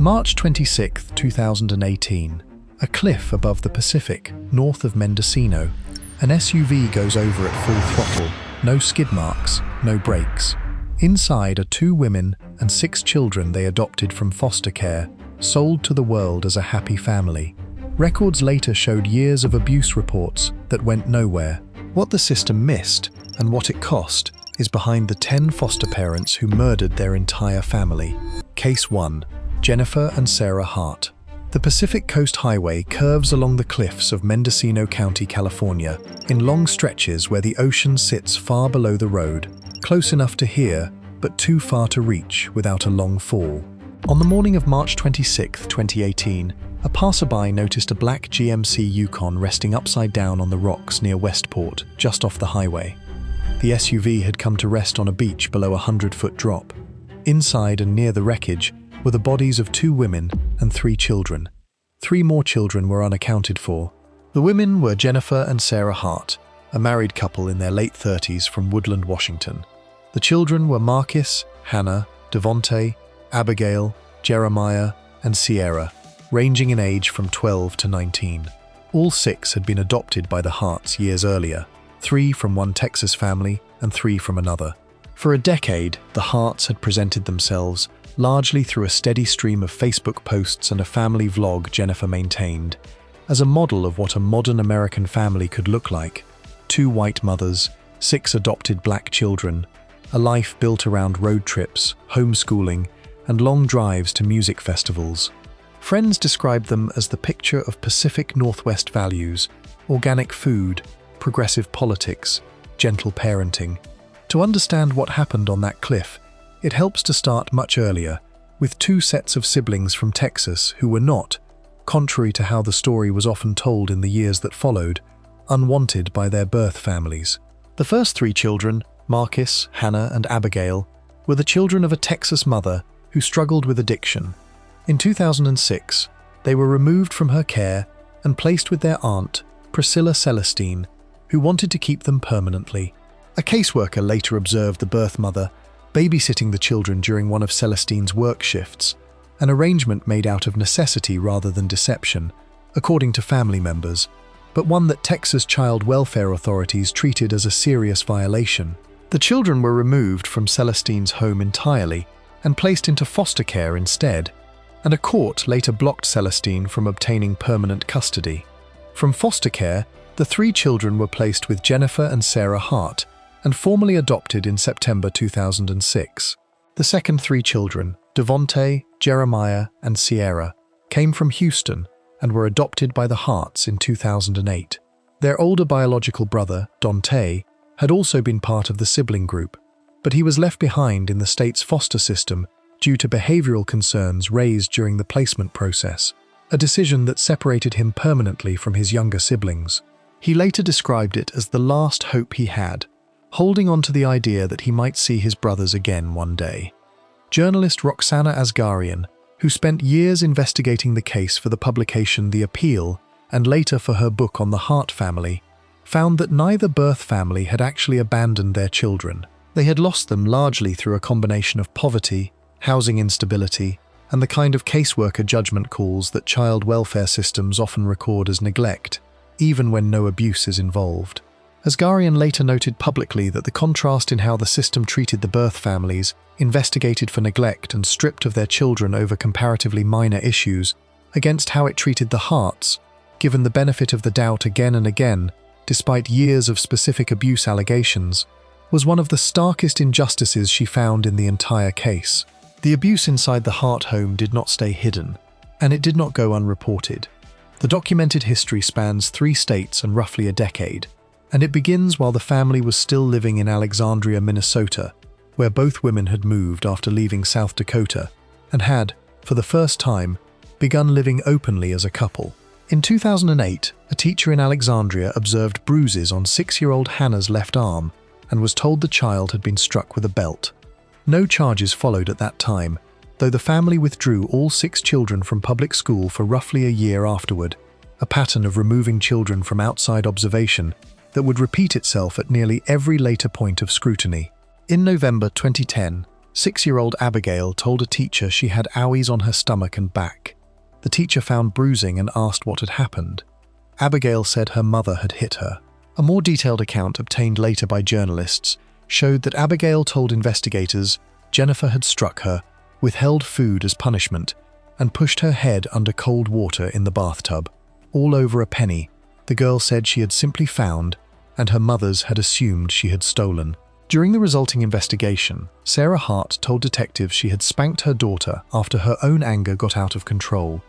March 26, 2018. A cliff above the Pacific, north of Mendocino. An SUV goes over at full throttle. No skid marks, no brakes. Inside are 2 women and 6 children they adopted from foster care, sold to the world as a happy family. Records later showed years of abuse reports that went nowhere. What the system missed, and what it cost, is behind the 10 foster parents who murdered their entire family. Case 1. Jennifer and Sarah Hart. The Pacific Coast Highway curves along the cliffs of Mendocino County, California, in long stretches where the ocean sits far below the road, close enough to hear, but too far to reach without a long fall. On the morning of March 26, 2018, a passerby noticed a black GMC Yukon resting upside down on the rocks near Westport, just off the highway. The SUV had come to rest on a beach below a 100-foot drop. Inside and near the wreckage were the bodies of 2 women and 3 children. 3 more children were unaccounted for. The women were Jennifer and Sarah Hart, a married couple in their late 30s from Woodland, Washington. The children were Marcus, Hannah, Devontae, Abigail, Jeremiah, and Sierra, ranging in age from 12 to 19. All 6 had been adopted by the Harts years earlier, 3 from one Texas family and 3 from another. For a decade, the Harts had presented themselves largely through a steady stream of Facebook posts and a family vlog Jennifer maintained, as a model of what a modern American family could look like. 2 white mothers, 6 adopted black children, a life built around road trips, homeschooling, and long drives to music festivals. Friends described them as the picture of Pacific Northwest values, organic food, progressive politics, gentle parenting. To understand what happened on that cliff, it helps to start much earlier, with 2 sets of siblings from Texas who were not, contrary to how the story was often told in the years that followed, unwanted by their birth families. The first 3 children, Marcus, Hannah, and Abigail, were the children of a Texas mother who struggled with addiction. In 2006, they were removed from her care and placed with their aunt, Priscilla Celestine, who wanted to keep them permanently. A caseworker later observed the birth mother babysitting the children during one of Celestine's work shifts, an arrangement made out of necessity rather than deception, according to family members, but one that Texas child welfare authorities treated as a serious violation. The children were removed from Celestine's home entirely and placed into foster care instead, and a court later blocked Celestine from obtaining permanent custody. From foster care, the 3 children were placed with Jennifer and Sarah Hart, and formally adopted in September 2006. The second 3 children, Devontae, Jeremiah, and Sierra, came from Houston and were adopted by the Harts in 2008. Their older biological brother, Dante, had also been part of the sibling group, but he was left behind in the state's foster system due to behavioral concerns raised during the placement process, a decision that separated him permanently from his younger siblings. He later described it as the last hope he had, holding on to the idea that he might see his brothers again one day. Journalist Roxana Asgharian, who spent years investigating the case for the publication The Appeal and later for her book on the Hart family, found that neither birth family had actually abandoned their children. They had lost them largely through a combination of poverty, housing instability, and the kind of caseworker judgment calls that child welfare systems often record as neglect, even when no abuse is involved. Asgharian later noted publicly that the contrast in how the system treated the birth families, investigated for neglect and stripped of their children over comparatively minor issues, against how it treated the Harts, given the benefit of the doubt again and again, despite years of specific abuse allegations, was one of the starkest injustices she found in the entire case. The abuse inside the Hart home did not stay hidden, and it did not go unreported. The documented history spans 3 states and roughly a decade, and it begins while the family was still living in Alexandria, Minnesota, where both women had moved after leaving South Dakota and had, for the first time, begun living openly as a couple. In 2008, a teacher in Alexandria observed bruises on 6-year-old Hannah's left arm and was told the child had been struck with a belt. No charges followed at that time, though the family withdrew all 6 children from public school for roughly a year afterward, a pattern of removing children from outside observation that would repeat itself at nearly every later point of scrutiny. In November 2010, 6-year-old Abigail told a teacher she had owies on her stomach and back. The teacher found bruising and asked what had happened. Abigail said her mother had hit her. A more detailed account obtained later by journalists showed that Abigail told investigators Jennifer had struck her, withheld food as punishment, and pushed her head under cold water in the bathtub, all over a penny the girl said she had simply found and her mothers had assumed she had stolen. During the resulting investigation, Sarah Hart told detectives she had spanked her daughter after her own anger got out of control,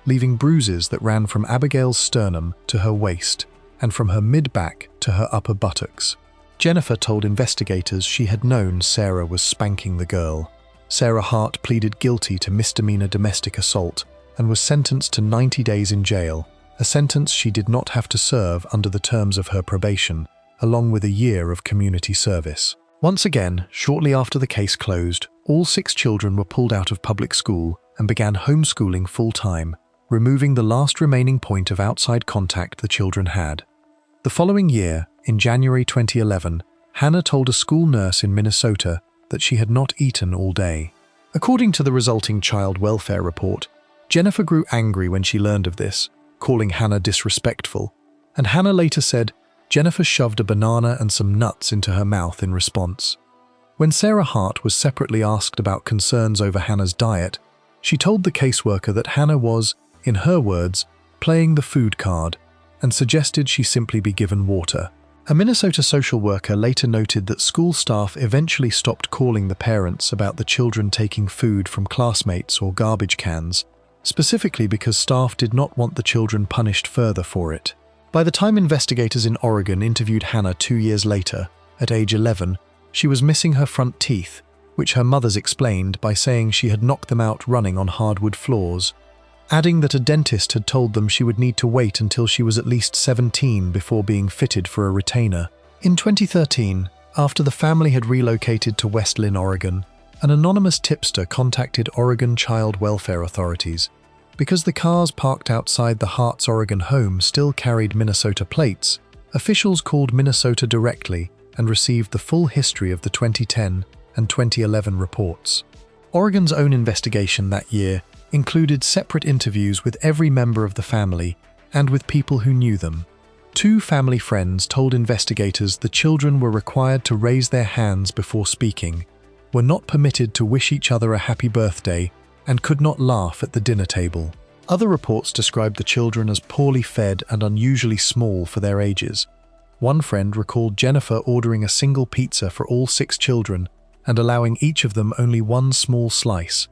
leaving bruises that ran from Abigail's sternum to her waist and from her mid-back to her upper buttocks. Jennifer told investigators she had known Sarah was spanking the girl. Sarah Hart pleaded guilty to misdemeanor domestic assault and was sentenced to 90 days in jail, a sentence she did not have to serve under the terms of her probation, along with a year of community service. Once again, shortly after the case closed, all 6 children were pulled out of public school and began homeschooling full-time, removing the last remaining point of outside contact the children had. The following year, in January 2011, Hannah told a school nurse in Minnesota that she had not eaten all day. According to the resulting child welfare report, Jennifer grew angry when she learned of this, calling Hannah disrespectful, and Hannah later said Jennifer shoved a banana and some nuts into her mouth in response. When Sarah Hart was separately asked about concerns over Hannah's diet, she told the caseworker that Hannah was, in her words, playing the food card, and suggested she simply be given water. A Minnesota social worker later noted that school staff eventually stopped calling the parents about the children taking food from classmates or garbage cans, specifically because staff did not want the children punished further for it. By the time investigators in Oregon interviewed Hannah 2 years later, at age 11, she was missing her front teeth, which her mothers explained by saying she had knocked them out running on hardwood floors, adding that a dentist had told them she would need to wait until she was at least 17 before being fitted for a retainer. In 2013, after the family had relocated to West Linn, Oregon, an anonymous tipster contacted Oregon Child Welfare authorities. Because the cars parked outside the Hart's Oregon home still carried Minnesota plates, officials called Minnesota directly and received the full history of the 2010 and 2011 reports. Oregon's own investigation that year included separate interviews with every member of the family and with people who knew them. 2 family friends told investigators the children were required to raise their hands before speaking, were not permitted to wish each other a happy birthday, and could not laugh at the dinner table. Other reports described the children as poorly fed and unusually small for their ages. One friend recalled Jennifer ordering a single pizza for all 6 children and allowing each of them only one small slice.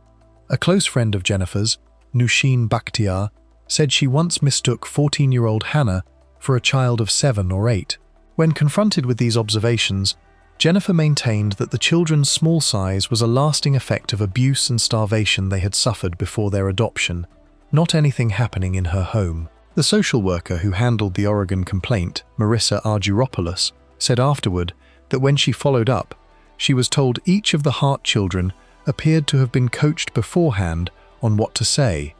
A close friend of Jennifer's, Nushin Bakhtiar, said she once mistook 14-year-old Hannah for a child of 7 or 8. When confronted with these observations, Jennifer maintained that the children's small size was a lasting effect of abuse and starvation they had suffered before their adoption, not anything happening in her home. The social worker who handled the Oregon complaint, Marissa Argyropoulos, said afterward that when she followed up, she was told each of the Hart children appeared to have been coached beforehand on what to say,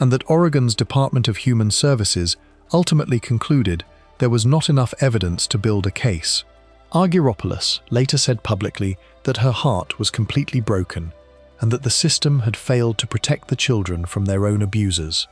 and that Oregon's Department of Human Services ultimately concluded there was not enough evidence to build a case. Argyropoulos later said publicly that her heart was completely broken and that the system had failed to protect the children from their own abusers.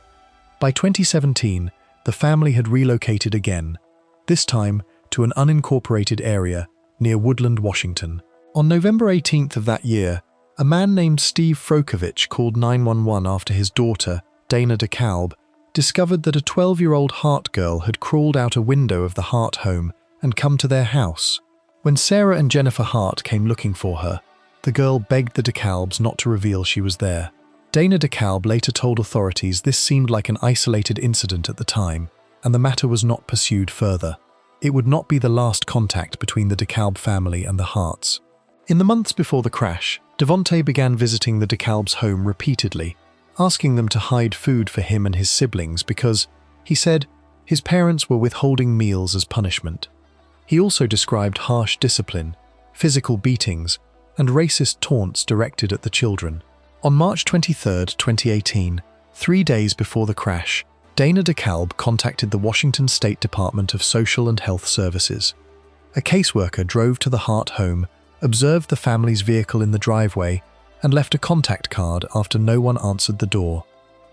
By 2017, the family had relocated again, this time to an unincorporated area near Woodland, Washington. On November 18th of that year, a man named Steve Frokovich called 911 after his daughter, Dana DeKalb, discovered that a 12-year-old Hart girl had crawled out a window of the Hart home and come to their house. When Sarah and Jennifer Hart came looking for her, the girl begged the DeKalbs not to reveal she was there. Dana DeKalb later told authorities this seemed like an isolated incident at the time, and the matter was not pursued further. It would not be the last contact between the DeKalb family and the Harts. In the months before the crash, Devontae began visiting the DeKalb's home repeatedly, asking them to hide food for him and his siblings because, he said, his parents were withholding meals as punishment. He also described harsh discipline, physical beatings, and racist taunts directed at the children. On March 23, 2018, 3 days before the crash, Dana DeKalb contacted the Washington State Department of Social and Health Services. A caseworker drove to the Hart home, observed the family's vehicle in the driveway, and left a contact card after no one answered the door.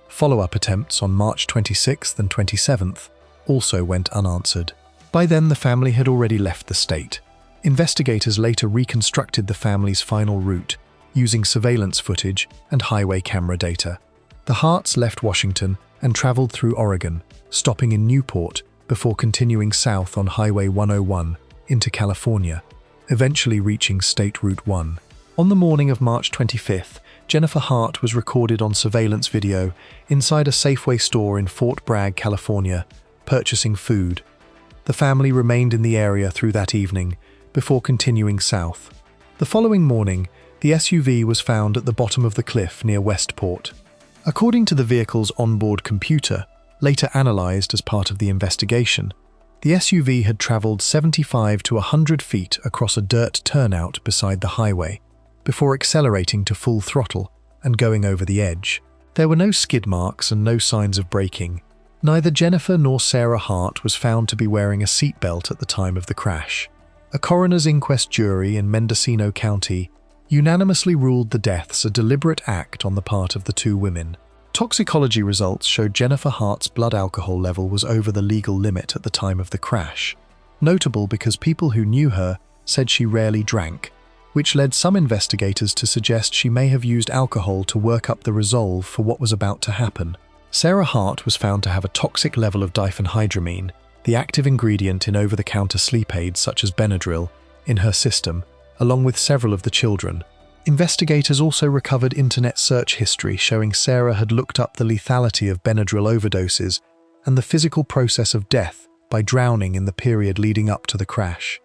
Follow-up attempts on March 26th and 27th also went unanswered. By then, the family had already left the state. Investigators later reconstructed the family's final route using surveillance footage and highway camera data. The Harts left Washington and traveled through Oregon, stopping in Newport before continuing south on Highway 101 into California, eventually reaching State Route 1. On the morning of March 25th, Jennifer Hart was recorded on surveillance video inside a Safeway store in Fort Bragg, California, purchasing food. The family remained in the area through that evening before continuing south. The following morning, the SUV was found at the bottom of the cliff near Westport. According to the vehicle's onboard computer, later analyzed as part of the investigation, the SUV had traveled 75 to 100 feet across a dirt turnout beside the highway, before accelerating to full throttle and going over the edge. There were no skid marks and no signs of braking. Neither Jennifer nor Sarah Hart was found to be wearing a seatbelt at the time of the crash. A coroner's inquest jury in Mendocino County unanimously ruled the deaths a deliberate act on the part of the two women. Toxicology results showed Jennifer Hart's blood alcohol level was over the legal limit at the time of the crash. Notable because people who knew her said she rarely drank, which led some investigators to suggest she may have used alcohol to work up the resolve for what was about to happen. Sarah Hart was found to have a toxic level of diphenhydramine, the active ingredient in over-the-counter sleep aids such as Benadryl, in her system, along with several of the children. Investigators also recovered internet search history showing Sarah had looked up the lethality of Benadryl overdoses and the physical process of death by drowning in the period leading up to the crash.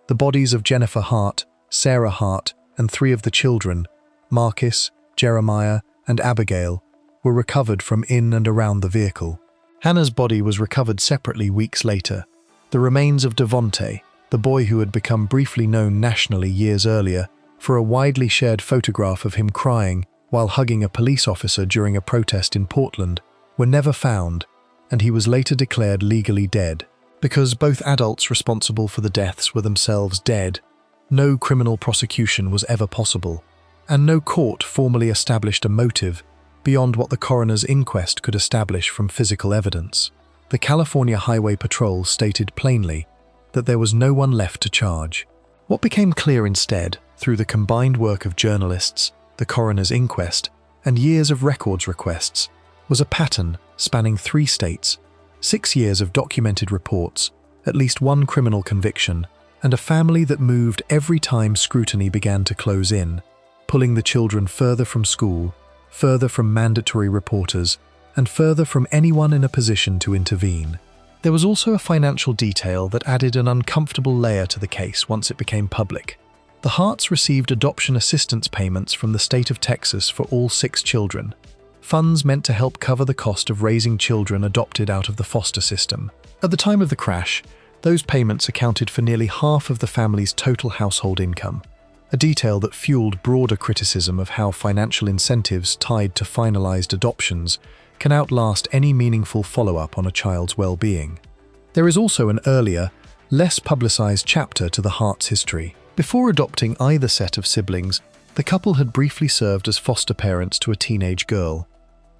The bodies of Jennifer Hart, Sarah Hart, and 3 of the children, Marcus, Jeremiah, and Abigail, were recovered from in and around the vehicle. Hannah's body was recovered separately weeks later. The remains of Devonte, the boy who had become briefly known nationally years earlier for a widely shared photograph of him crying while hugging a police officer during a protest in Portland, were never found, and he was later declared legally dead. Because both adults responsible for the deaths were themselves dead, no criminal prosecution was ever possible, and no court formally established a motive beyond what the coroner's inquest could establish from physical evidence. The California Highway Patrol stated plainly that there was no one left to charge. What became clear instead, through the combined work of journalists, the coroner's inquest, and years of records requests, was a pattern spanning 3 states, 6 years of documented reports, at least 1 criminal conviction, and a family that moved every time scrutiny began to close in, pulling the children further from school, further from mandatory reporters, and further from anyone in a position to intervene. There was also a financial detail that added an uncomfortable layer to the case once it became public. The Harts received adoption assistance payments from the state of Texas for all 6 children, funds meant to help cover the cost of raising children adopted out of the foster system. At the time of the crash, those payments accounted for nearly half of the family's total household income, a detail that fueled broader criticism of how financial incentives tied to finalized adoptions can outlast any meaningful follow-up on a child's well-being. There is also an earlier, less publicized chapter to the Harts' history. Before adopting either set of siblings, the couple had briefly served as foster parents to a teenage girl.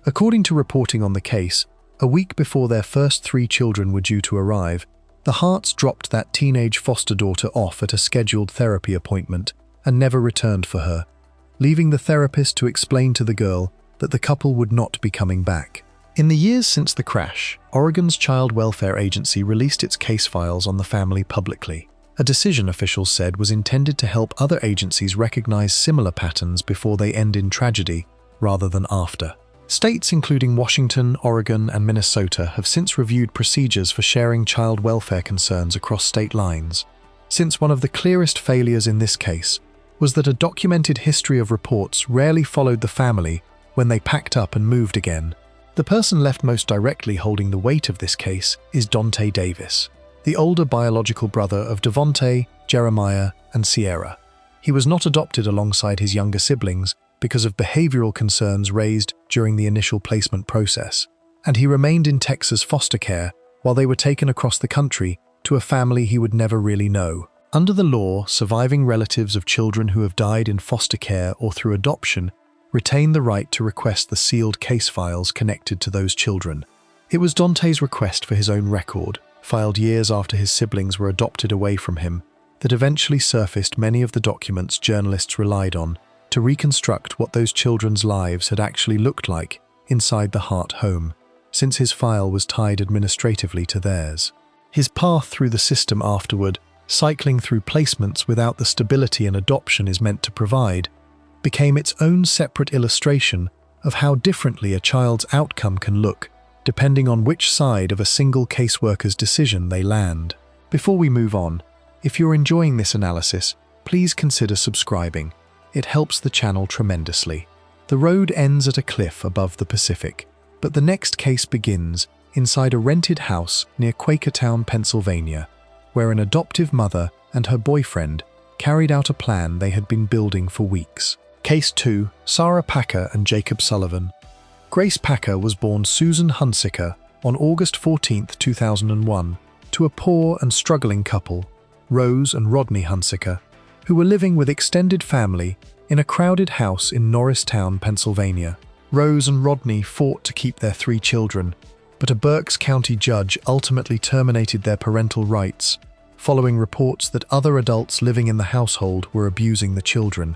According to reporting on the case, a week before their first 3 children were due to arrive, the Harts dropped that teenage foster daughter off at a scheduled therapy appointment and never returned for her, leaving the therapist to explain to the girl that the couple would not be coming back. In the years since the crash, Oregon's Child Welfare Agency released its case files on the family publicly. A decision officials said was intended to help other agencies recognize similar patterns before they end in tragedy, rather than after. States including Washington, Oregon, and Minnesota have since reviewed procedures for sharing child welfare concerns across state lines. Since one of the clearest failures in this case was that a documented history of reports rarely followed the family when they packed up and moved again. The person left most directly holding the weight of this case is Donte Davis, the older biological brother of Devonte, Jeremiah, and Sierra. He was not adopted alongside his younger siblings because of behavioral concerns raised during the initial placement process, and he remained in Texas foster care while they were taken across the country to a family he would never really know. Under the law, surviving relatives of children who have died in foster care or through adoption retain the right to request the sealed case files connected to those children. It was Dante's request for his own record, filed years after his siblings were adopted away from him, that eventually surfaced many of the documents journalists relied on to reconstruct what those children's lives had actually looked like inside the Hart home, since his file was tied administratively to theirs. His path through the system afterward, cycling through placements without the stability an adoption is meant to provide, became its own separate illustration of how differently a child's outcome can look, depending on which side of a single caseworker's decision they land. Before we move on, if you're enjoying this analysis, please consider subscribing. It helps the channel tremendously. The road ends at a cliff above the Pacific, but the next case begins inside a rented house near Quakertown, Pennsylvania, where an adoptive mother and her boyfriend carried out a plan they had been building for weeks. Case 2, Sarah Packer and Jacob Sullivan. Grace Packer was born Susan Hunsicker on August 14, 2001, to a poor and struggling couple, Rose and Rodney Hunsicker, who were living with extended family in a crowded house in Norristown, Pennsylvania. Rose and Rodney fought to keep their 3 children, but a Berks County judge ultimately terminated their parental rights, following reports that other adults living in the household were abusing the children.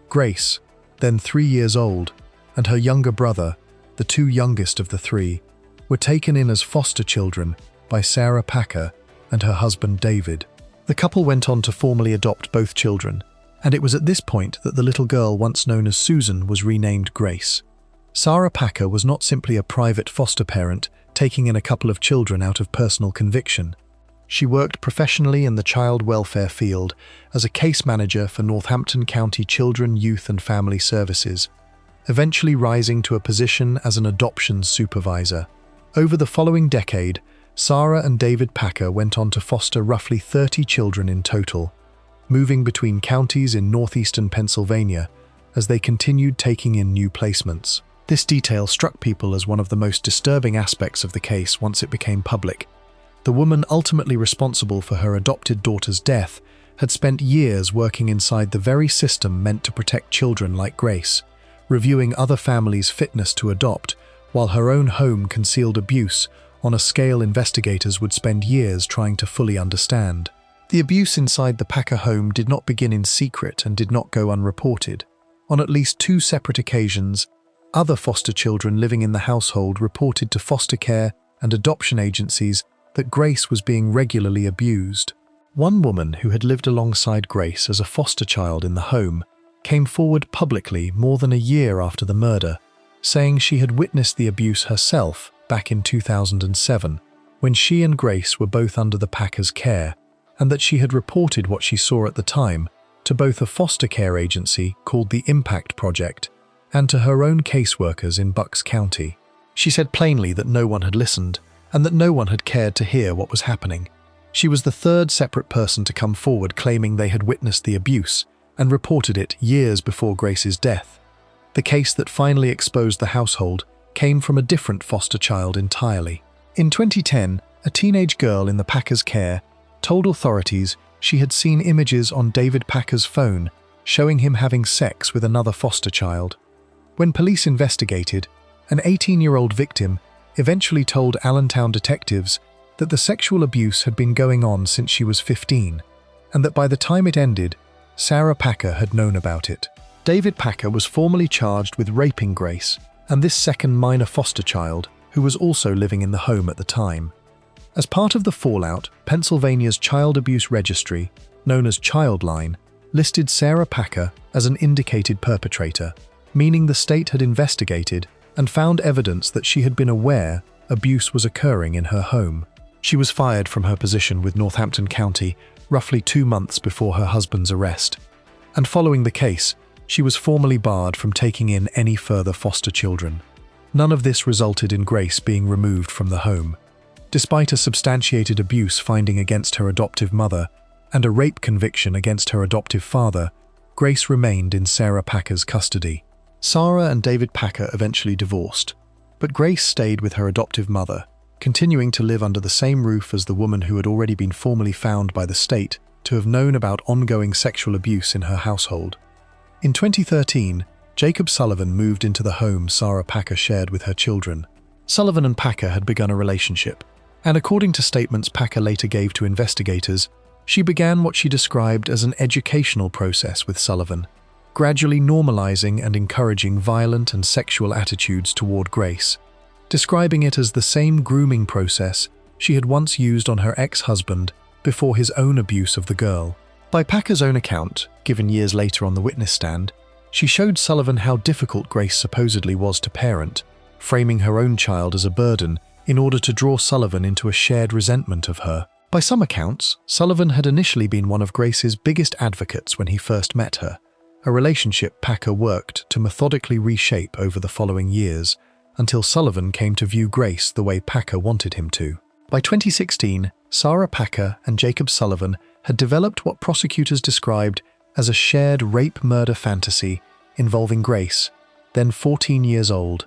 Grace, then 3 years old, and her younger brother, the 2 youngest of the 3, were taken in as foster children by Sarah Packer and her husband David. The couple went on to formally adopt both children, and it was at this point that the little girl once known as Susan was renamed Grace. Sarah Packer was not simply a private foster parent taking in a couple of children out of personal conviction. She worked professionally in the child welfare field as a case manager for Northampton County Children, Youth and Family Services, eventually rising to a position as an adoptions supervisor. Over the following decade, Sarah and David Packer went on to foster roughly 30 children in total, moving between counties in northeastern Pennsylvania as they continued taking in new placements. This detail struck people as one of the most disturbing aspects of the case once it became public. The woman ultimately responsible for her adopted daughter's death had spent years working inside the very system meant to protect children like Grace, reviewing other families' fitness to adopt, while her own home concealed abuse on a scale investigators would spend years trying to fully understand. The abuse inside the Packer home did not begin in secret and did not go unreported. On at least 2 separate occasions, other foster children living in the household reported to foster care and adoption agencies that Grace was being regularly abused. One woman who had lived alongside Grace as a foster child in the home came forward publicly more than a year after the murder, saying she had witnessed the abuse herself back in 2007, when she and Grace were both under the Packers' care, and that she had reported what she saw at the time to both a foster care agency called the Impact Project and to her own caseworkers in Bucks County. She said plainly that no one had listened, and that no one had cared to hear what was happening. She was the 3rd separate person to come forward claiming they had witnessed the abuse and reported it years before Grace's death. The case that finally exposed the household came from a different foster child entirely. In 2010, a teenage girl in the Packers' care told authorities she had seen images on David Packer's phone showing him having sex with another foster child. When police investigated, an 18-year-old victim eventually told Allentown detectives that the sexual abuse had been going on since she was 15, and that by the time it ended, Sarah Packer had known about it. David Packer was formally charged with raping Grace and this second minor foster child, who was also living in the home at the time. As part of the fallout, Pennsylvania's Child Abuse Registry, known as Childline, listed Sarah Packer as an indicated perpetrator, meaning the state had investigated and found evidence that she had been aware abuse was occurring in her home. She was fired from her position with Northampton County roughly 2 months before her husband's arrest, and following the case, she was formally barred from taking in any further foster children. None of this resulted in Grace being removed from the home. Despite a substantiated abuse finding against her adoptive mother and a rape conviction against her adoptive father, Grace remained in Sarah Packer's custody. Sarah and David Packer eventually divorced, but Grace stayed with her adoptive mother, continuing to live under the same roof as the woman who had already been formally found by the state to have known about ongoing sexual abuse in her household. In 2013, Jacob Sullivan moved into the home Sarah Packer shared with her children. Sullivan and Packer had begun a relationship, and according to statements Packer later gave to investigators, she began what she described as an educational process with Sullivan, gradually normalizing and encouraging violent and sexual attitudes toward Grace, describing it as the same grooming process she had once used on her ex-husband before his own abuse of the girl. By Packer's own account, given years later on the witness stand, she showed Sullivan how difficult Grace supposedly was to parent, framing her own child as a burden in order to draw Sullivan into a shared resentment of her. By some accounts, Sullivan had initially been one of Grace's biggest advocates when he first met her, a relationship Packer worked to methodically reshape over the following years, until Sullivan came to view Grace the way Packer wanted him to. By 2016, Sarah Packer and Jacob Sullivan had developed what prosecutors described as a shared rape-murder fantasy involving Grace, then 14 years old.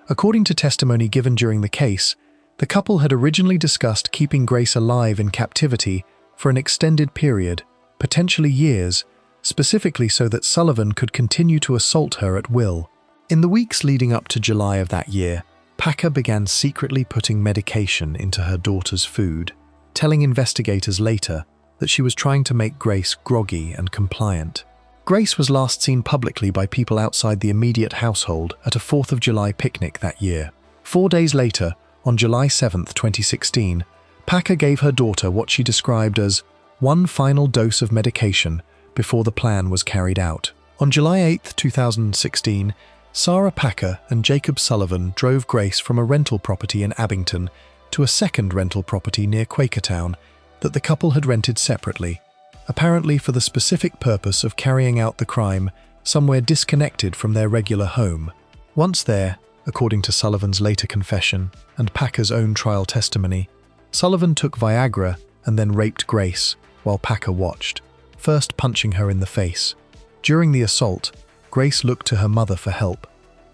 According to testimony given during the case, the couple had originally discussed keeping Grace alive in captivity for an extended period, potentially years, specifically so that Sullivan could continue to assault her at will. In the weeks leading up to July of that year, Packer began secretly putting medication into her daughter's food, telling investigators later that she was trying to make Grace groggy and compliant. Grace was last seen publicly by people outside the immediate household at a 4th of July picnic that year. 4 days later, on July 7, 2016, Packer gave her daughter what she described as one final dose of medication before the plan was carried out. On July 8, 2016, Sarah Packer and Jacob Sullivan drove Grace from a rental property in Abington to a second rental property near Quakertown that the couple had rented separately, apparently for the specific purpose of carrying out the crime somewhere disconnected from their regular home. Once there, according to Sullivan's later confession and Packer's own trial testimony, Sullivan took Viagra and then raped Grace while Packer watched, first punching her in the face. During the assault, Grace looked to her mother for help.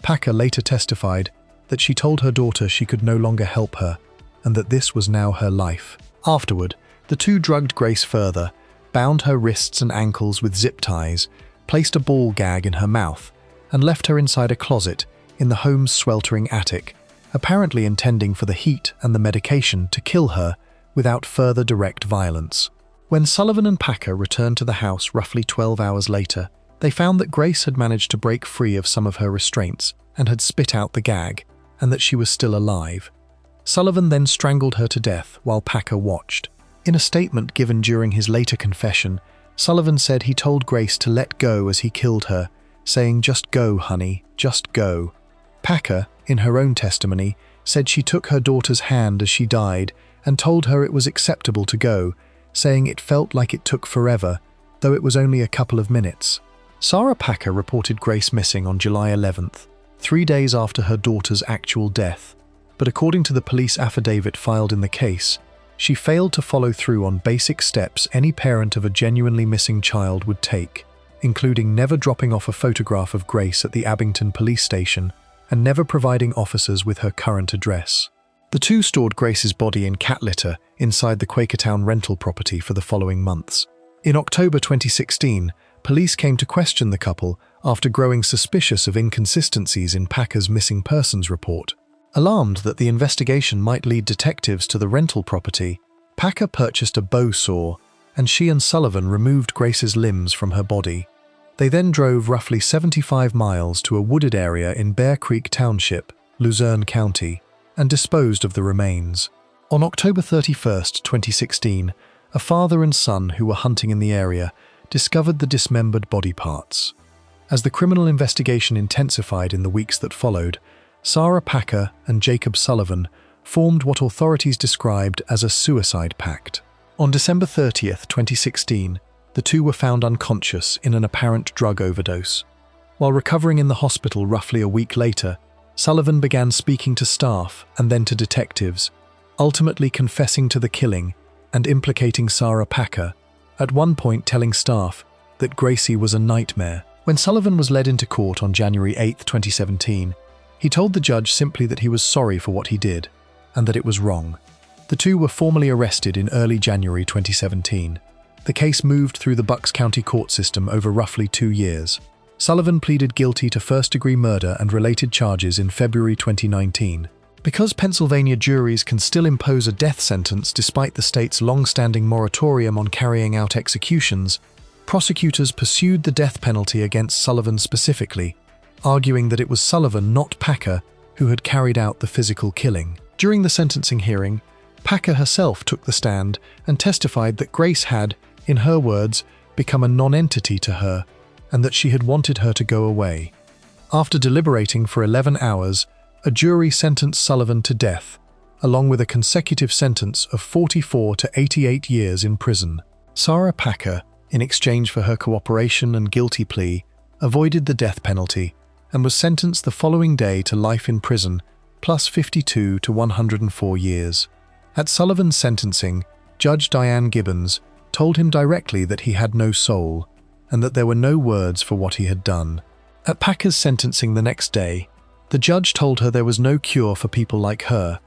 Packer later testified that she told her daughter she could no longer help her and that this was now her life. Afterward, the two drugged Grace further, bound her wrists and ankles with zip ties, placed a ball gag in her mouth, and left her inside a closet in the home's sweltering attic, apparently intending for the heat and the medication to kill her without further direct violence. When Sullivan and Packer returned to the house roughly 12 hours later, they found that Grace had managed to break free of some of her restraints and had spit out the gag, and that she was still alive. Sullivan then strangled her to death while Packer watched. In a statement given during his later confession, Sullivan said he told Grace to let go as he killed her, saying, "Just go, honey, just go." Packer, in her own testimony, said she took her daughter's hand as she died and told her it was acceptable to go, saying it felt like it took forever, though it was only a couple of minutes. Sarah Packer reported Grace missing on July 11th, 3 days after her daughter's actual death, but according to the police affidavit filed in the case, she failed to follow through on basic steps any parent of a genuinely missing child would take, including never dropping off a photograph of Grace at the Abington police station and never providing officers with her current address. The two stored Grace's body in cat litter inside the Quakertown rental property for the following months. In October 2016, police came to question the couple after growing suspicious of inconsistencies in Packer's missing persons report. Alarmed that the investigation might lead detectives to the rental property, Packer purchased a bow saw, and she and Sullivan removed Grace's limbs from her body. They then drove roughly 75 miles to a wooded area in Bear Creek Township, Luzerne County, and disposed of the remains. On October 31, 2016, a father and son who were hunting in the area discovered the dismembered body parts. As the criminal investigation intensified in the weeks that followed, Sarah Packer and Jacob Sullivan formed what authorities described as a suicide pact. On December 30, 2016, the two were found unconscious in an apparent drug overdose. While recovering in the hospital roughly a week later, Sullivan began speaking to staff and then to detectives, ultimately confessing to the killing and implicating Sarah Packer, at one point telling staff that Gracie was a nightmare. When Sullivan was led into court on January 8, 2017, he told the judge simply that he was sorry for what he did and that it was wrong. The two were formally arrested in early January 2017. The case moved through the Bucks County court system over roughly 2 years. Sullivan pleaded guilty to first-degree murder and related charges in February 2019. Because Pennsylvania juries can still impose a death sentence despite the state's long-standing moratorium on carrying out executions, prosecutors pursued the death penalty against Sullivan specifically, arguing that it was Sullivan, not Packer, who had carried out the physical killing. During the sentencing hearing, Packer herself took the stand and testified that Grace had, in her words, become a non-entity to her, and that she had wanted her to go away. After deliberating for 11 hours, a jury sentenced Sullivan to death, along with a consecutive sentence of 44 to 88 years in prison. Sarah Packer, in exchange for her cooperation and guilty plea, avoided the death penalty and was sentenced the following day to life in prison, plus 52 to 104 years. At Sullivan's sentencing, Judge Diane Gibbons told him directly that he had no soul and that there were no words for what he had done. At Packer's sentencing the next day, the judge told her there was no cure for people like her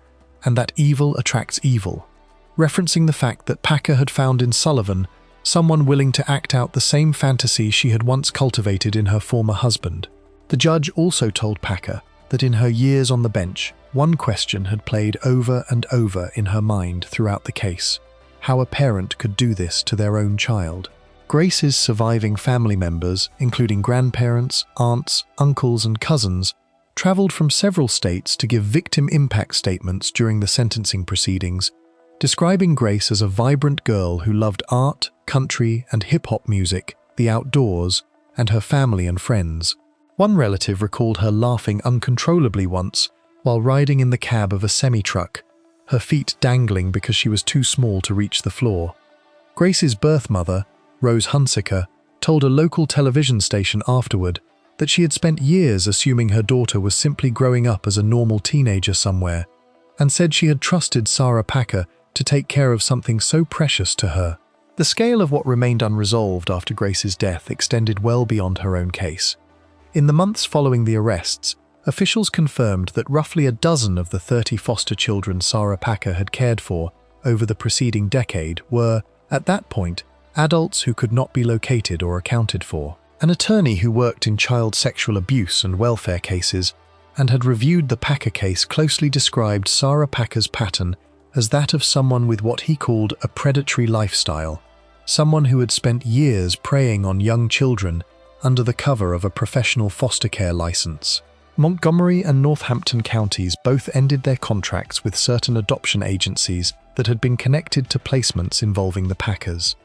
and that evil attracts evil, referencing the fact that Packer had found in Sullivan someone willing to act out the same fantasy she had once cultivated in her former husband. The judge also told Packer that in her years on the bench, one question had played over and over in her mind throughout the case: how a parent could do this to their own child. Grace's surviving family members, including grandparents, aunts, uncles, and cousins, traveled from several states to give victim impact statements during the sentencing proceedings, describing Grace as a vibrant girl who loved art, country, and hip-hop music, the outdoors, and her family and friends. One relative recalled her laughing uncontrollably once while riding in the cab of a semi-truck, her feet dangling because she was too small to reach the floor. Grace's birth mother, Rose Hunsaker, told a local television station afterward that she had spent years assuming her daughter was simply growing up as a normal teenager somewhere, and said she had trusted Sarah Packer to take care of something so precious to her. The scale of what remained unresolved after Grace's death extended well beyond her own case. In the months following the arrests, officials confirmed that roughly a dozen of the 30 foster children Sarah Packer had cared for over the preceding decade were, at that point, adults who could not be located or accounted for. An attorney who worked in child sexual abuse and welfare cases and had reviewed the Packer case closely described Sarah Packer's pattern as that of someone with what he called a predatory lifestyle, someone who had spent years preying on young children under the cover of a professional foster care license. Montgomery and Northampton counties both ended their contracts with certain adoption agencies that had been connected to placements involving the Packers.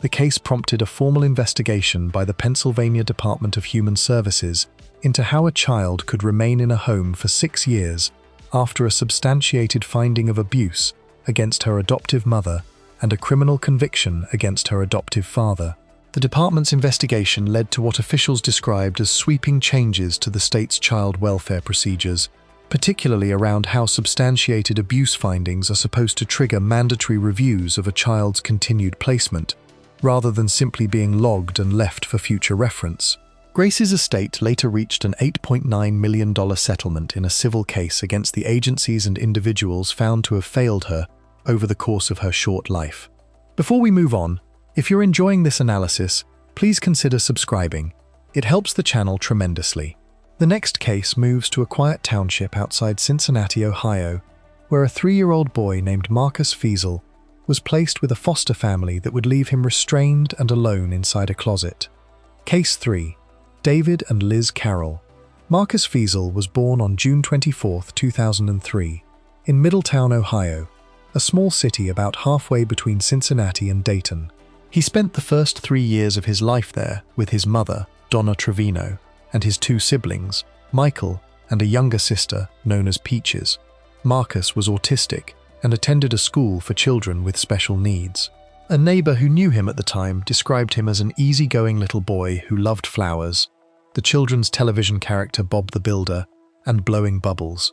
The case prompted a formal investigation by the Pennsylvania Department of Human Services into how a child could remain in a home for 6 years after a substantiated finding of abuse against her adoptive mother and a criminal conviction against her adoptive father. The department's investigation led to what officials described as sweeping changes to the state's child welfare procedures, particularly around how substantiated abuse findings are supposed to trigger mandatory reviews of a child's continued placement, rather than simply being logged and left for future reference. Grace's estate later reached an $8.9 million settlement in a civil case against the agencies and individuals found to have failed her over the course of her short life. Before we move on, if you're enjoying this analysis, please consider subscribing. It helps the channel tremendously. The next case moves to a quiet township outside Cincinnati, Ohio, where a 3-year-old boy named Marcus Feasel was placed with a foster family that would leave him restrained and alone inside a closet. Case 3. David and Liz Carroll. Marcus Feasel was born on June 24, 2003, in Middletown, Ohio, a small city about halfway between Cincinnati and Dayton. He spent the first 3 years of his life there with his mother, Donna Trevino, and his 2 siblings, Michael and a younger sister known as Peaches. Marcus was autistic and attended a school for children with special needs. A neighbor who knew him at the time described him as an easygoing little boy who loved flowers, the children's television character Bob the Builder, and blowing bubbles.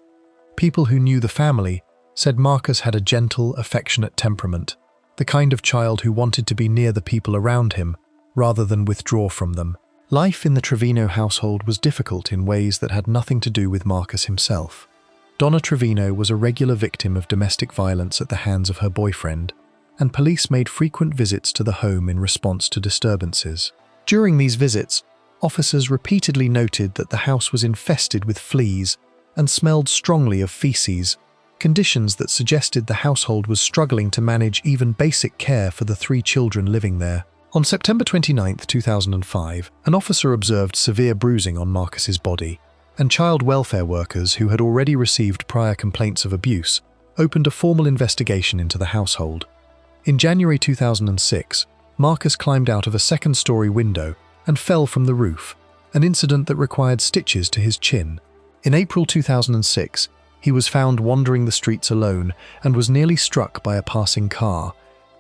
People who knew the family said Marcus had a gentle, affectionate temperament, the kind of child who wanted to be near the people around him rather than withdraw from them. Life in the Trevino household was difficult in ways that had nothing to do with Marcus himself. Donna Trevino was a regular victim of domestic violence at the hands of her boyfriend, and police made frequent visits to the home in response to disturbances. During these visits, officers repeatedly noted that the house was infested with fleas and smelled strongly of feces, conditions that suggested the household was struggling to manage even basic care for the 3 children living there. On September 29, 2005, an officer observed severe bruising on Marcus's body, and child welfare workers who had already received prior complaints of abuse opened a formal investigation into the household. In January 2006, Marcus climbed out of a second-story window and fell from the roof, an incident that required stitches to his chin. In April 2006, he was found wandering the streets alone and was nearly struck by a passing car,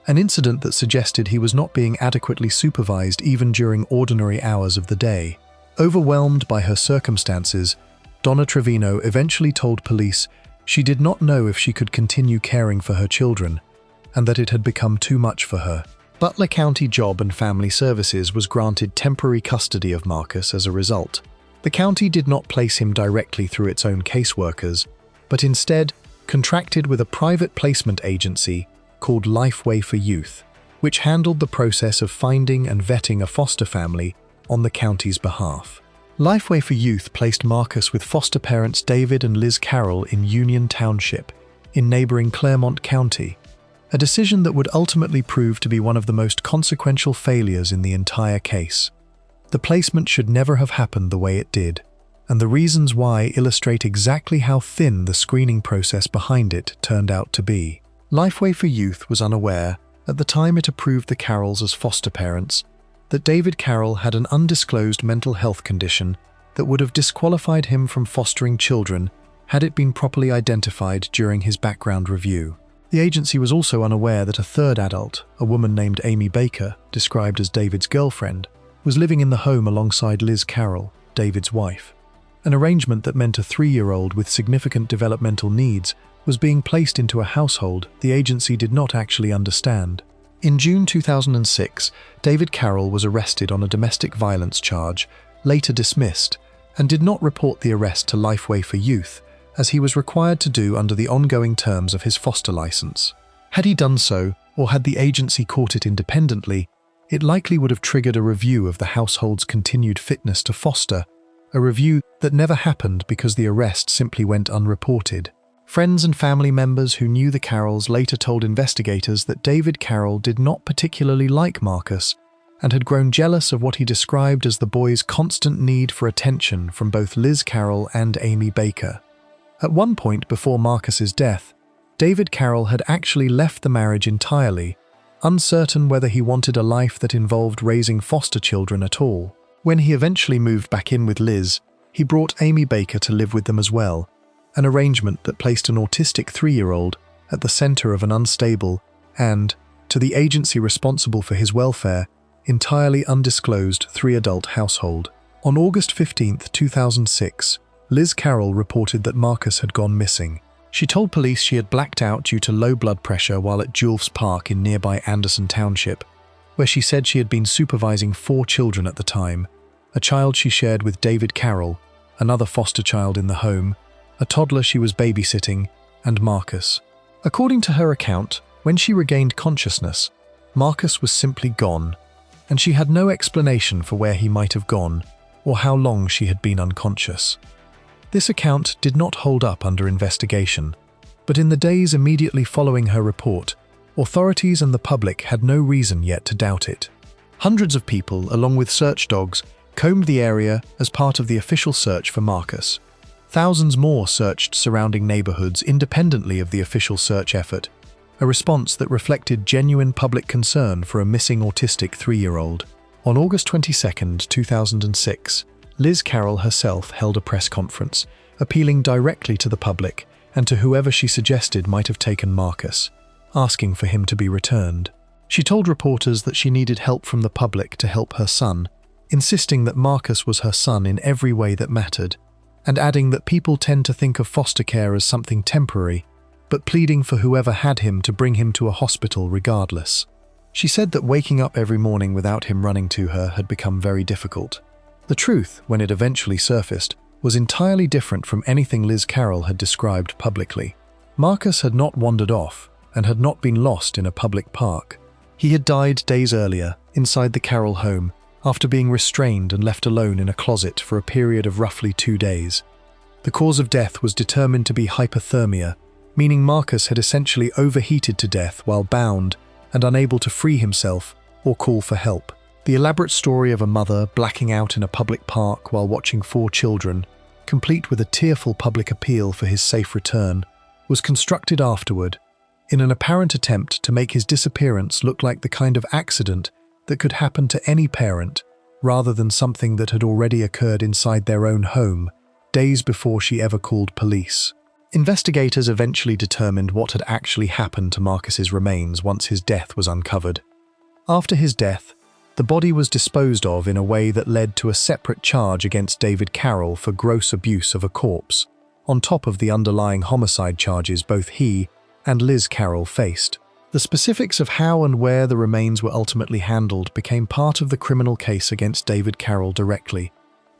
an incident that suggested he was not being adequately supervised even during ordinary hours of the day. Overwhelmed by her circumstances, Donna Trevino eventually told police she did not know if she could continue caring for her children, and that it had become too much for her. Butler County Job and Family Services was granted temporary custody of Marcus as a result. The county did not place him directly through its own caseworkers, but instead contracted with a private placement agency called Lifeway for Youth, which handled the process of finding and vetting a foster family on the county's behalf. Lifeway for Youth placed Marcus with foster parents David and Liz Carroll in Union Township, in neighboring Clermont County, a decision that would ultimately prove to be one of the most consequential failures in the entire case. The placement should never have happened the way it did, and the reasons why illustrate exactly how thin the screening process behind it turned out to be. Lifeway for Youth was unaware, at the time it approved the Carrolls as foster parents, that David Carroll had an undisclosed mental health condition that would have disqualified him from fostering children had it been properly identified during his background review. The agency was also unaware that a third adult, a woman named Amy Baker, described as David's girlfriend, was living in the home alongside Liz Carroll, David's wife, an arrangement that meant a 3-year-old with significant developmental needs was being placed into a household the agency did not actually understand. In June 2006, David Carroll was arrested on a domestic violence charge, later dismissed, and did not report the arrest to Lifeway for Youth, as he was required to do under the ongoing terms of his foster license. Had he done so, or had the agency caught it independently, it likely would have triggered a review of the household's continued fitness to foster, a review that never happened because the arrest simply went unreported. Friends and family members who knew the Carrolls later told investigators that David Carroll did not particularly like Marcus and had grown jealous of what he described as the boy's constant need for attention from both Liz Carroll and Amy Baker. At one point before Marcus's death, David Carroll had actually left the marriage entirely, uncertain whether he wanted a life that involved raising foster children at all. When he eventually moved back in with Liz, he brought Amy Baker to live with them as well, an arrangement that placed an autistic 3-year-old at the center of an unstable and, to the agency responsible for his welfare, entirely undisclosed 3-adult household. On August 15, 2006, Liz Carroll reported that Marcus had gone missing. She told police she had blacked out due to low blood pressure while at Julfs Park in nearby Anderson Township, where she said she had been supervising 4 children at the time, a child she shared with David Carroll, another foster child in the home, a toddler she was babysitting, and Marcus. According to her account, when she regained consciousness, Marcus was simply gone, and she had no explanation for where he might have gone or how long she had been unconscious. This account did not hold up under investigation, but in the days immediately following her report, authorities and the public had no reason yet to doubt it. Hundreds of people, along with search dogs, combed the area as part of the official search for Marcus. Thousands more searched surrounding neighborhoods independently of the official search effort, a response that reflected genuine public concern for a missing autistic 3-year-old. On August 22, 2006, Liz Carroll herself held a press conference, appealing directly to the public and to whoever she suggested might have taken Marcus, asking for him to be returned. She told reporters that she needed help from the public to help her son, insisting that Marcus was her son in every way that mattered, and adding that people tend to think of foster care as something temporary, but pleading for whoever had him to bring him to a hospital regardless. She said that waking up every morning without him running to her had become very difficult. The truth, when it eventually surfaced, was entirely different from anything Liz Carroll had described publicly. Marcus had not wandered off, and had not been lost in a public park. He had died days earlier, inside the Carroll home, after being restrained and left alone in a closet for a period of roughly 2 days. The cause of death was determined to be hypothermia, meaning Marcus had essentially overheated to death while bound and unable to free himself or call for help. The elaborate story of a mother blacking out in a public park while watching 4 children, complete with a tearful public appeal for his safe return, was constructed afterward, in an apparent attempt to make his disappearance look like the kind of accident that could happen to any parent, rather than something that had already occurred inside their own home, days before she ever called police. Investigators eventually determined what had actually happened to Marcus's remains once his death was uncovered. After his death, the body was disposed of in a way that led to a separate charge against David Carroll for gross abuse of a corpse, on top of the underlying homicide charges both he and Liz Carroll faced. The specifics of how and where the remains were ultimately handled became part of the criminal case against David Carroll directly,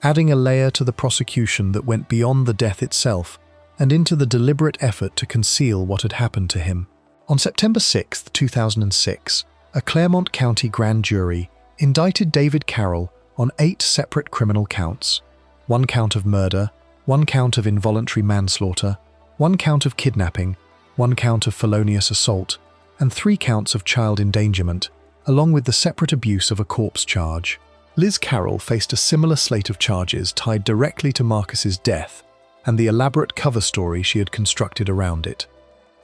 adding a layer to the prosecution that went beyond the death itself and into the deliberate effort to conceal what had happened to him. On September 6, 2006, a Claremont County grand jury indicted David Carroll on 8 separate criminal counts: 1 count of murder, 1 count of involuntary manslaughter, 1 count of kidnapping, 1 count of felonious assault, and 3 counts of child endangerment, along with the separate abuse of a corpse charge. Liz Carroll faced a similar slate of charges tied directly to Marcus's death and the elaborate cover story she had constructed around it.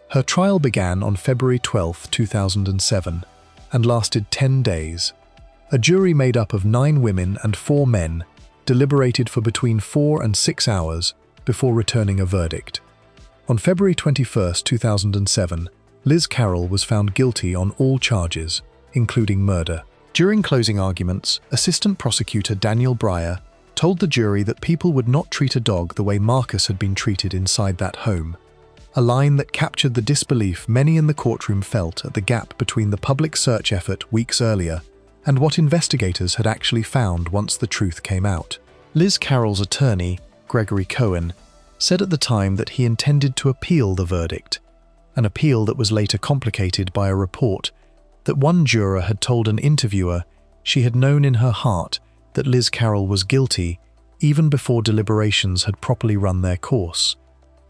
Her trial began on February 12, 2007, and lasted 10 days. A jury made up of 9 women and 4 men deliberated for between 4 and 6 hours before returning a verdict. On February 21, 2007, Liz Carroll was found guilty on all charges, including murder. During closing arguments, Assistant Prosecutor Daniel Breyer told the jury that people would not treat a dog the way Marcus had been treated inside that home, a line that captured the disbelief many in the courtroom felt at the gap between the public search effort weeks earlier and what investigators had actually found once the truth came out. Liz Carroll's attorney, Gregory Cohen, said at the time that he intended to appeal the verdict, an appeal that was later complicated by a report that one juror had told an interviewer she had known in her heart that Liz Carroll was guilty even before deliberations had properly run their course,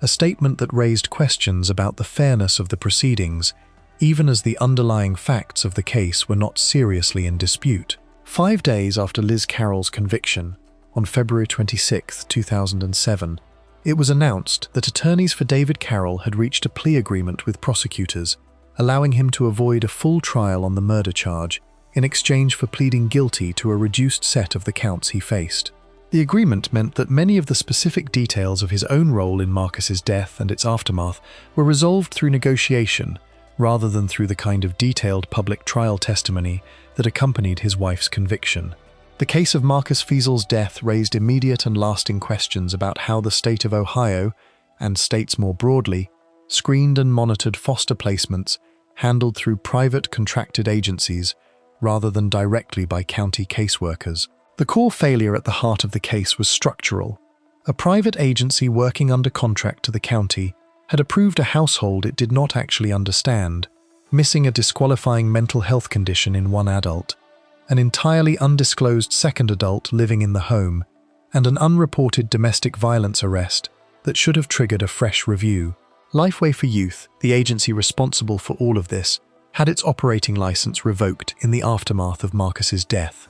a statement that raised questions about the fairness of the proceedings, even as the underlying facts of the case were not seriously in dispute. 5 days after Liz Carroll's conviction, on February 26, 2007, it was announced that attorneys for David Carroll had reached a plea agreement with prosecutors, allowing him to avoid a full trial on the murder charge in exchange for pleading guilty to a reduced set of the counts he faced. The agreement meant that many of the specific details of his own role in Marcus's death and its aftermath were resolved through negotiation, rather than through the kind of detailed public trial testimony that accompanied his wife's conviction. The case of Marcus Feasel's death raised immediate and lasting questions about how the state of Ohio, and states more broadly, screened and monitored foster placements handled through private contracted agencies rather than directly by county caseworkers. The core failure at the heart of the case was structural. A private agency working under contract to the county had approved a household it did not actually understand, missing a disqualifying mental health condition in one adult, an entirely undisclosed second adult living in the home, and an unreported domestic violence arrest that should have triggered a fresh review. Lifeway for Youth, the agency responsible for all of this, had its operating license revoked in the aftermath of Marcus's death.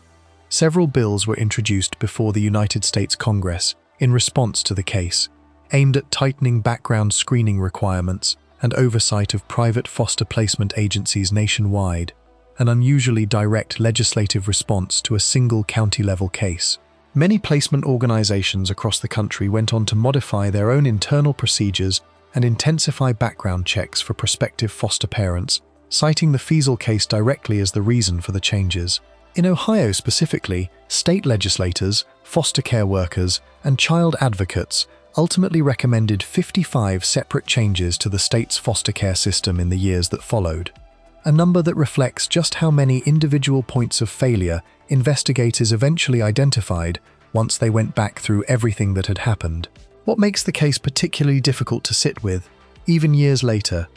Several bills were introduced before the United States Congress in response to the case, aimed at tightening background screening requirements and oversight of private foster placement agencies nationwide, an unusually direct legislative response to a single county-level case. Many placement organizations across the country went on to modify their own internal procedures and intensify background checks for prospective foster parents, citing the Feasel case directly as the reason for the changes. In Ohio specifically, state legislators, foster care workers, and child advocates ultimately recommended 55 separate changes to the state's foster care system in the years that followed, a number that reflects just how many individual points of failure investigators eventually identified once they went back through everything that had happened. What makes the case particularly difficult to sit with, even years later,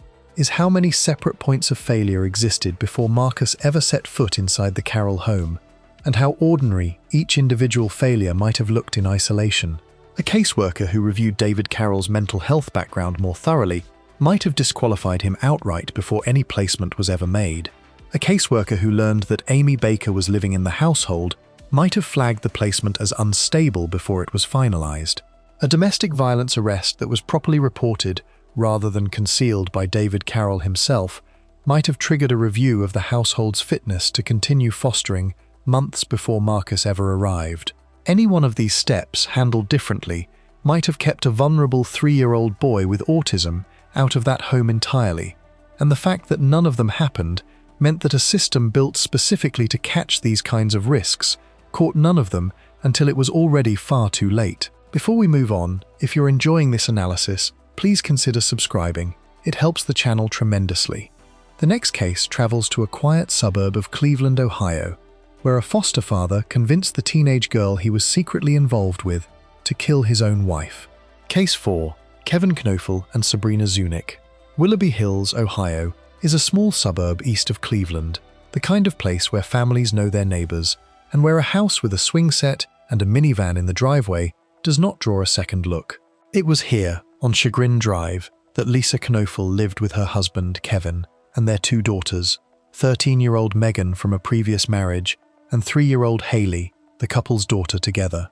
is how many separate points of failure existed before Marcus ever set foot inside the Carroll home, and how ordinary each individual failure might have looked in isolation. A caseworker who reviewed David Carroll's mental health background more thoroughly might have disqualified him outright before any placement was ever made. A caseworker who learned that Amy Baker was living in the household might have flagged the placement as unstable before it was finalized. A domestic violence arrest that was properly reported rather than concealed by David Carroll himself might have triggered a review of the household's fitness to continue fostering months before Marcus ever arrived. Any one of these steps, handled differently, might have kept a vulnerable 3-year-old boy with autism out of that home entirely, and the fact that none of them happened meant that a system built specifically to catch these kinds of risks caught none of them until it was already far too late. Before we move on, if you're enjoying this analysis, please consider subscribing. It helps the channel tremendously. The next case travels to a quiet suburb of Cleveland, Ohio, where a foster father convinced the teenage girl he was secretly involved with to kill his own wife. Case 4. Kevin Knoefel and Sabrina Zunick. Willoughby Hills, Ohio, is a small suburb east of Cleveland, the kind of place where families know their neighbors, and where a house with a swing set and a minivan in the driveway does not draw a second look. It was here, on Chagrin Drive, that Lisa Knoefel lived with her husband, Kevin, and their 2 daughters, 13-year-old Megan from a previous marriage, and 3-year-old Haley, the couple's daughter, together.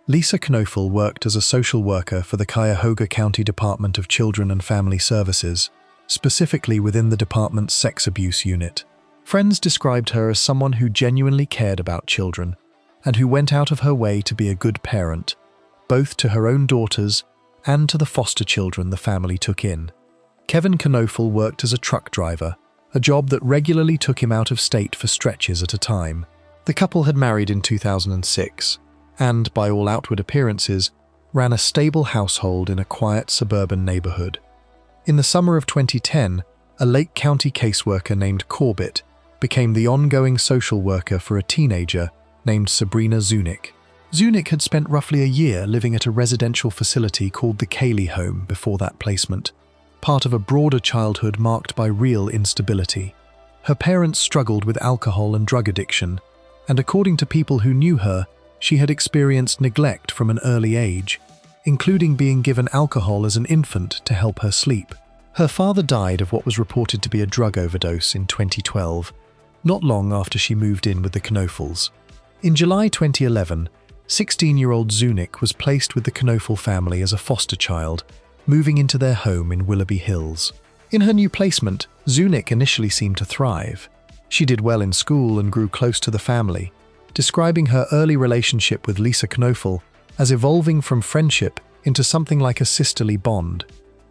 Lisa Knoefel worked as a social worker for the Cuyahoga County Department of Children and Family Services, specifically within the department's sex abuse unit. Friends described her as someone who genuinely cared about children, and who went out of her way to be a good parent, both to her own daughters and to the foster children the family took in. Kevin Knoefel worked as a truck driver, a job that regularly took him out of state for stretches at a time. The couple had married in 2006, and, by all outward appearances, ran a stable household in a quiet suburban neighborhood. In the summer of 2010, a Lake County caseworker named Corbett became the ongoing social worker for a teenager named Sabrina Zunick. Zunick had spent roughly a year living at a residential facility called the Cayley Home before that placement, part of a broader childhood marked by real instability. Her parents struggled with alcohol and drug addiction, and according to people who knew her, she had experienced neglect from an early age, including being given alcohol as an infant to help her sleep. Her father died of what was reported to be a drug overdose in 2012, not long after she moved in with the Knoefels. In July 2011, 16-year-old Zunick was placed with the Knoefel family as a foster child, moving into their home in Willoughby Hills. In her new placement, Zunick initially seemed to thrive. She did well in school and grew close to the family, describing her early relationship with Lisa Knoefel as evolving from friendship into something like a sisterly bond.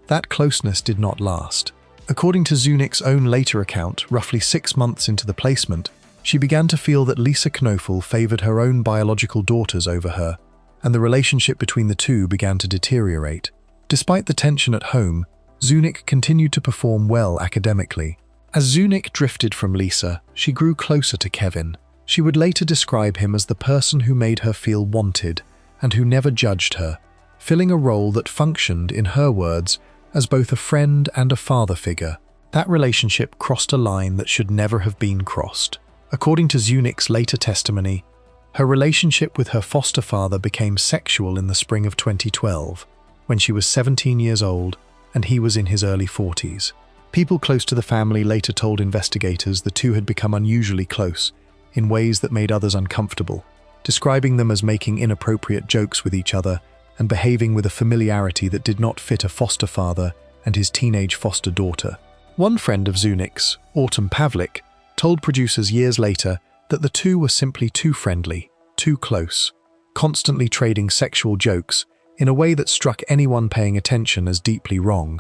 That closeness did not last. According to Zunick's own later account, roughly 6 months into the placement, she began to feel that Lisa Knoefel favored her own biological daughters over her, and the relationship between the two began to deteriorate. Despite the tension at home, Zunick continued to perform well academically. As Zunick drifted from Lisa, she grew closer to Kevin. She would later describe him as the person who made her feel wanted and who never judged her, filling a role that functioned, in her words, as both a friend and a father figure. That relationship crossed a line that should never have been crossed. According to Zunick's later testimony, her relationship with her foster father became sexual in the spring of 2012, when she was 17 years old and he was in his early 40s. People close to the family later told investigators the two had become unusually close, in ways that made others uncomfortable, describing them as making inappropriate jokes with each other and behaving with a familiarity that did not fit a foster father and his teenage foster daughter. One friend of Zunick's, Autumn Pavlik, told producers years later that the two were simply too friendly, too close, constantly trading sexual jokes in a way that struck anyone paying attention as deeply wrong.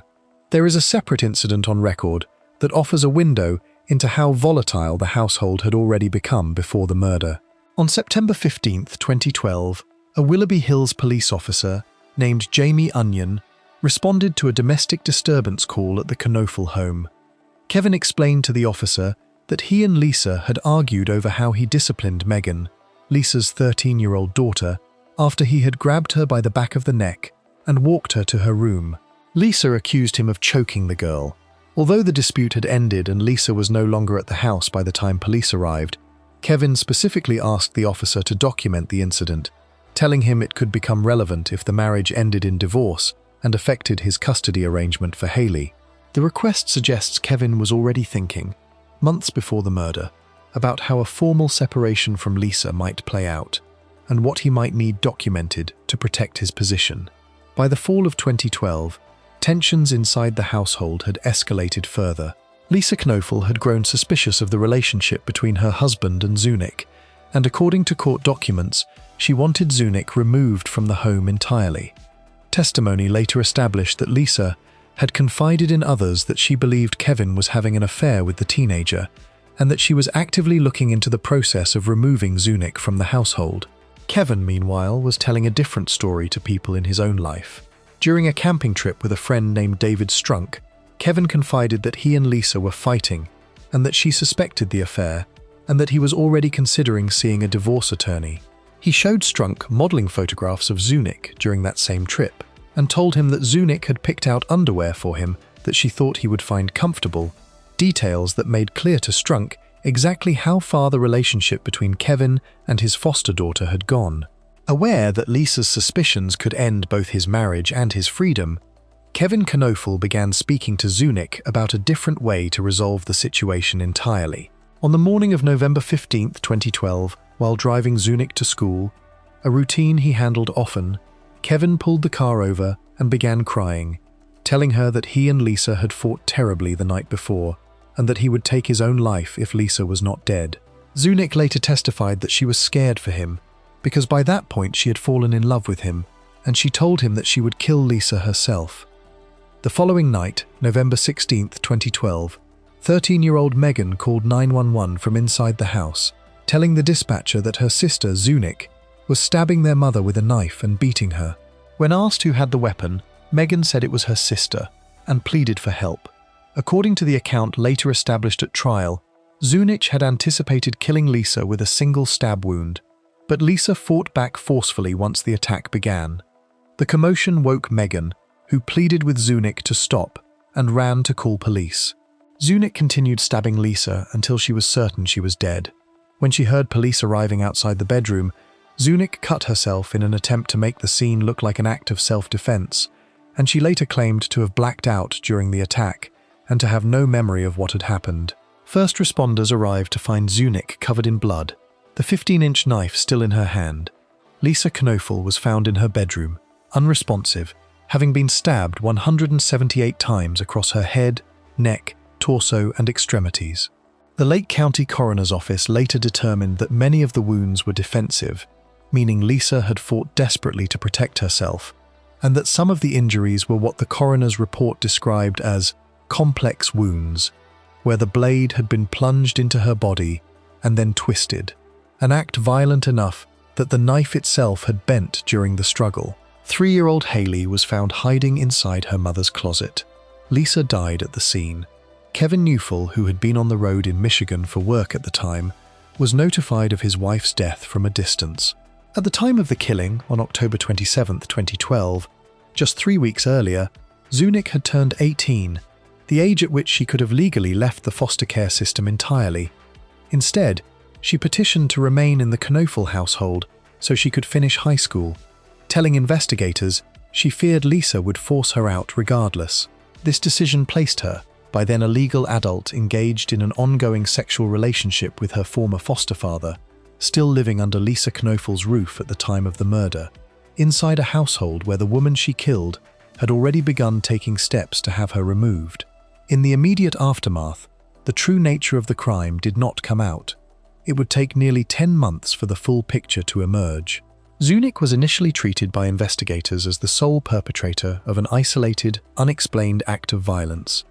There is a separate incident on record that offers a window into how volatile the household had already become before the murder. On September 15, 2012, a Willoughby Hills police officer named Jamie Onion responded to a domestic disturbance call at the Knoefel home. Kevin explained to the officer that he and Lisa had argued over how he disciplined Megan, Lisa's 13-year-old daughter, after he had grabbed her by the back of the neck and walked her to her room. Lisa accused him of choking the girl, Although the dispute had ended and Lisa was no longer at the house by the time police arrived, Kevin specifically asked the officer to document the incident, telling him it could become relevant if the marriage ended in divorce and affected his custody arrangement for Haley. The request suggests Kevin was already thinking, months before the murder, about how a formal separation from Lisa might play out and what he might need documented to protect his position. By the fall of 2012, tensions inside the household had escalated further. Lisa Knoefel had grown suspicious of the relationship between her husband and Zunick, and according to court documents, she wanted Zunick removed from the home entirely. Testimony later established that Lisa had confided in others that she believed Kevin was having an affair with the teenager, and that she was actively looking into the process of removing Zunick from the household. Kevin, meanwhile, was telling a different story to people in his own life. During a camping trip with a friend named David Strunk, Kevin confided that he and Lisa were fighting, and that she suspected the affair, and that he was already considering seeing a divorce attorney. He showed Strunk modeling photographs of Zunick during that same trip, and told him that Zunick had picked out underwear for him that she thought he would find comfortable, details that made clear to Strunk exactly how far the relationship between Kevin and his foster daughter had gone. Aware that Lisa's suspicions could end both his marriage and his freedom, Kevin Knoefel began speaking to Zunick about a different way to resolve the situation entirely. On the morning of November 15, 2012, while driving Zunick to school, a routine he handled often, Kevin pulled the car over and began crying, telling her that he and Lisa had fought terribly the night before, and that he would take his own life if Lisa was not dead. Zunick later testified that she was scared for him, because by that point she had fallen in love with him, and she told him that she would kill Lisa herself. The following night, November 16, 2012, 13-year-old Megan called 911 from inside the house, telling the dispatcher that her sister, Zunick, was stabbing their mother with a knife and beating her. When asked who had the weapon, Megan said it was her sister and pleaded for help. According to the account later established at trial, Zunick had anticipated killing Lisa with a single stab wound, but Lisa fought back forcefully once the attack began. The commotion woke Megan, who pleaded with Zunick to stop and ran to call police. Zunick continued stabbing Lisa until she was certain she was dead. When she heard police arriving outside the bedroom, Zunick cut herself in an attempt to make the scene look like an act of self-defense, and she later claimed to have blacked out during the attack and to have no memory of what had happened. First responders arrived to find Zunick covered in blood, the 15-inch knife still in her hand. Lisa Knoefel was found in her bedroom, unresponsive, having been stabbed 178 times across her head, neck, torso, and extremities. The Lake County Coroner's Office later determined that many of the wounds were defensive, meaning Lisa had fought desperately to protect herself, and that some of the injuries were what the coroner's report described as complex wounds, where the blade had been plunged into her body and then twisted, an act violent enough that the knife itself had bent during the struggle. 3-year-old Haley was found hiding inside her mother's closet. Lisa died at the scene. Kevin Knoefel, who had been on the road in Michigan for work at the time, was notified of his wife's death from a distance. At the time of the killing, on October 27, 2012, just 3 weeks earlier, Zunick had turned 18, the age at which she could have legally left the foster care system entirely. Instead, she petitioned to remain in the Knoefel household so she could finish high school, telling investigators she feared Lisa would force her out regardless. This decision placed her, by then a legal adult engaged in an ongoing sexual relationship with her former foster father, still living under Lisa Knoefel's roof at the time of the murder, inside a household where the woman she killed had already begun taking steps to have her removed. In the immediate aftermath, the true nature of the crime did not come out. It would take nearly 10 months for the full picture to emerge. Zunick was initially treated by investigators as the sole perpetrator of an isolated, unexplained act of violence,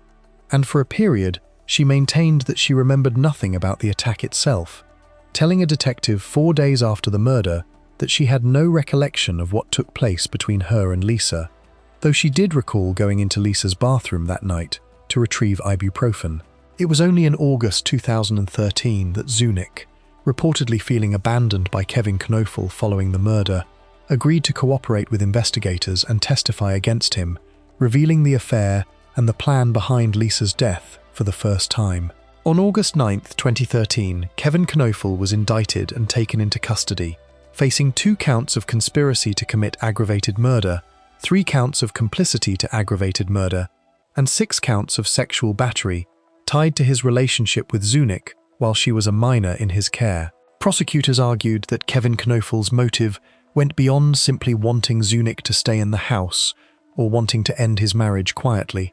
and for a period, she maintained that she remembered nothing about the attack itself, telling a detective 4 days after the murder that she had no recollection of what took place between her and Lisa, though she did recall going into Lisa's bathroom that night to retrieve ibuprofen. It was only in August 2013 that Zunick, reportedly feeling abandoned by Kevin Knoefel following the murder, agreed to cooperate with investigators and testify against him, revealing the affair and the plan behind Lisa's death for the first time. On August 9, 2013, Kevin Knofel was indicted and taken into custody, facing 2 counts of conspiracy to commit aggravated murder, 3 counts of complicity to aggravated murder, and 6 counts of sexual battery tied to his relationship with Zunick while she was a minor in his care. Prosecutors argued that Kevin Knofel's motive went beyond simply wanting Zunick to stay in the house or wanting to end his marriage quietly.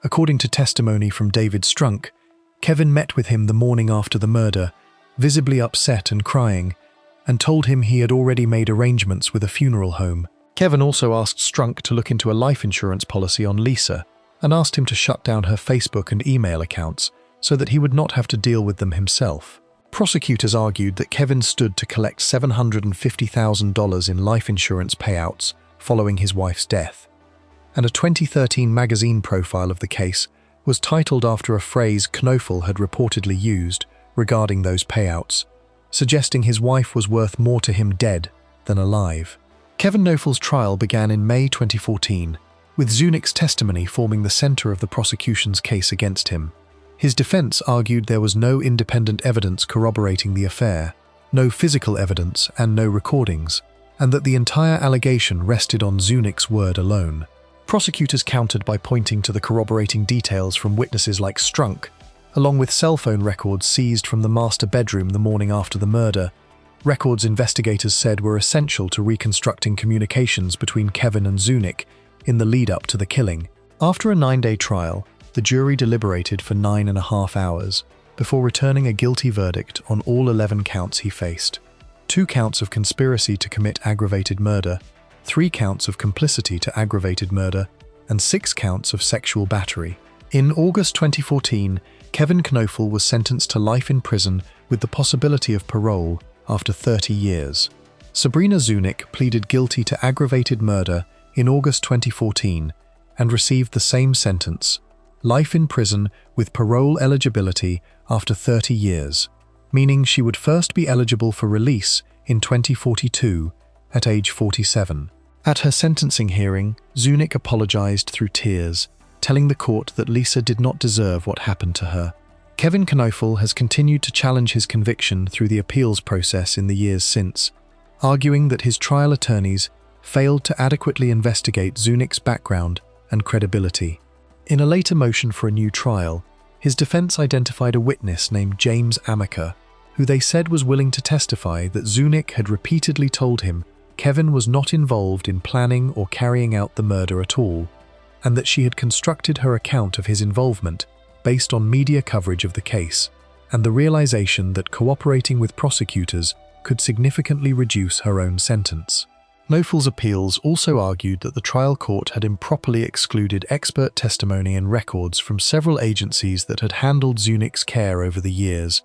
According to testimony from David Strunk, Kevin met with him the morning after the murder, visibly upset and crying, and told him he had already made arrangements with a funeral home. Kevin also asked Strunk to look into a life insurance policy on Lisa and asked him to shut down her Facebook and email accounts so that he would not have to deal with them himself. Prosecutors argued that Kevin stood to collect $750,000 in life insurance payouts following his wife's death, and a 2013 magazine profile of the case was titled after a phrase Knofel had reportedly used regarding those payouts, suggesting his wife was worth more to him dead than alive. Kevin Knofel's trial began in May 2014, with Zunick's testimony forming the center of the prosecution's case against him. His defense argued there was no independent evidence corroborating the affair, no physical evidence and no recordings, and that the entire allegation rested on Zunick's word alone. Prosecutors countered by pointing to the corroborating details from witnesses like Strunk, along with cell phone records seized from the master bedroom the morning after the murder, records investigators said were essential to reconstructing communications between Kevin and Zunick in the lead-up to the killing. After a 9-day trial, the jury deliberated for 9.5 hours before returning a guilty verdict on all 11 counts he faced. 2 counts of conspiracy to commit aggravated murder, 3 counts of complicity to aggravated murder, and 6 counts of sexual battery. In August 2014, Kevin Knofel was sentenced to life in prison with the possibility of parole after 30 years. Sabrina Zunick pleaded guilty to aggravated murder in August 2014 and received the same sentence, life in prison with parole eligibility after 30 years, meaning she would first be eligible for release in 2042 at age 47. At her sentencing hearing, Zunick apologized through tears, telling the court that Lisa did not deserve what happened to her. Kevin Knofel has continued to challenge his conviction through the appeals process in the years since, arguing that his trial attorneys failed to adequately investigate Zunick's background and credibility. In a later motion for a new trial, his defense identified a witness named James Amaker, who they said was willing to testify that Zunick had repeatedly told him Kevin was not involved in planning or carrying out the murder at all, and that she had constructed her account of his involvement based on media coverage of the case, and the realization that cooperating with prosecutors could significantly reduce her own sentence. Knofel's appeals also argued that the trial court had improperly excluded expert testimony and records from several agencies that had handled Zunick's care over the years,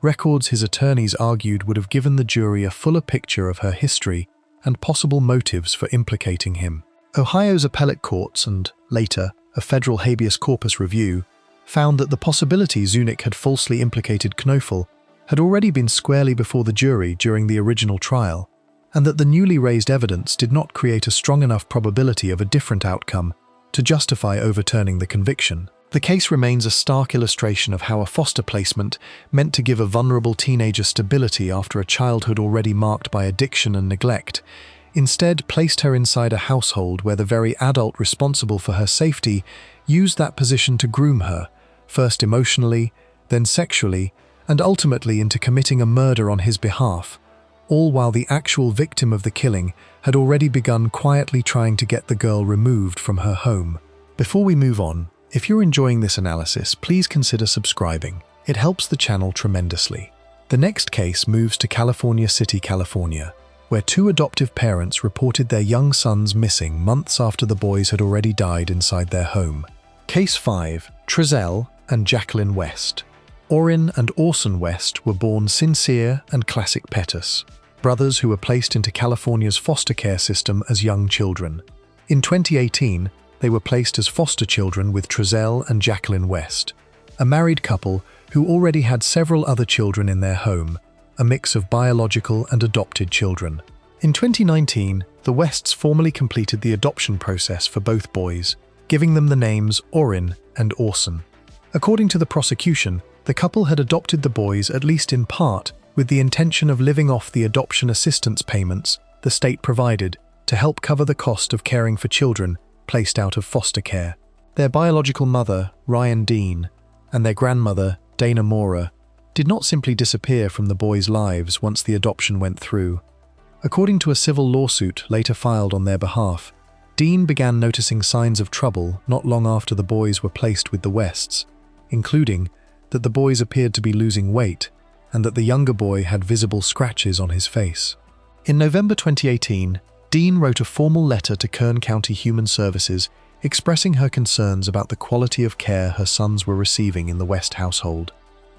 records his attorneys argued would have given the jury a fuller picture of her history and possible motives for implicating him. Ohio's appellate courts and, later, a federal habeas corpus review found that the possibility Zunick had falsely implicated Knofel had already been squarely before the jury during the original trial, and that the newly raised evidence did not create a strong enough probability of a different outcome to justify overturning the conviction. The case remains a stark illustration of how a foster placement, meant to give a vulnerable teenager stability after a childhood already marked by addiction and neglect, instead placed her inside a household where the very adult responsible for her safety used that position to groom her, first emotionally, then sexually, and ultimately into committing a murder on his behalf, all while the actual victim of the killing had already begun quietly trying to get the girl removed from her home. Before we move on, if you're enjoying this analysis, please consider subscribing. It helps the channel tremendously. The next case moves to California City, California, where 2 adoptive parents reported their young sons missing months after the boys had already died inside their home. Case 5, Trezell and Jacqueline West. Orrin and Orson West were born Sincere and Classic Pettus, brothers who were placed into California's foster care system as young children. In 2018, they were placed as foster children with Trezell and Jacqueline West, a married couple who already had several other children in their home, a mix of biological and adopted children. In 2019, the Wests formally completed the adoption process for both boys, giving them the names Orin and Orson. According to the prosecution, the couple had adopted the boys at least in part with the intention of living off the adoption assistance payments the state provided to help cover the cost of caring for children placed out of foster care. Their biological mother, Ryan Dean, and their grandmother, Dana Mora, did not simply disappear from the boys' lives once the adoption went through. According to a civil lawsuit later filed on their behalf, Dean began noticing signs of trouble not long after the boys were placed with the Wests, including that the boys appeared to be losing weight and that the younger boy had visible scratches on his face. In November 2018, Dean wrote a formal letter to Kern County Human Services expressing her concerns about the quality of care her sons were receiving in the West household.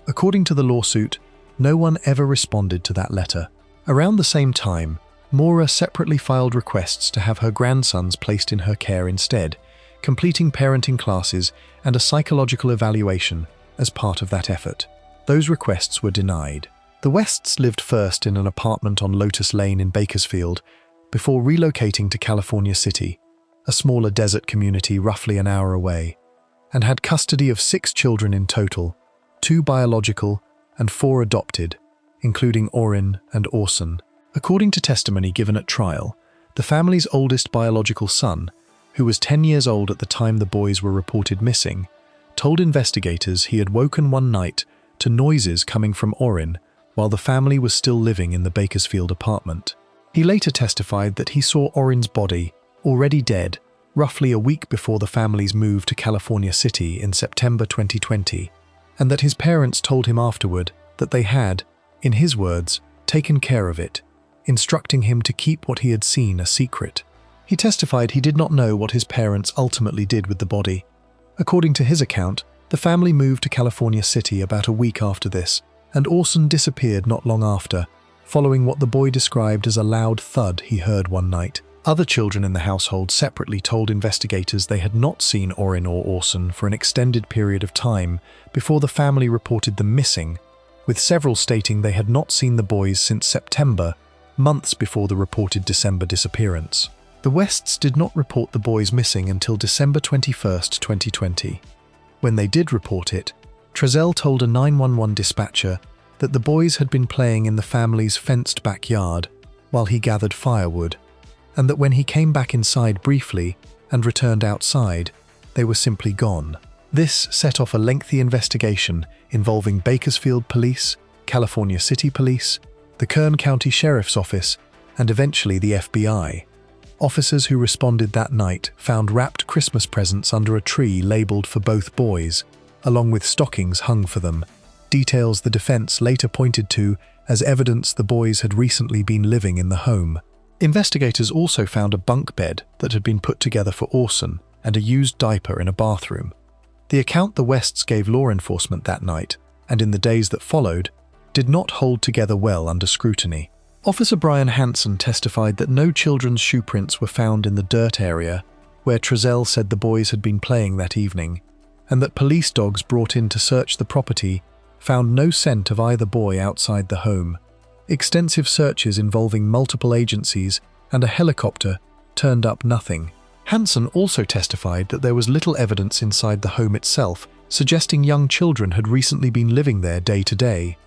According to the lawsuit, no one ever responded to that letter. Around the same time, Mora separately filed requests to have her grandsons placed in her care instead, completing parenting classes and a psychological evaluation as part of that effort. Those requests were denied. The Wests lived first in an apartment on Lotus Lane in Bakersfield before relocating to California City, a smaller desert community roughly an hour away, and had custody of 6 children in total, 2 biological and 4 adopted, including Orin and Orson. According to testimony given at trial, the family's oldest biological son, who was 10 years old at the time the boys were reported missing, told investigators he had woken one night to noises coming from Orin while the family was still living in the Bakersfield apartment. He later testified that he saw Orin's body, already dead, roughly a week before the family's move to California City in September 2020, and that his parents told him afterward that they had, in his words, taken care of it, instructing him to keep what he had seen a secret. He testified he did not know what his parents ultimately did with the body. According to his account, the family moved to California City about a week after this, and Orson disappeared not long after, following what the boy described as a loud thud he heard one night. Other children in the household separately told investigators they had not seen Orin or Orson for an extended period of time before the family reported them missing, with several stating they had not seen the boys since September, months before the reported December disappearance. The Wests did not report the boys missing until December 21, 2020. When they did report it, Trezell told a 911 dispatcher that the boys had been playing in the family's fenced backyard while he gathered firewood, and that when he came back inside briefly and returned outside, they were simply gone. This set off a lengthy investigation involving Bakersfield Police, California City Police, the Kern County Sheriff's Office, and eventually the FBI. Officers who responded that night found wrapped Christmas presents under a tree labeled for both boys, along with stockings hung for them, details the defense later pointed to as evidence the boys had recently been living in the home. Investigators also found a bunk bed that had been put together for Orson and a used diaper in a bathroom. The account the Wests gave law enforcement that night, and in the days that followed, did not hold together well under scrutiny. Officer Brian Hansen testified that no children's shoe prints were found in the dirt area where Trezell said the boys had been playing that evening, and that police dogs brought in to search the property found no scent of either boy outside the home. Extensive searches involving multiple agencies and a helicopter turned up nothing. Hansen also testified that there was little evidence inside the home itself, suggesting young children had recently been living there day to day,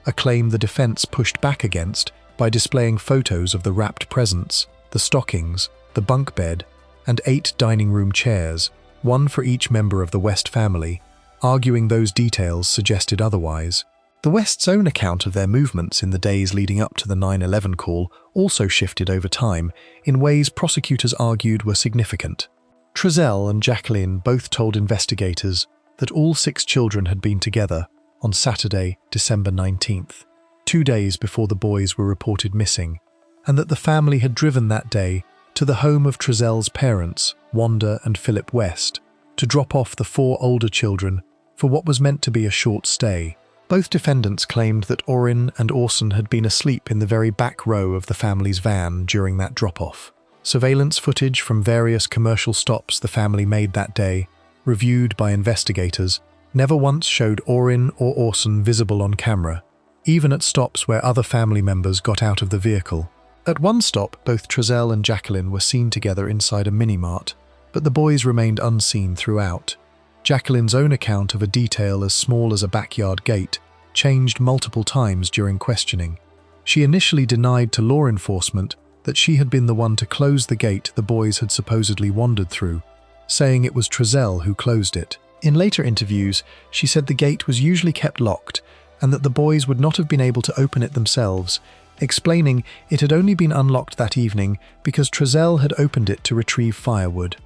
a claim the defense pushed back against by displaying photos of the wrapped presents, the stockings, the bunk bed, and 8 dining room chairs, one for each member of the West family, arguing those details suggested otherwise. The West's own account of their movements in the days leading up to the 9/11 call also shifted over time in ways prosecutors argued were significant. Trezell and Jacqueline both told investigators that all 6 children had been together on Saturday, December 19th, 2 days before the boys were reported missing, and that the family had driven that day to the home of Trezell's parents, Wanda and Philip West, to drop off the 4 older children for what was meant to be a short stay. Both defendants claimed that Orin and Orson had been asleep in the very back row of the family's van during that drop-off. Surveillance footage from various commercial stops the family made that day, reviewed by investigators, never once showed Orin or Orson visible on camera, even at stops where other family members got out of the vehicle. At one stop, both Trezell and Jacqueline were seen together inside a mini-mart, but the boys remained unseen throughout. Jacqueline's own account of a detail as small as a backyard gate changed multiple times during questioning. She initially denied to law enforcement that she had been the one to close the gate the boys had supposedly wandered through, saying it was Trezell who closed it. In later interviews, she said the gate was usually kept locked and that the boys would not have been able to open it themselves, explaining it had only been unlocked that evening because Trezell had opened it to retrieve firewood.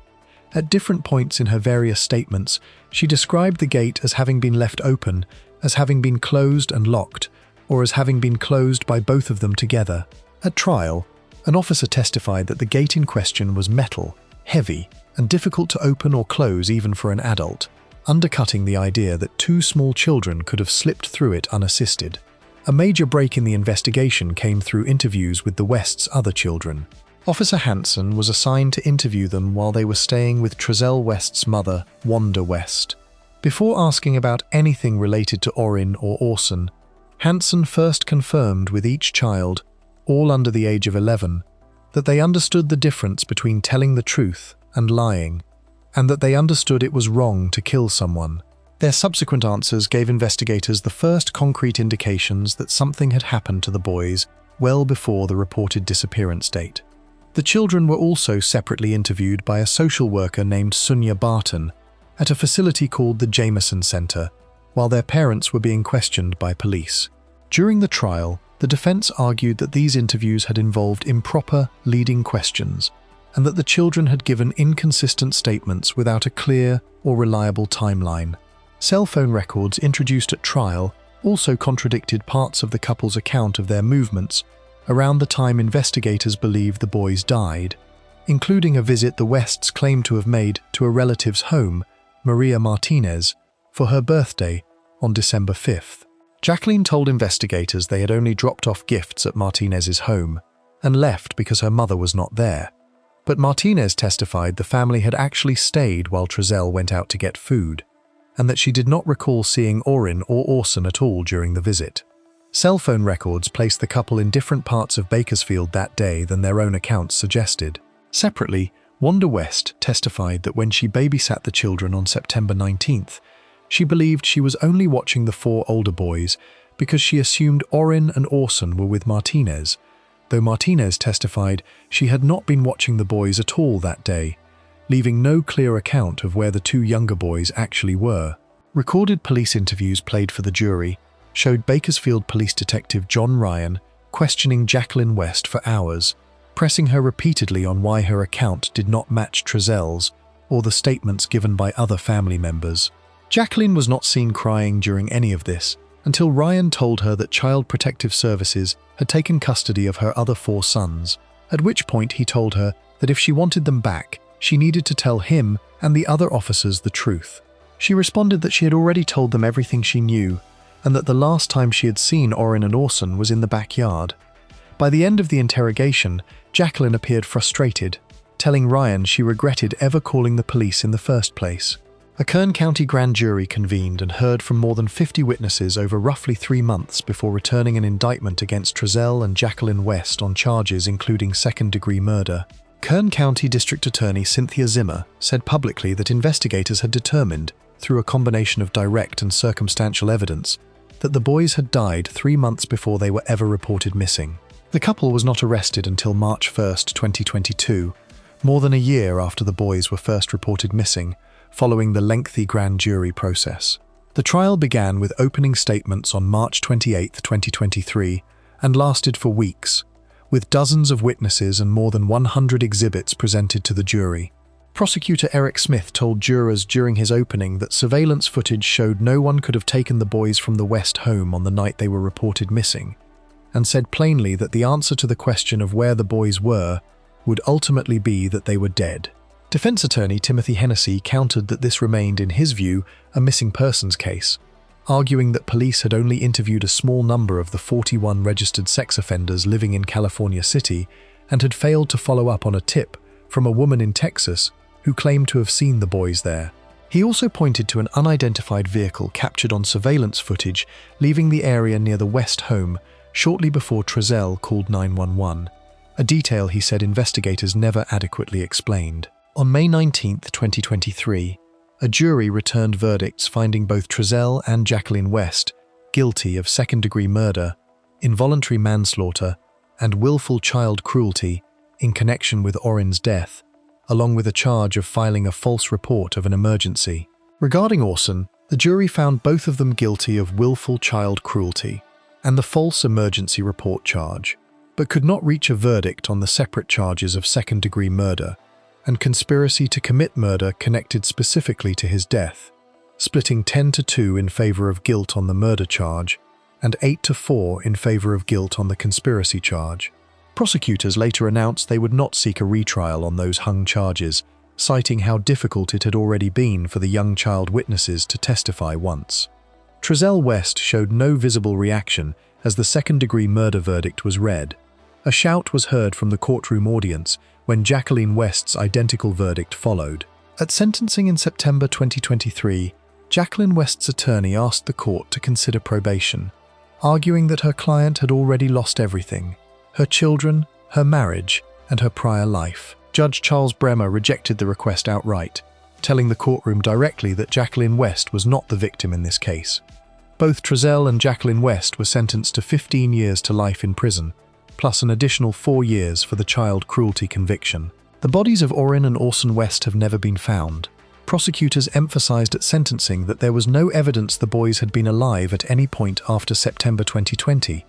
At different points in her various statements, she described the gate as having been left open, as having been closed and locked, or as having been closed by both of them together. At trial, an officer testified that the gate in question was metal, heavy, and difficult to open or close even for an adult, undercutting the idea that two small children could have slipped through it unassisted. A major break in the investigation came through interviews with the West's other children. Officer Hanson was assigned to interview them while they were staying with Trezell West's mother, Wanda West. Before asking about anything related to Orrin or Orson, Hanson first confirmed with each child, all under the age of 11, that they understood the difference between telling the truth and lying, and that they understood it was wrong to kill someone. Their subsequent answers gave investigators the first concrete indications that something had happened to the boys well before the reported disappearance date. The children were also separately interviewed by a social worker named Sunya Barton at a facility called the Jameson Center, while their parents were being questioned by police. During the trial, the defense argued that these interviews had involved improper, leading questions, and that the children had given inconsistent statements without a clear or reliable timeline. Cell phone records introduced at trial also contradicted parts of the couple's account of their movements around the time investigators believed the boys died, including a visit the Wests claimed to have made to a relative's home, Maria Martinez, for her birthday on December 5th. Jacqueline told investigators they had only dropped off gifts at Martinez's home and left because her mother was not there. But Martinez testified the family had actually stayed while Trezell went out to get food, and that she did not recall seeing Orrin or Orson at all during the visit. Cell phone records placed the couple in different parts of Bakersfield that day than their own accounts suggested. Separately, Wanda West testified that when she babysat the children on September 19th, she believed she was only watching the four older boys because she assumed Orrin and Orson were with Martinez, though Martinez testified she had not been watching the boys at all that day, leaving no clear account of where the two younger boys actually were. Recorded police interviews played for the jury showed Bakersfield Police Detective John Ryan questioning Jacqueline West for hours, pressing her repeatedly on why her account did not match Trezell's or the statements given by other family members. Jacqueline was not seen crying during any of this until Ryan told her that Child Protective Services had taken custody of her other four sons, at which point he told her that if she wanted them back, she needed to tell him and the other officers the truth. She responded that she had already told them everything she knew, and that the last time she had seen Orrin and Orson was in the backyard. By the end of the interrogation, Jacqueline appeared frustrated, telling Ryan she regretted ever calling the police in the first place. A Kern County grand jury convened and heard from more than 50 witnesses over roughly 3 months before returning an indictment against Trezell and Jacqueline West on charges including second-degree murder. Kern County District Attorney Cynthia Zimmer said publicly that investigators had determined, through a combination of direct and circumstantial evidence, that the boys had died 3 months before they were ever reported missing. The couple was not arrested until March 1, 2022, more than a year after the boys were first reported missing, following the lengthy grand jury process. The trial began with opening statements on March 28, 2023, and lasted for weeks, with dozens of witnesses and more than 100 exhibits presented to the jury. Prosecutor Eric Smith told jurors during his opening that surveillance footage showed no one could have taken the boys from the West home on the night they were reported missing, and said plainly that the answer to the question of where the boys were would ultimately be that they were dead. Defense attorney Timothy Hennessy countered that this remained, in his view, a missing persons case, arguing that police had only interviewed a small number of the 41 registered sex offenders living in California City and had failed to follow up on a tip from a woman in Texas who claimed to have seen the boys there. He also pointed to an unidentified vehicle captured on surveillance footage leaving the area near the West home shortly before Trezell called 911, a detail he said investigators never adequately explained. On May 19, 2023, a jury returned verdicts finding both Trezell and Jacqueline West guilty of second-degree murder, involuntary manslaughter, and willful child cruelty in connection with Orrin's death, along with a charge of filing a false report of an emergency. Regarding Orson, the jury found both of them guilty of willful child cruelty and the false emergency report charge, but could not reach a verdict on the separate charges of second-degree murder and conspiracy to commit murder connected specifically to his death, splitting 10-2 in favor of guilt on the murder charge and 8-4 in favor of guilt on the conspiracy charge. Prosecutors later announced they would not seek a retrial on those hung charges, citing how difficult it had already been for the young child witnesses to testify once. Trezell West showed no visible reaction as the second-degree murder verdict was read. A shout was heard from the courtroom audience when Jacqueline West's identical verdict followed. At sentencing in September 2023, Jacqueline West's attorney asked the court to consider probation, arguing that her client had already lost everything: her children, her marriage, and her prior life. Judge Charles Bremer rejected the request outright, telling the courtroom directly that Jacqueline West was not the victim in this case. Both Trezell and Jacqueline West were sentenced to 15 years to life in prison, plus an additional 4 years for the child cruelty conviction. The bodies of Orrin and Orson West have never been found. Prosecutors emphasized at sentencing that there was no evidence the boys had been alive at any point after September 2020,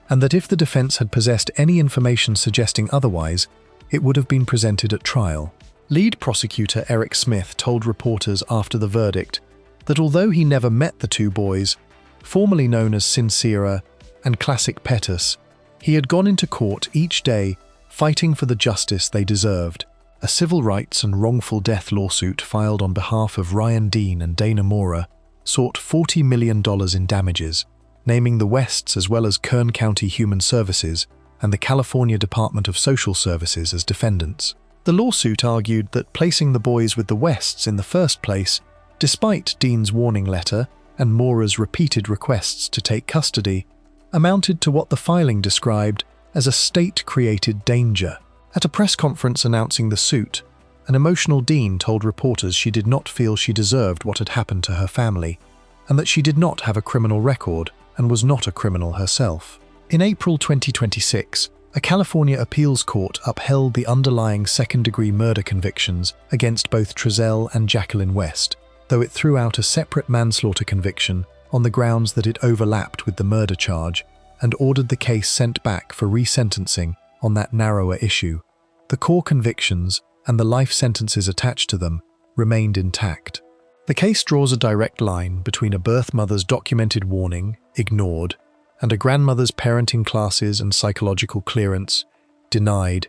and that if the defense had possessed any information suggesting otherwise, it would have been presented at trial. Lead prosecutor Eric Smith told reporters after the verdict that although he never met the two boys, formerly known as Sincera and Classic Pettus, he had gone into court each day fighting for the justice they deserved. A civil rights and wrongful death lawsuit filed on behalf of Ryan Dean and Dana Mora sought $40 million in damages, naming the Wests as well as Kern County Human Services and the California Department of Social Services as defendants. The lawsuit argued that placing the boys with the Wests in the first place, despite Dean's warning letter and Mora's repeated requests to take custody, amounted to what the filing described as a state-created danger. At a press conference announcing the suit, an emotional Dean told reporters she did not feel she deserved what had happened to her family, and that she did not have a criminal record and was not a criminal herself. In April 2026, a California appeals court upheld the underlying second-degree murder convictions against both Trezell and Jacqueline West, though it threw out a separate manslaughter conviction on the grounds that it overlapped with the murder charge and ordered the case sent back for resentencing on that narrower issue. The core convictions and the life sentences attached to them remained intact. The case draws a direct line between a birth mother's documented warning, ignored, and a grandmother's parenting classes and psychological clearance, denied,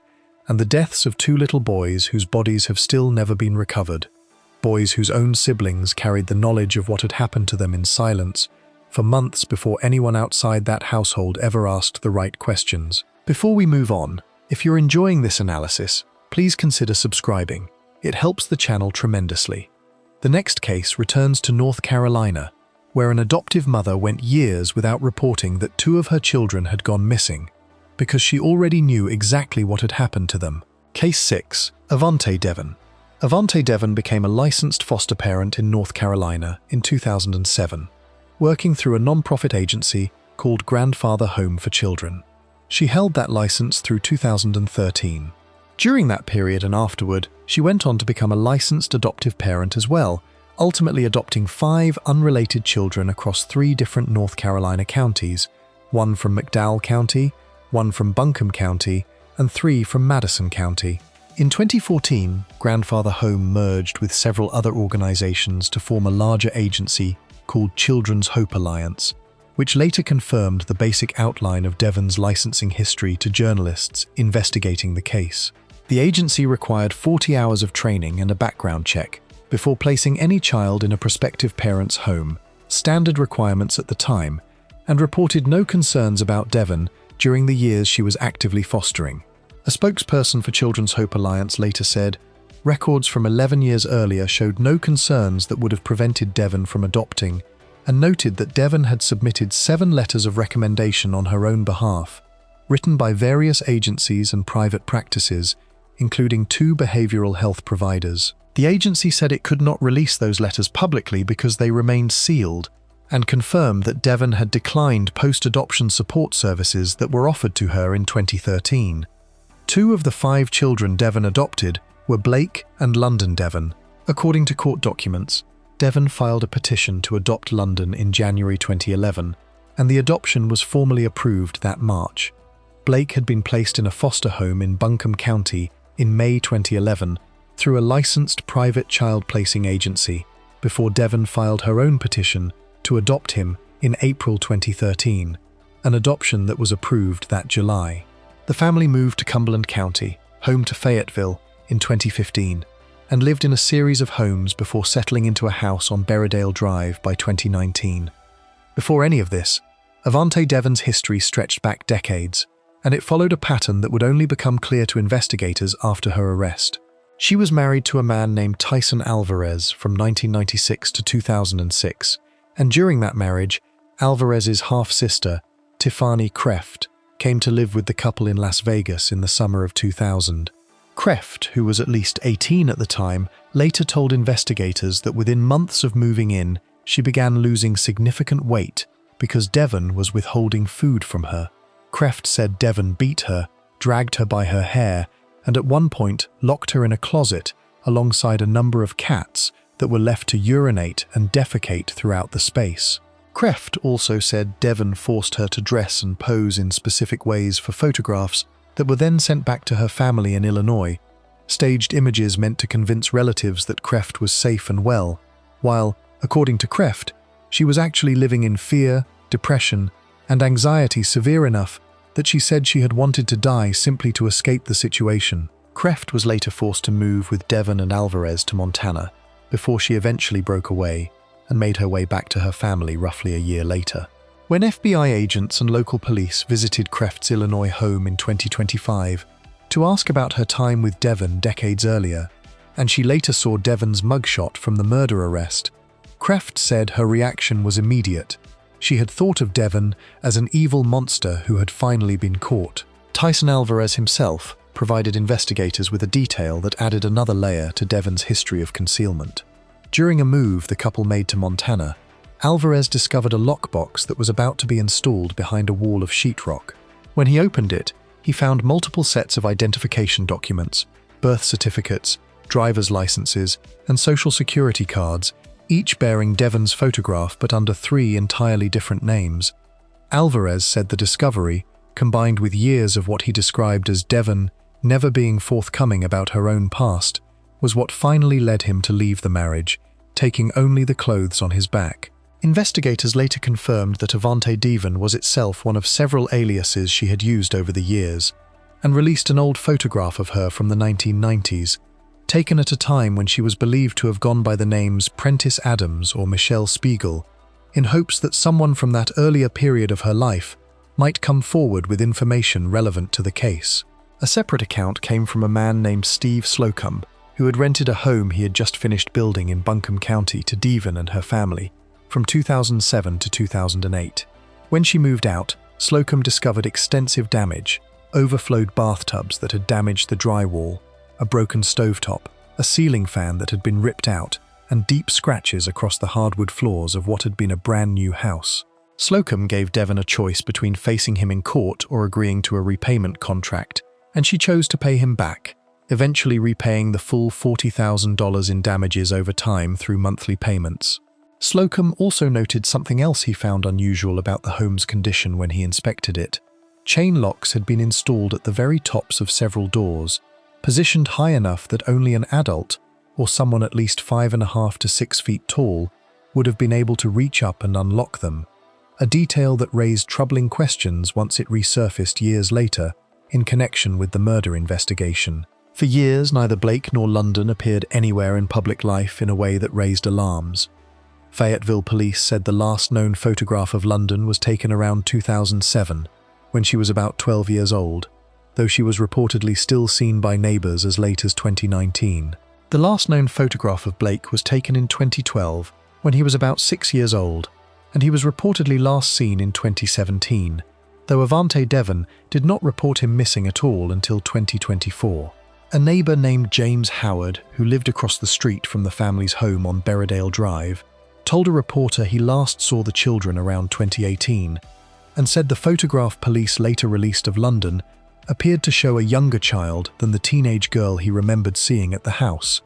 and the deaths of two little boys whose bodies have still never been recovered, boys whose own siblings carried the knowledge of what had happened to them in silence for months before anyone outside that household ever asked the right questions. Before we move on, if you're enjoying this analysis, please consider subscribing. It helps the channel tremendously. The next case returns to North Carolina, where an adoptive mother went years without reporting that two of her children had gone missing, because she already knew exactly what had happened to them. Case 6. Avante Devon. Avante Devon became a licensed foster parent in North Carolina in 2007, working through a non-profit agency called Grandfather Home for Children. She held that license through 2013. During that period and afterward, she went on to become a licensed adoptive parent as well, ultimately adopting 5 unrelated children across 3 different North Carolina counties, 1 from McDowell County, 1 from Buncombe County, and 3 from Madison County. In 2014, Grandfather Home merged with several other organizations to form a larger agency called Children's Hope Alliance, which later confirmed the basic outline of Devon's licensing history to journalists investigating the case. The agency required 40 hours of training and a background check before placing any child in a prospective parent's home, standard requirements at the time, and reported no concerns about Devon during the years she was actively fostering. A spokesperson for Children's Hope Alliance later said, "Records from 11 years earlier showed no concerns that would have prevented Devon from adopting, and noted that Devon had submitted 7 letters of recommendation on her own behalf, written by various agencies and private practices, including 2 behavioral health providers. The agency said it could not release those letters publicly because they remained sealed, and confirmed that Devon had declined post-adoption support services that were offered to her in 2013. 2 of the 5 children Devon adopted were Blake and London Devon. According to court documents, Devon filed a petition to adopt London in January 2011, and the adoption was formally approved that March. Blake had been placed in a foster home in Buncombe County in May 2011 through a licensed private child placing agency, before Devon filed her own petition to adopt him in April 2013, an adoption that was approved that July. The family moved to Cumberland County, home to Fayetteville, in 2015, and lived in a series of homes before settling into a house on Berridale Drive by 2019. Before any of this, Avante Devon's history stretched back decades, and it followed a pattern that would only become clear to investigators after her arrest. She was married to a man named Tyson Alvarez from 1996 to 2006, and during that marriage, Alvarez's half-sister, Tiffany Kreft, came to live with the couple in Las Vegas in the summer of 2000. Kreft, who was at least 18 at the time, later told investigators that within months of moving in, she began losing significant weight because Devon was withholding food from her. Kreft said Devon beat her, dragged her by her hair, and at one point locked her in a closet alongside a number of cats that were left to urinate and defecate throughout the space. Kreft also said Devon forced her to dress and pose in specific ways for photographs that were then sent back to her family in Illinois, staged images meant to convince relatives that Kreft was safe and well, while, according to Kreft, she was actually living in fear, depression, and anxiety severe enough that she said she had wanted to die simply to escape the situation. Kreft was later forced to move with Devon and Alvarez to Montana, before she eventually broke away and made her way back to her family roughly a year later. When FBI agents and local police visited Kreft's Illinois home in 2025 to ask about her time with Devon decades earlier, and she later saw Devon's mugshot from the murder arrest, Kreft said her reaction was immediate. She had thought of Devon as an evil monster who had finally been caught. Tyson Alvarez himself provided investigators with a detail that added another layer to Devon's history of concealment. During a move the couple made to Montana, Alvarez discovered a lockbox that was about to be installed behind a wall of sheetrock. When he opened it, he found multiple sets of identification documents, birth certificates, driver's licenses, and social security cards, each bearing Devon's photograph but under 3 entirely different names. Alvarez said the discovery, combined with years of what he described as Devon never being forthcoming about her own past, was what finally led him to leave the marriage, taking only the clothes on his back. Investigators later confirmed that Avante Devon was itself one of several aliases she had used over the years, and released an old photograph of her from the 1990s, taken at a time when she was believed to have gone by the names Prentice Adams or Michelle Spiegel, in hopes that someone from that earlier period of her life might come forward with information relevant to the case. A separate account came from a man named Steve Slocum, who had rented a home he had just finished building in Buncombe County to Devon and her family from 2007 to 2008. When she moved out, Slocum discovered extensive damage, overflowed bathtubs that had damaged the drywall, a broken stovetop, a ceiling fan that had been ripped out, and deep scratches across the hardwood floors of what had been a brand new house. Slocum gave Devon a choice between facing him in court or agreeing to a repayment contract, and she chose to pay him back, eventually repaying the full $40,000 in damages over time through monthly payments. Slocum also noted something else he found unusual about the home's condition when he inspected it. Chain locks had been installed at the very tops of several doors, positioned high enough that only an adult, or someone at least 5.5 to 6 feet tall, would have been able to reach up and unlock them, a detail that raised troubling questions once it resurfaced years later in connection with the murder investigation. For years, neither Blake nor London appeared anywhere in public life in a way that raised alarms. Fayetteville police said the last known photograph of London was taken around 2007, when she was about 12 years old, though she was reportedly still seen by neighbors as late as 2019. The last known photograph of Blake was taken in 2012, when he was about 6 years old, and he was reportedly last seen in 2017, though Avante Devon did not report him missing at all until 2024. A neighbor named James Howard, who lived across the street from the family's home on Berridale Drive, told a reporter he last saw the children around 2018 and said the photograph police later released of London appeared to show a younger child than the teenage girl he remembered seeing at the house,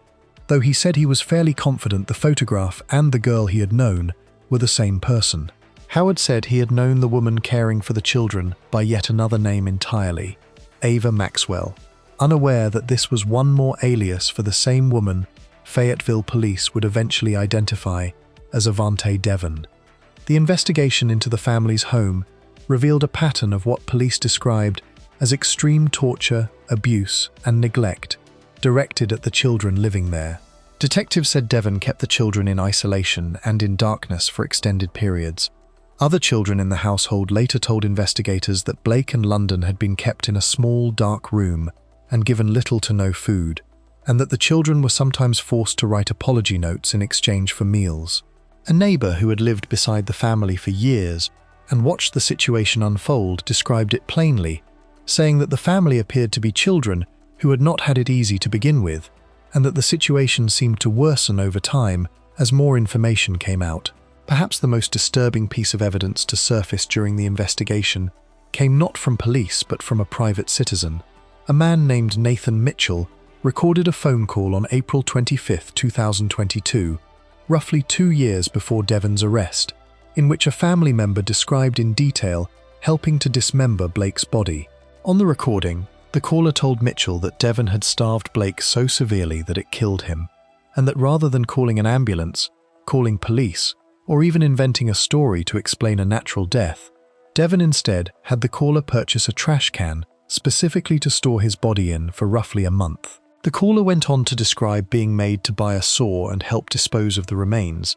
though he said he was fairly confident the photograph and the girl he had known were the same person. Howard said he had known the woman caring for the children by yet another name entirely, Ava Maxwell, unaware that this was one more alias for the same woman Fayetteville police would eventually identify as Avante Devon. The investigation into the family's home revealed a pattern of what police described as extreme torture, abuse, and neglect directed at the children living there. Detectives said Devon kept the children in isolation and in darkness for extended periods. Other children in the household later told investigators that Blake and London had been kept in a small, dark room and given little to no food, and that the children were sometimes forced to write apology notes in exchange for meals. A neighbor who had lived beside the family for years and watched the situation unfold described it plainly, saying that the family appeared to be children who had not had it easy to begin with, and that the situation seemed to worsen over time as more information came out. Perhaps the most disturbing piece of evidence to surface during the investigation came not from police but from a private citizen. A man named Nathan Mitchell recorded a phone call on April 25, 2022, roughly 2 years before Devon's arrest, in which a family member described in detail helping to dismember Blake's body. On the recording, the caller told Mitchell that Devon had starved Blake so severely that it killed him, and that rather than calling an ambulance, calling police, or even inventing a story to explain a natural death, Devon instead had the caller purchase a trash can specifically to store his body in for roughly a month. The caller went on to describe being made to buy a saw and help dispose of the remains,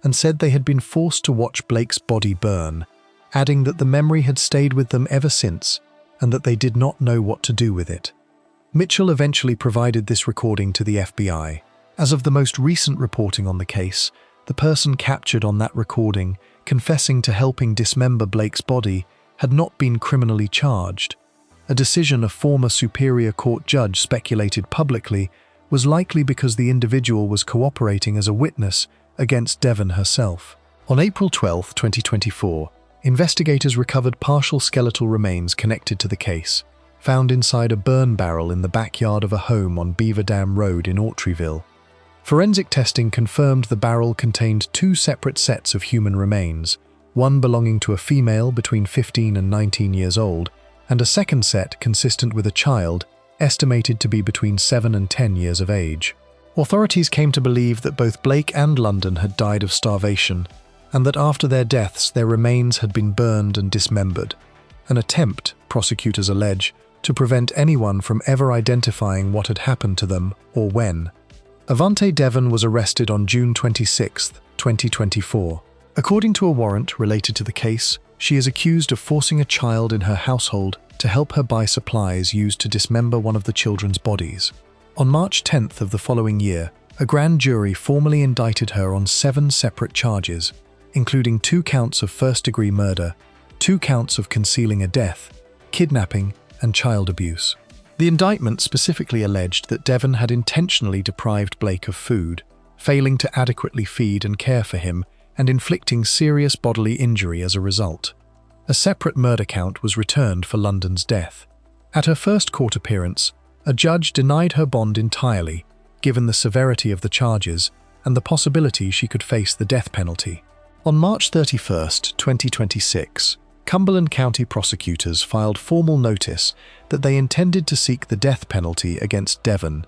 and said they had been forced to watch Blake's body burn, adding that the memory had stayed with them ever since and that they did not know what to do with it. Mitchell eventually provided this recording to the FBI. As of the most recent reporting on the case, the person captured on that recording, confessing to helping dismember Blake's body, had not been criminally charged. A decision a former Superior Court judge speculated publicly was likely because the individual was cooperating as a witness against Devon herself. On April 12, 2024, investigators recovered partial skeletal remains connected to the case, found inside a burn barrel in the backyard of a home on Beaver Dam Road in Autryville. Forensic testing confirmed the barrel contained 2 separate sets of human remains, one belonging to a female between 15 and 19 years old, and a second set consistent with a child, estimated to be between 7 and 10 years of age. Authorities came to believe that both Blake and London had died of starvation, and that after their deaths their remains had been burned and dismembered, an attempt, prosecutors allege, to prevent anyone from ever identifying what had happened to them or when. Avante Devon was arrested on June 26, 2024. According to a warrant related to the case, she is accused of forcing a child in her household to help her buy supplies used to dismember one of the children's bodies. On March 10th of the following year, a grand jury formally indicted her on 7 separate charges, including 2 counts of first-degree murder, 2 counts of concealing a death, kidnapping, and child abuse. The indictment specifically alleged that Devon had intentionally deprived Blake of food, failing to adequately feed and care for him, and inflicting serious bodily injury as a result. A separate murder count was returned for London's death. At her first court appearance, a judge denied her bond entirely, given the severity of the charges and the possibility she could face the death penalty. On March 31, 2026, Cumberland County prosecutors filed formal notice that they intended to seek the death penalty against Devon,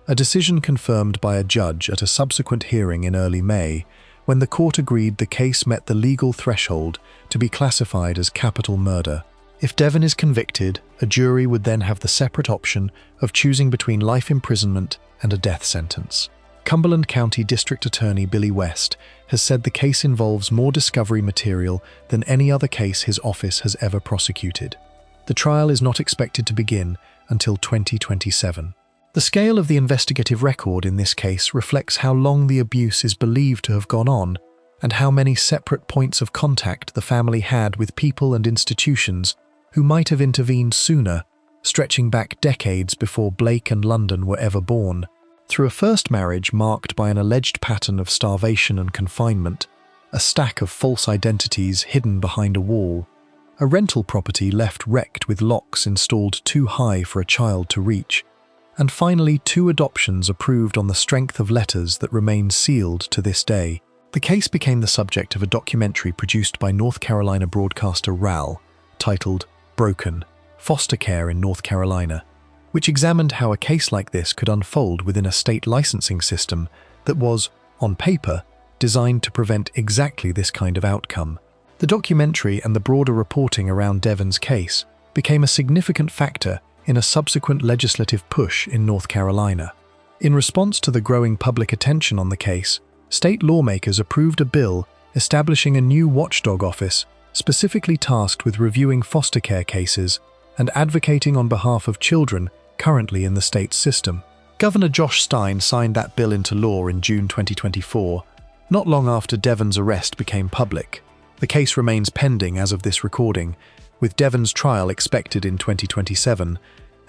a decision confirmed by a judge at a subsequent hearing in early May, when the court agreed the case met the legal threshold to be classified as capital murder. If Devon is convicted, a jury would then have the separate option of choosing between life imprisonment and a death sentence. Cumberland County District Attorney Billy West has said the case involves more discovery material than any other case his office has ever prosecuted. The trial is not expected to begin until 2027. The scale of the investigative record in this case reflects how long the abuse is believed to have gone on and how many separate points of contact the family had with people and institutions who might have intervened sooner stretching back decades before Blake and London were ever born. Through a first marriage marked by an alleged pattern of starvation and confinement, a stack of false identities hidden behind a wall, a rental property left wrecked with locks installed too high for a child to reach, and finally 2 adoptions approved on the strength of letters that remain sealed to this day. The case became the subject of a documentary produced by North Carolina broadcaster RAL, titled Broken: Foster Care in North Carolina, which examined how a case like this could unfold within a state licensing system that was, on paper, designed to prevent exactly this kind of outcome. The documentary and the broader reporting around Devon's case became a significant factor in a subsequent legislative push in North Carolina. In response to the growing public attention on the case, state lawmakers approved a bill establishing a new watchdog office specifically tasked with reviewing foster care cases and advocating on behalf of children currently in the state's system. Governor Josh Stein signed that bill into law in June 2024, not long after Devon's arrest became public. The case remains pending as of this recording, with Devon's trial expected in 2027,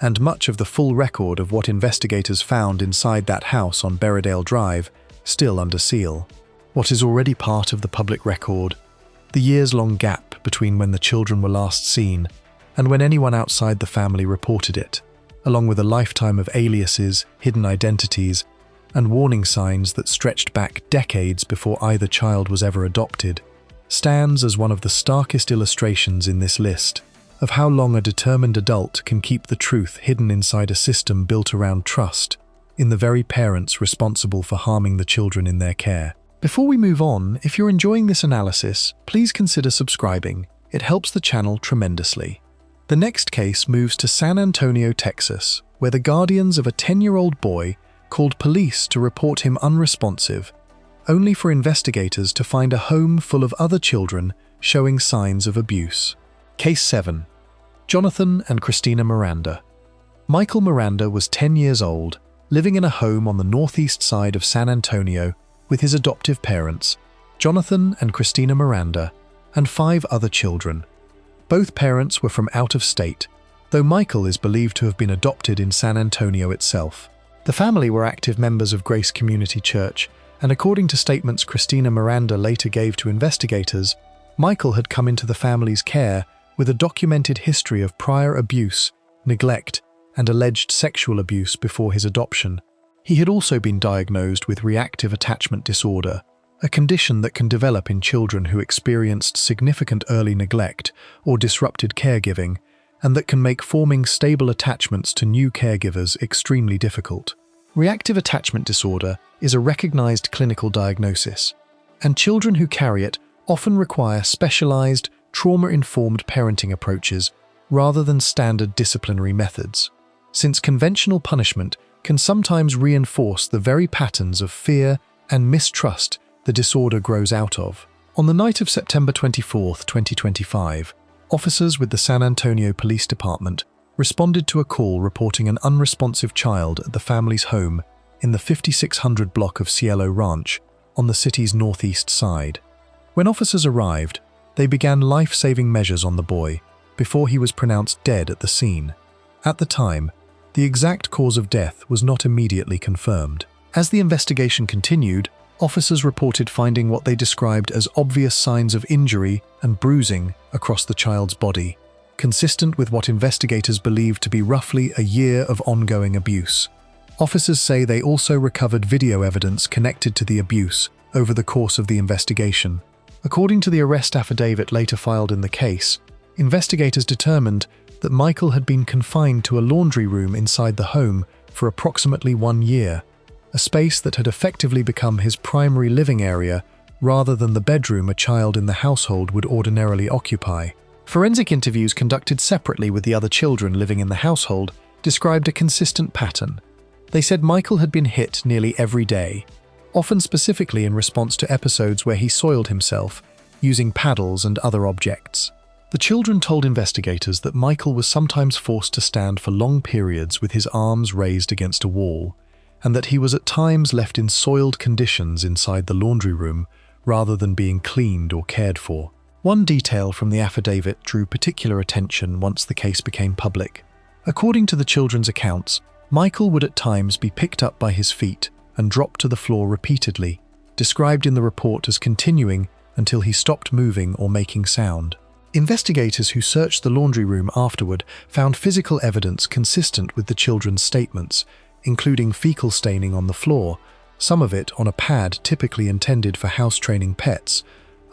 and much of the full record of what investigators found inside that house on Berrydale Drive still under seal. What is already part of the public record, the years-long gap between when the children were last seen and when anyone outside the family reported it, along with a lifetime of aliases, hidden identities, and warning signs that stretched back decades before either child was ever adopted, stands as one of the starkest illustrations in this list of how long a determined adult can keep the truth hidden inside a system built around trust in the very parents responsible for harming the children in their care. Before we move on, if you're enjoying this analysis, please consider subscribing. It helps the channel tremendously. The next case moves to San Antonio, Texas, where the guardians of a 10-year-old boy called police to report him unresponsive, only for investigators to find a home full of other children showing signs of abuse. Case 7. Jonathan and Christina Miranda. Michael Miranda was 10 years old, living in a home on the northeast side of San Antonio with his adoptive parents, Jonathan and Christina Miranda, and 5 other children. Both parents were from out of state, though Michael is believed to have been adopted in San Antonio itself. The family were active members of Grace Community Church, and according to statements Christina Miranda later gave to investigators, Michael had come into the family's care with a documented history of prior abuse, neglect, and alleged sexual abuse before his adoption. He had also been diagnosed with reactive attachment disorder, a condition that can develop in children who experienced significant early neglect or disrupted caregiving, and that can make forming stable attachments to new caregivers extremely difficult. Reactive attachment disorder is a recognized clinical diagnosis, and children who carry it often require specialized, trauma-informed parenting approaches rather than standard disciplinary methods, since conventional punishment can sometimes reinforce the very patterns of fear and mistrust the disorder grows out of. On the night of September 24, 2025, officers with the San Antonio Police Department responded to a call reporting an unresponsive child at the family's home in the 5600 block of Cielo Ranch on the city's northeast side. When officers arrived, they began life-saving measures on the boy before he was pronounced dead at the scene. At the time, the exact cause of death was not immediately confirmed. As the investigation continued, officers reported finding what they described as obvious signs of injury and bruising across the child's body, consistent with what investigators believed to be roughly a year of ongoing abuse. Officers say they also recovered video evidence connected to the abuse over the course of the investigation. According to the arrest affidavit later filed in the case, investigators determined that Michael had been confined to a laundry room inside the home for approximately 1 year, a space that had effectively become his primary living area rather than the bedroom a child in the household would ordinarily occupy. Forensic interviews conducted separately with the other children living in the household described a consistent pattern. They said Michael had been hit nearly every day, often specifically in response to episodes where he soiled himself, using paddles and other objects. The children told investigators that Michael was sometimes forced to stand for long periods with his arms raised against a wall, and that he was at times left in soiled conditions inside the laundry room rather than being cleaned or cared for. One detail from the affidavit drew particular attention once the case became public. According to the children's accounts, Michael would at times be picked up by his feet and dropped to the floor repeatedly, described in the report as continuing until he stopped moving or making sound. Investigators who searched the laundry room afterward found physical evidence consistent with the children's statements, including fecal staining on the floor, some of it on a pad typically intended for house-training pets,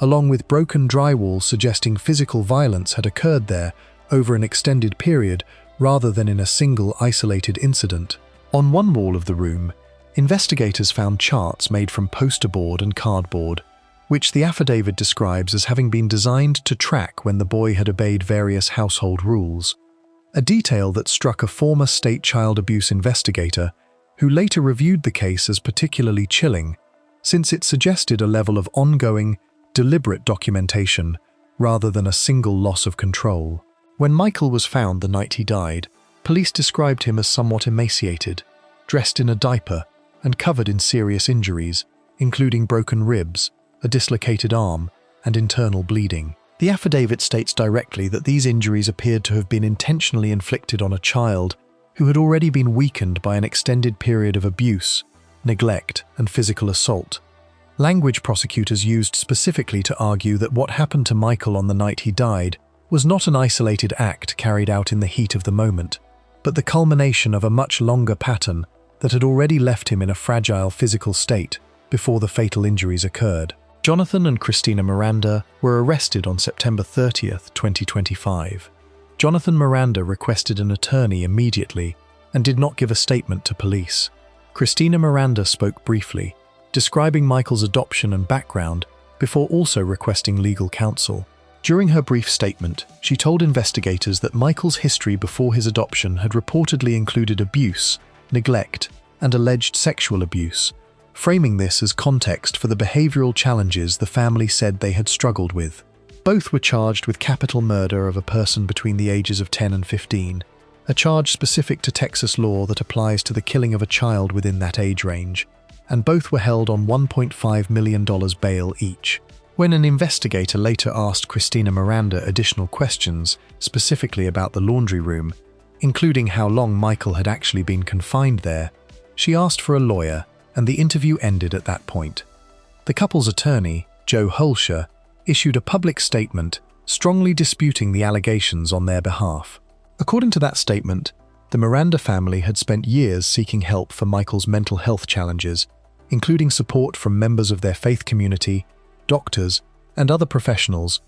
along with broken drywall suggesting physical violence had occurred there over an extended period rather than in a single isolated incident. On one wall of the room, investigators found charts made from poster board and cardboard, which the affidavit describes as having been designed to track when the boy had obeyed various household rules. A detail that struck a former state child abuse investigator, who later reviewed the case as particularly chilling, since it suggested a level of ongoing, deliberate documentation rather than a single loss of control. When Michael was found the night he died, police described him as somewhat emaciated, dressed in a diaper, and covered in serious injuries, including broken ribs, a dislocated arm, and internal bleeding. The affidavit states directly that these injuries appeared to have been intentionally inflicted on a child who had already been weakened by an extended period of abuse, neglect, and physical assault. Language prosecutors used specifically to argue that what happened to Michael on the night he died was not an isolated act carried out in the heat of the moment, but the culmination of a much longer pattern that had already left him in a fragile physical state before the fatal injuries occurred. Jonathan and Christina Miranda were arrested on September 30th, 2025. Jonathan Miranda requested an attorney immediately and did not give a statement to police. Christina Miranda spoke briefly, describing Michael's adoption and background before also requesting legal counsel. During her brief statement, she told investigators that Michael's history before his adoption had reportedly included abuse, neglect, and alleged sexual abuse, framing this as context for the behavioral challenges the family said they had struggled with. Both were charged with capital murder of a person between the ages of 10 and 15, a charge specific to Texas law that applies to the killing of a child within that age range, and both were held on $1.5 million bail each. When an investigator later asked Christina Miranda additional questions, specifically about the laundry room, including how long Michael had actually been confined there, she asked for a lawyer, and the interview ended at that point. The couple's attorney, Joe Holscher, issued a public statement strongly disputing the allegations on their behalf. According to that statement, the Miranda family had spent years seeking help for Michael's mental health challenges, including support from members of their faith community, doctors, and other professionals,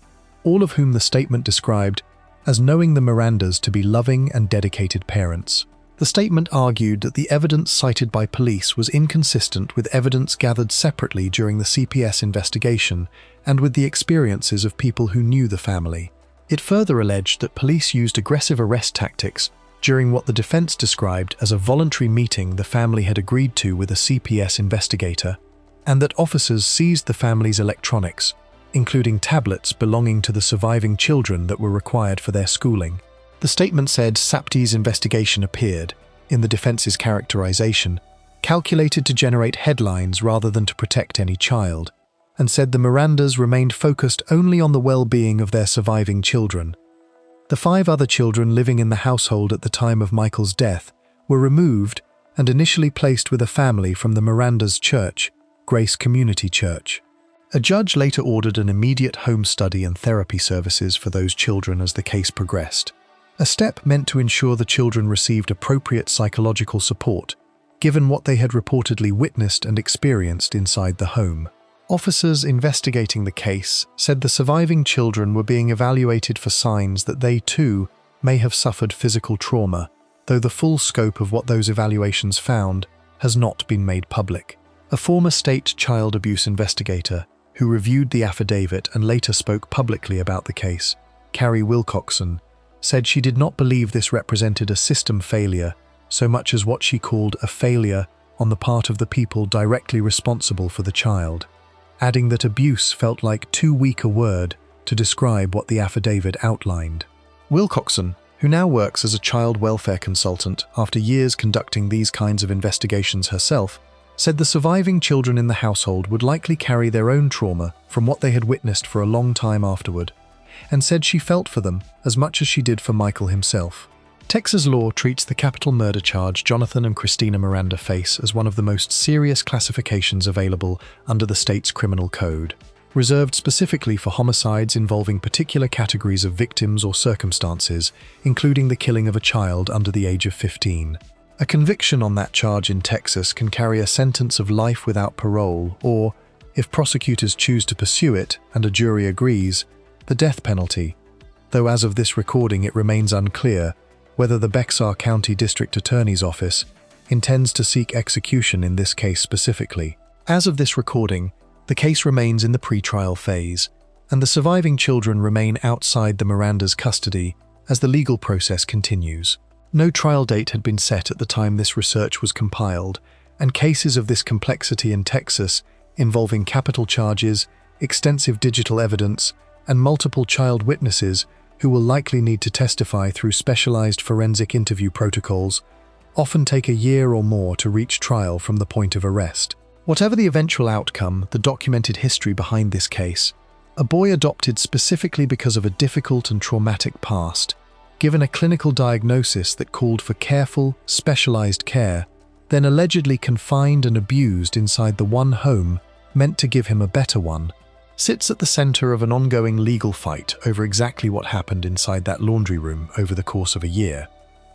all of whom the statement described as knowing the Mirandas to be loving and dedicated parents. The statement argued that the evidence cited by police was inconsistent with evidence gathered separately during the CPS investigation and with the experiences of people who knew the family. It further alleged that police used aggressive arrest tactics during what the defense described as a voluntary meeting the family had agreed to with a CPS investigator, and that officers seized the family's electronics, including tablets belonging to the surviving children that were required for their schooling. The statement said SAPT's investigation appeared, in the defense's characterization, calculated to generate headlines rather than to protect any child, and said the Mirandas remained focused only on the well-being of their surviving children. The 5 other children living in the household at the time of Michael's death were removed and initially placed with a family from the Mirandas' church, Grace Community Church. A judge later ordered an immediate home study and therapy services for those children as the case progressed, a step meant to ensure the children received appropriate psychological support, given what they had reportedly witnessed and experienced inside the home. Officers investigating the case said the surviving children were being evaluated for signs that they too may have suffered physical trauma, though the full scope of what those evaluations found has not been made public. A former state child abuse investigator who reviewed the affidavit and later spoke publicly about the case, Carrie Wilcoxon, said she did not believe this represented a system failure so much as what she called a failure on the part of the people directly responsible for the child, adding that abuse felt like too weak a word to describe what the affidavit outlined. Wilcoxon, who now works as a child welfare consultant after years conducting these kinds of investigations herself, said the surviving children in the household would likely carry their own trauma from what they had witnessed for a long time afterward, and said she felt for them as much as she did for Michael himself. Texas law treats the capital murder charge Jonathan and Christina Miranda face as one of the most serious classifications available under the state's criminal code, reserved specifically for homicides involving particular categories of victims or circumstances, including the killing of a child under the age of 15. A conviction on that charge in Texas can carry a sentence of life without parole or, if prosecutors choose to pursue it and a jury agrees, the death penalty, though as of this recording it remains unclear whether the Bexar County District Attorney's Office intends to seek execution in this case specifically. As of this recording, the case remains in the pre-trial phase, and the surviving children remain outside the Miranda's custody as the legal process continues. No trial date had been set at the time this research was compiled, and cases of this complexity in Texas, involving capital charges, extensive digital evidence, and multiple child witnesses who will likely need to testify through specialized forensic interview protocols, often take a year or more to reach trial from the point of arrest. Whatever the eventual outcome, the documented history behind this case, a boy adopted specifically because of a difficult and traumatic past, given a clinical diagnosis that called for careful, specialized care, then allegedly confined and abused inside the one home meant to give him a better one, sits at the center of an ongoing legal fight over exactly what happened inside that laundry room over the course of a year,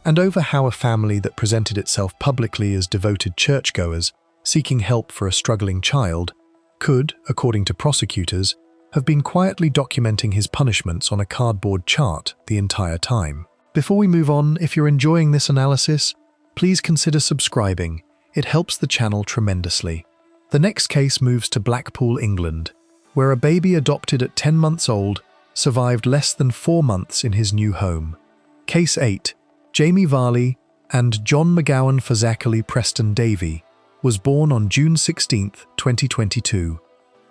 and over how a family that presented itself publicly as devoted churchgoers seeking help for a struggling child could, according to prosecutors, have been quietly documenting his punishments on a cardboard chart the entire time. Before we move on, if you're enjoying this analysis, please consider subscribing. It helps the channel tremendously. The next case moves to Blackpool, England, where a baby adopted at 10 months old survived less than 4 months in his new home. Case 8. Jamie Varley and John McGowan Fazakerley Preston Davey was born on June 16, 2022.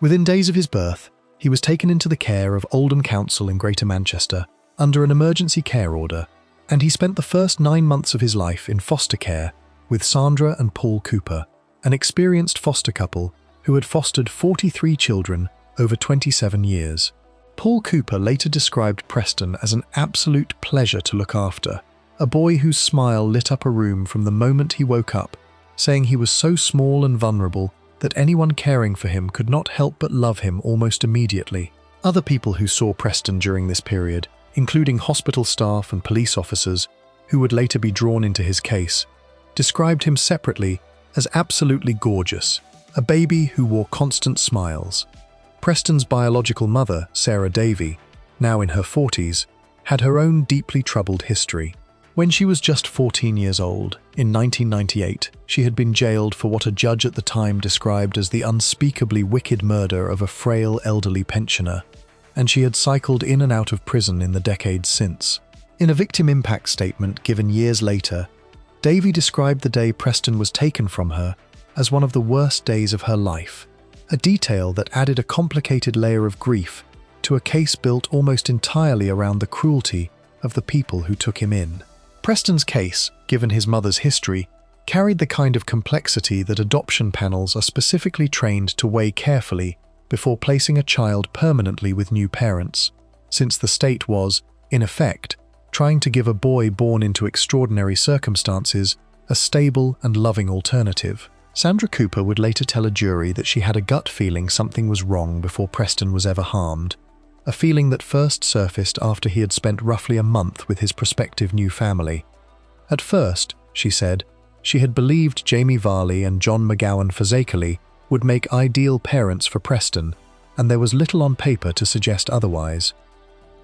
Within days of his birth, he was taken into the care of Oldham Council in Greater Manchester under an emergency care order, and he spent the first 9 months of his life in foster care with Sandra and Paul Cooper, an experienced foster couple who had fostered 43 children over 27 years. Paul Cooper later described Preston as an absolute pleasure to look after, a boy whose smile lit up a room from the moment he woke up, saying he was so small and vulnerable that anyone caring for him could not help but love him almost immediately. Other people who saw Preston during this period, including hospital staff and police officers who would later be drawn into his case, described him separately as absolutely gorgeous, a baby who wore constant smiles. Preston's biological mother, Sarah Davey, now in her 40s, had her own deeply troubled history. When she was just 14 years old, in 1998, she had been jailed for what a judge at the time described as the unspeakably wicked murder of a frail elderly pensioner, and she had cycled in and out of prison in the decades since. In a victim impact statement given years later, Davey described the day Preston was taken from her as one of the worst days of her life, a detail that added a complicated layer of grief to a case built almost entirely around the cruelty of the people who took him in. Preston's case, given his mother's history, carried the kind of complexity that adoption panels are specifically trained to weigh carefully before placing a child permanently with new parents, since the state was, in effect, trying to give a boy born into extraordinary circumstances a stable and loving alternative. Sandra Cooper would later tell a jury that she had a gut feeling something was wrong before Preston was ever harmed, a feeling that first surfaced after he had spent roughly a month with his prospective new family. At first, she said, she had believed Jamie Varley and John McGowan Fazakerley would make ideal parents for Preston, and there was little on paper to suggest otherwise.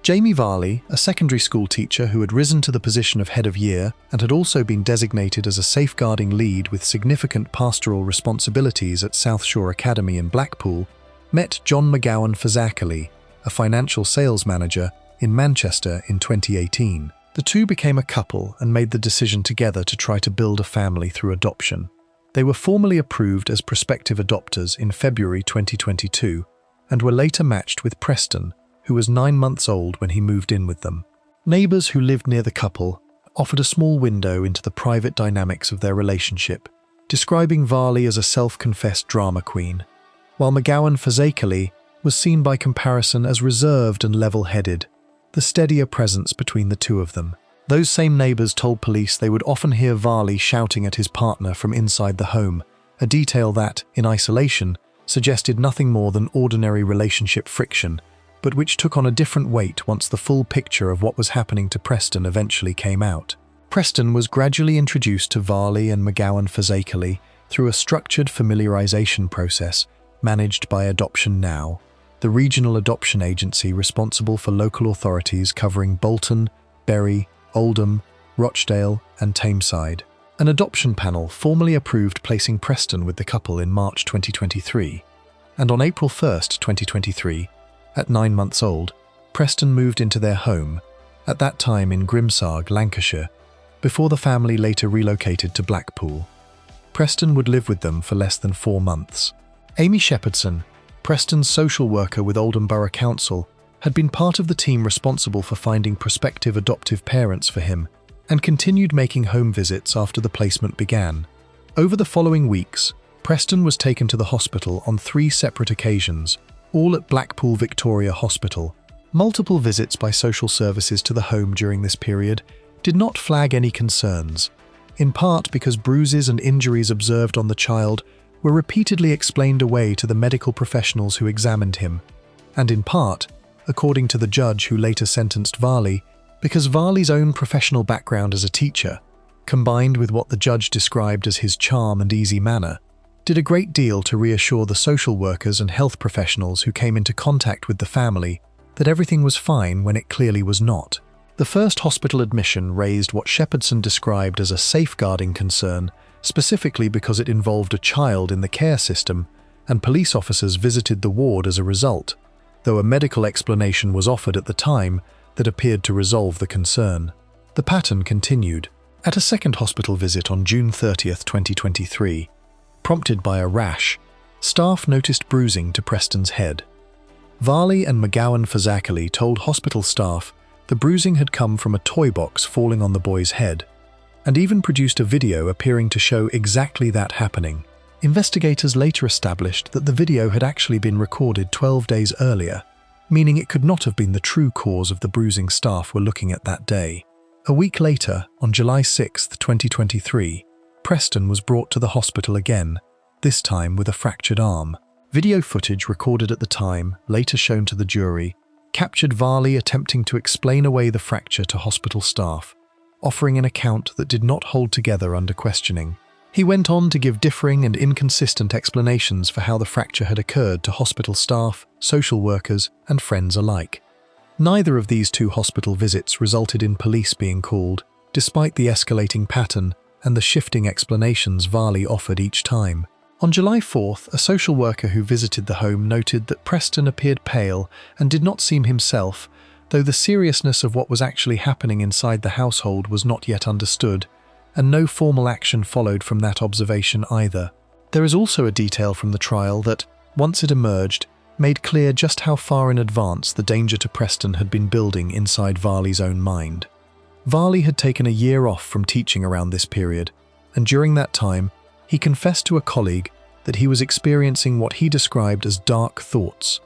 Jamie Varley, a secondary school teacher who had risen to the position of head of year and had also been designated as a safeguarding lead with significant pastoral responsibilities at South Shore Academy in Blackpool, met John McGowan Fazakerley, a financial sales manager, in Manchester in 2018. The two became a couple and made the decision together to try to build a family through adoption. They were formally approved as prospective adopters in February 2022 and were later matched with Preston, who was 9 months old when he moved in with them. Neighbours who lived near the couple offered a small window into the private dynamics of their relationship, describing Varley as a self-confessed drama queen, while McGowan Fazakerley was seen by comparison as reserved and level-headed, the steadier presence between the two of them. Those same neighbors told police they would often hear Varley shouting at his partner from inside the home, a detail that, in isolation, suggested nothing more than ordinary relationship friction, but which took on a different weight once the full picture of what was happening to Preston eventually came out. Preston was gradually introduced to Varley and McGowan Fazakerley through a structured familiarization process managed by Adoption Now, the regional adoption agency responsible for local authorities covering Bolton, Bury, Oldham, Rochdale, and Tameside. An adoption panel formally approved placing Preston with the couple in March 2023, and on April 1, 2023, at 9 months old, Preston moved into their home, at that time in Grimsarg, Lancashire, before the family later relocated to Blackpool. Preston would live with them for less than 4 months. Amy Shepherdson, Preston's social worker with Oldham Borough Council, had been part of the team responsible for finding prospective adoptive parents for him and continued making home visits after the placement began. Over the following weeks, Preston was taken to the hospital on 3 separate occasions, all at Blackpool Victoria Hospital. Multiple visits by social services to the home during this period did not flag any concerns, in part because bruises and injuries observed on the child were repeatedly explained away to the medical professionals who examined him, and in part, according to the judge who later sentenced Varley, because Varley's own professional background as a teacher, combined with what the judge described as his charm and easy manner, did a great deal to reassure the social workers and health professionals who came into contact with the family that everything was fine when it clearly was not. The first hospital admission raised what Shepherdson described as a safeguarding concern, specifically because it involved a child in the care system, and police officers visited the ward as a result, though a medical explanation was offered at the time that appeared to resolve the concern. The pattern continued. At a second hospital visit on June 30, 2023, prompted by a rash, staff noticed bruising to Preston's head. Varley and McGowan Fazakerley told hospital staff the bruising had come from a toy box falling on the boy's head, and even produced a video appearing to show exactly that happening. Investigators later established that the video had actually been recorded 12 days earlier, meaning it could not have been the true cause of the bruising staff were looking at that day. A week later, on July 6, 2023, Preston was brought to the hospital again, this time with a fractured arm. Video footage recorded at the time, later shown to the jury, captured Varley attempting to explain away the fracture to hospital staff, offering an account that did not hold together under questioning. He went on to give differing and inconsistent explanations for how the fracture had occurred to hospital staff, social workers, and friends alike. Neither of these 2 hospital visits resulted in police being called, despite the escalating pattern and the shifting explanations Varley offered each time. On July 4th, a social worker who visited the home noted that Preston appeared pale and did not seem himself, though the seriousness of what was actually happening inside the household was not yet understood, and no formal action followed from that observation either. There is also a detail from the trial that, once it emerged, made clear just how far in advance the danger to Preston had been building inside Varley's own mind. Varley had taken a year off from teaching around this period, and during that time, he confessed to a colleague that he was experiencing what he described as dark thoughts,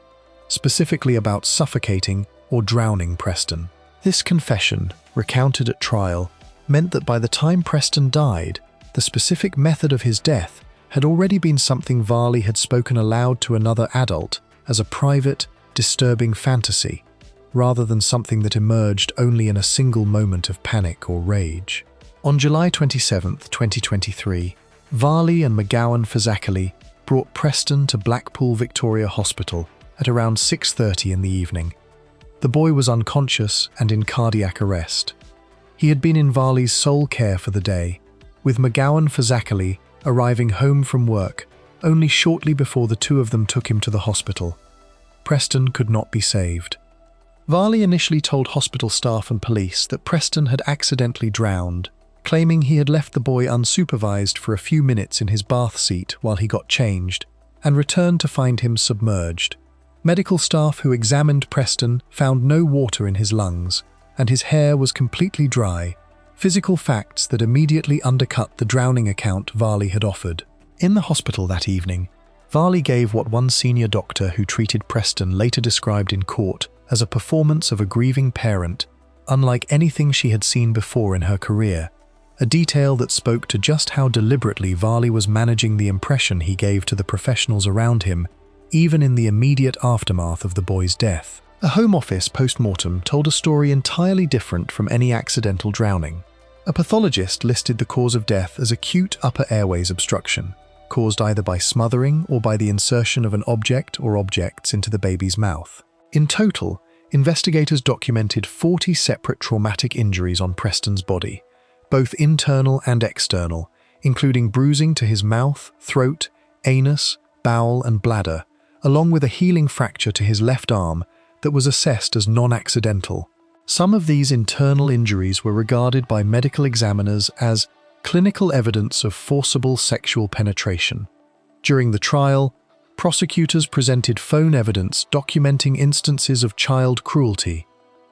specifically about suffocating or drowning Preston. This confession, recounted at trial, meant that by the time Preston died, the specific method of his death had already been something Varley had spoken aloud to another adult as a private, disturbing fantasy, rather than something that emerged only in a single moment of panic or rage. On July 27, 2023, Varley and McGowan Fazakerley brought Preston to Blackpool Victoria Hospital at around 6:30 in the evening. The boy was unconscious and in cardiac arrest. He had been in Varley's sole care for the day, with McGowan Fazakerley arriving home from work only shortly before the 2 of them took him to the hospital. Preston could not be saved. Varley initially told hospital staff and police that Preston had accidentally drowned, claiming he had left the boy unsupervised for a few minutes in his bath seat while he got changed, and returned to find him submerged. Medical staff who examined Preston found no water in his lungs, and his hair was completely dry, physical facts that immediately undercut the drowning account Varley had offered. In the hospital that evening, Varley gave what one senior doctor who treated Preston later described in court as a performance of a grieving parent, unlike anything she had seen before in her career, a detail that spoke to just how deliberately Varley was managing the impression he gave to the professionals around him, even in the immediate aftermath of the boy's death. A Home Office post-mortem told a story entirely different from any accidental drowning. A pathologist listed the cause of death as acute upper airways obstruction, caused either by smothering or by the insertion of an object or objects into the baby's mouth. In total, investigators documented 40 separate traumatic injuries on Preston's body, both internal and external, including bruising to his mouth, throat, anus, bowel, and bladder, along with a healing fracture to his left arm that was assessed as non-accidental. Some of these internal injuries were regarded by medical examiners as clinical evidence of forcible sexual penetration. During the trial, prosecutors presented phone evidence documenting instances of child cruelty,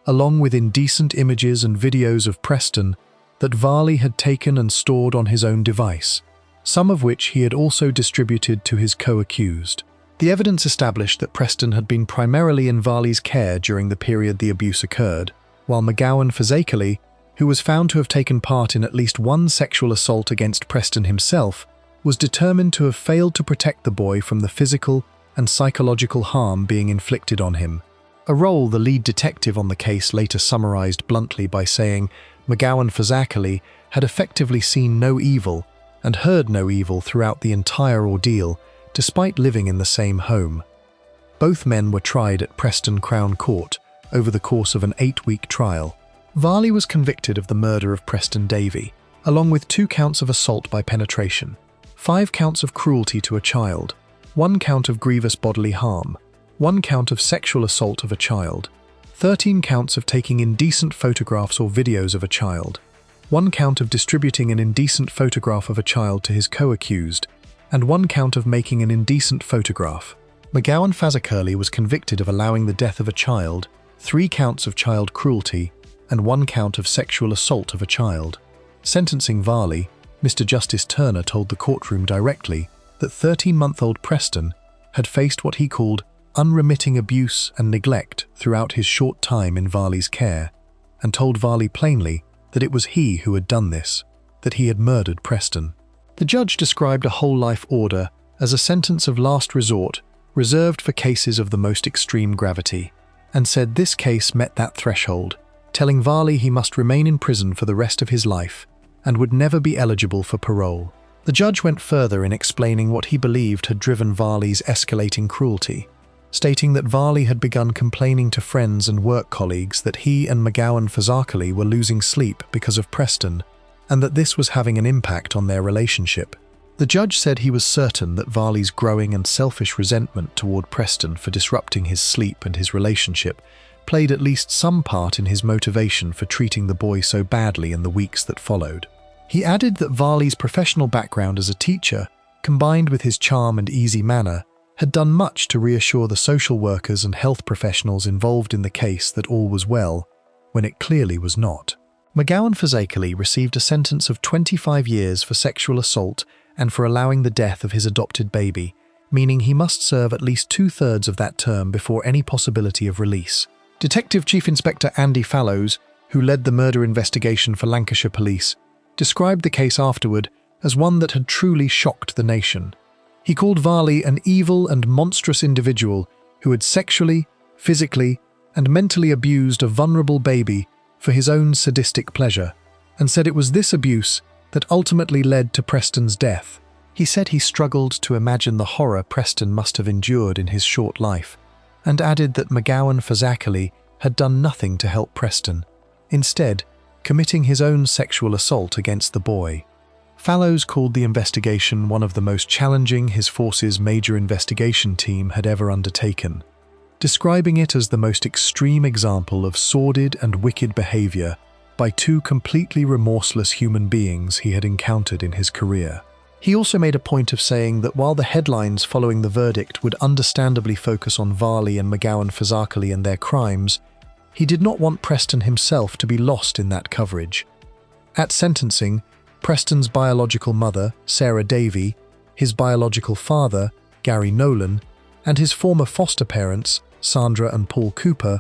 along with indecent images and videos of Preston that Varley had taken and stored on his own device, some of which he had also distributed to his co-accused. The evidence established that Preston had been primarily in Varley's care during the period the abuse occurred, while McGowan Fazakerley, who was found to have taken part in at least one sexual assault against Preston himself, was determined to have failed to protect the boy from the physical and psychological harm being inflicted on him. A role the lead detective on the case later summarized bluntly by saying McGowan Fazakerley had effectively seen no evil and heard no evil throughout the entire ordeal, despite living in the same home. Both men were tried at Preston Crown Court over the course of an 8-week trial. Varley was convicted of the murder of Preston Davey, along with 2 counts of assault by penetration, 5 counts of cruelty to a child, 1 count of grievous bodily harm, 1 count of sexual assault of a child, 13 counts of taking indecent photographs or videos of a child, 1 count of distributing an indecent photograph of a child to his co-accused, and 1 count of making an indecent photograph. McGowan Fazakerley was convicted of allowing the death of a child, 3 counts of child cruelty, and 1 count of sexual assault of a child. Sentencing Varley, Mr. Justice Turner told the courtroom directly that 13-month-old Preston had faced what he called unremitting abuse and neglect throughout his short time in Varley's care, and told Varley plainly that it was he who had done this, that he had murdered Preston. The judge described a whole-life order as a sentence of last resort reserved for cases of the most extreme gravity, and said this case met that threshold, telling Varley he must remain in prison for the rest of his life and would never be eligible for parole. The judge went further in explaining what he believed had driven Varley's escalating cruelty, stating that Varley had begun complaining to friends and work colleagues that he and McGowan Fazakerley were losing sleep because of Preston, and that this was having an impact on their relationship. The judge said he was certain that Varley's growing and selfish resentment toward Preston for disrupting his sleep and his relationship played at least some part in his motivation for treating the boy so badly in the weeks that followed. He added that Varley's professional background as a teacher, combined with his charm and easy manner, had done much to reassure the social workers and health professionals involved in the case that all was well, when it clearly was not. McGowan Fazakerley received a sentence of 25 years for sexual assault and for allowing the death of his adopted baby, meaning he must serve at least 2/3 of that term before any possibility of release. Detective Chief Inspector Andy Fallows, who led the murder investigation for Lancashire Police, described the case afterward as one that had truly shocked the nation. He called Varley an evil and monstrous individual who had sexually, physically, and mentally abused a vulnerable baby for his own sadistic pleasure, and said it was this abuse that ultimately led to Preston's death. He said he struggled to imagine the horror Preston must have endured in his short life, and added that McGowan Fazakerley had done nothing to help Preston, instead committing his own sexual assault against the boy. Fallows called the investigation one of the most challenging his force's major investigation team had ever undertaken, describing it as the most extreme example of sordid and wicked behavior by 2 completely remorseless human beings he had encountered in his career. He also made a point of saying that while the headlines following the verdict would understandably focus on Varley and McGowan Fazakerley and their crimes, he did not want Preston himself to be lost in that coverage. At sentencing, Preston's biological mother, Sarah Davey, his biological father, Gary Nolan, and his former foster parents, Sandra and Paul Cooper,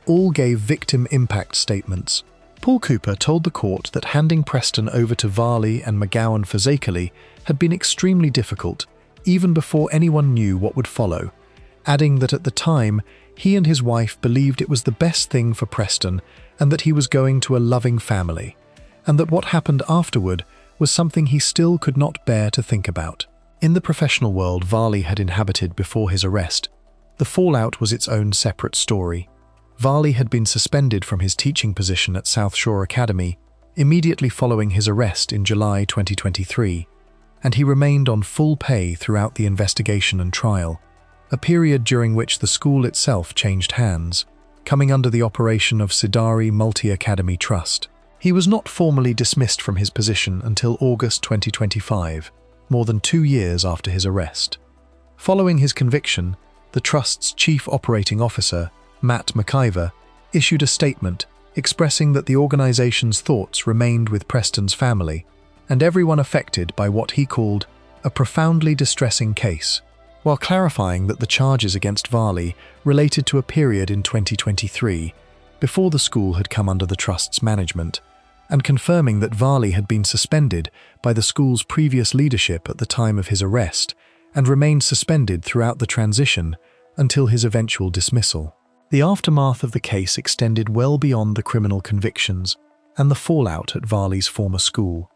all gave victim impact statements. Paul Cooper told the court that handing Preston over to Varley and McGowan Fazakerley had been extremely difficult, even before anyone knew what would follow, adding that at the time, he and his wife believed it was the best thing for Preston and that he was going to a loving family, and that what happened afterward was something he still could not bear to think about. In the professional world Varley had inhabited before his arrest, the fallout was its own separate story. Varley had been suspended from his teaching position at South Shore Academy immediately following his arrest in July 2023, and he remained on full pay throughout the investigation and trial, a period during which the school itself changed hands, coming under the operation of Sidari Multi-Academy Trust. He was not formally dismissed from his position until August 2025, more than 2 years after his arrest. Following his conviction, the Trust's Chief Operating Officer, Matt McIver, issued a statement expressing that the organization's thoughts remained with Preston's family and everyone affected by what he called a profoundly distressing case, while clarifying that the charges against Varley related to a period in 2023, before the school had come under the Trust's management, and confirming that Varley had been suspended by the school's previous leadership at the time of his arrest and remained suspended throughout the transition until his eventual dismissal. The aftermath of the case extended well beyond the criminal convictions and the fallout at Varley's former school.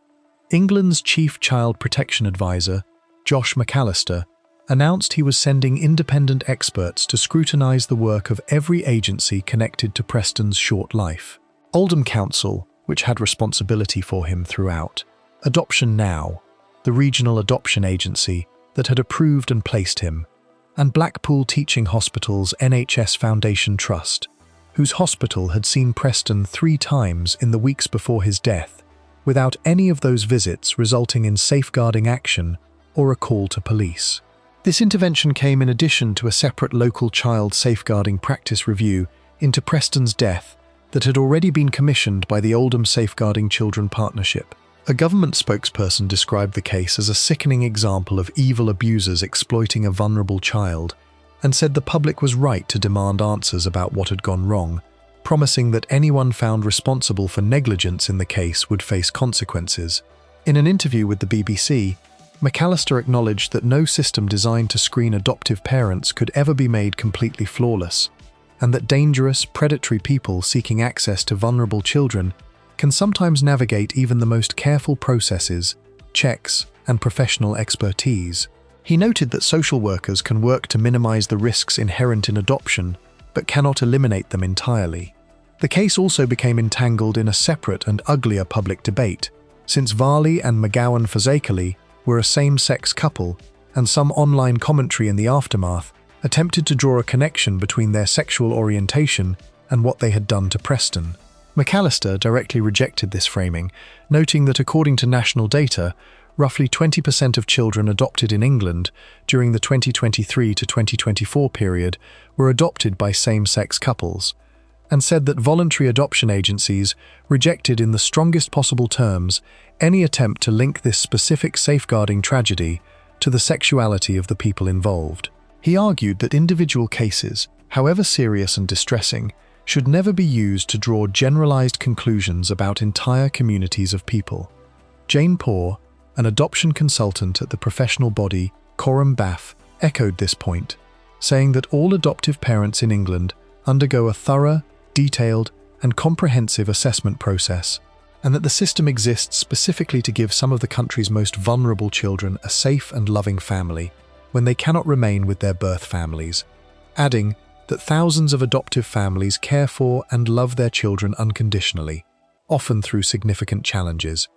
England's Chief Child Protection Advisor, Josh McAllister, announced he was sending independent experts to scrutinise the work of every agency connected to Preston's short life. Oldham Council, which had responsibility for him throughout, Adoption Now, the regional adoption agency that had approved and placed him, and Blackpool Teaching Hospital's NHS Foundation Trust, whose hospital had seen Preston 3 times in the weeks before his death, without any of those visits resulting in safeguarding action or a call to police. This intervention came in addition to a separate local child safeguarding practice review into Preston's death that had already been commissioned by the Oldham Safeguarding Children Partnership. A government spokesperson described the case as a sickening example of evil abusers exploiting a vulnerable child, and said the public was right to demand answers about what had gone wrong, promising that anyone found responsible for negligence in the case would face consequences. In an interview with the BBC, McAllister acknowledged that no system designed to screen adoptive parents could ever be made completely flawless, and that dangerous, predatory people seeking access to vulnerable children can sometimes navigate even the most careful processes, checks, and professional expertise. He noted that social workers can work to minimize the risks inherent in adoption, but cannot eliminate them entirely. The case also became entangled in a separate and uglier public debate, since Varley and McGowan Fazakerley were a same-sex couple, and some online commentary in the aftermath attempted to draw a connection between their sexual orientation and what they had done to Preston. McAllister directly rejected this framing, noting that according to national data, roughly 20% of children adopted in England during the 2023 to 2024 period were adopted by same-sex couples, and said that voluntary adoption agencies rejected in the strongest possible terms any attempt to link this specific safeguarding tragedy to the sexuality of the people involved. He argued that individual cases, however serious and distressing, should never be used to draw generalized conclusions about entire communities of people. Jane Poore, an adoption consultant at the professional body Coram Baff, echoed this point, saying that all adoptive parents in England undergo a thorough, detailed, and comprehensive assessment process, and that the system exists specifically to give some of the country's most vulnerable children a safe and loving family when they cannot remain with their birth families, adding that thousands of adoptive families care for and love their children unconditionally, often through significant challenges,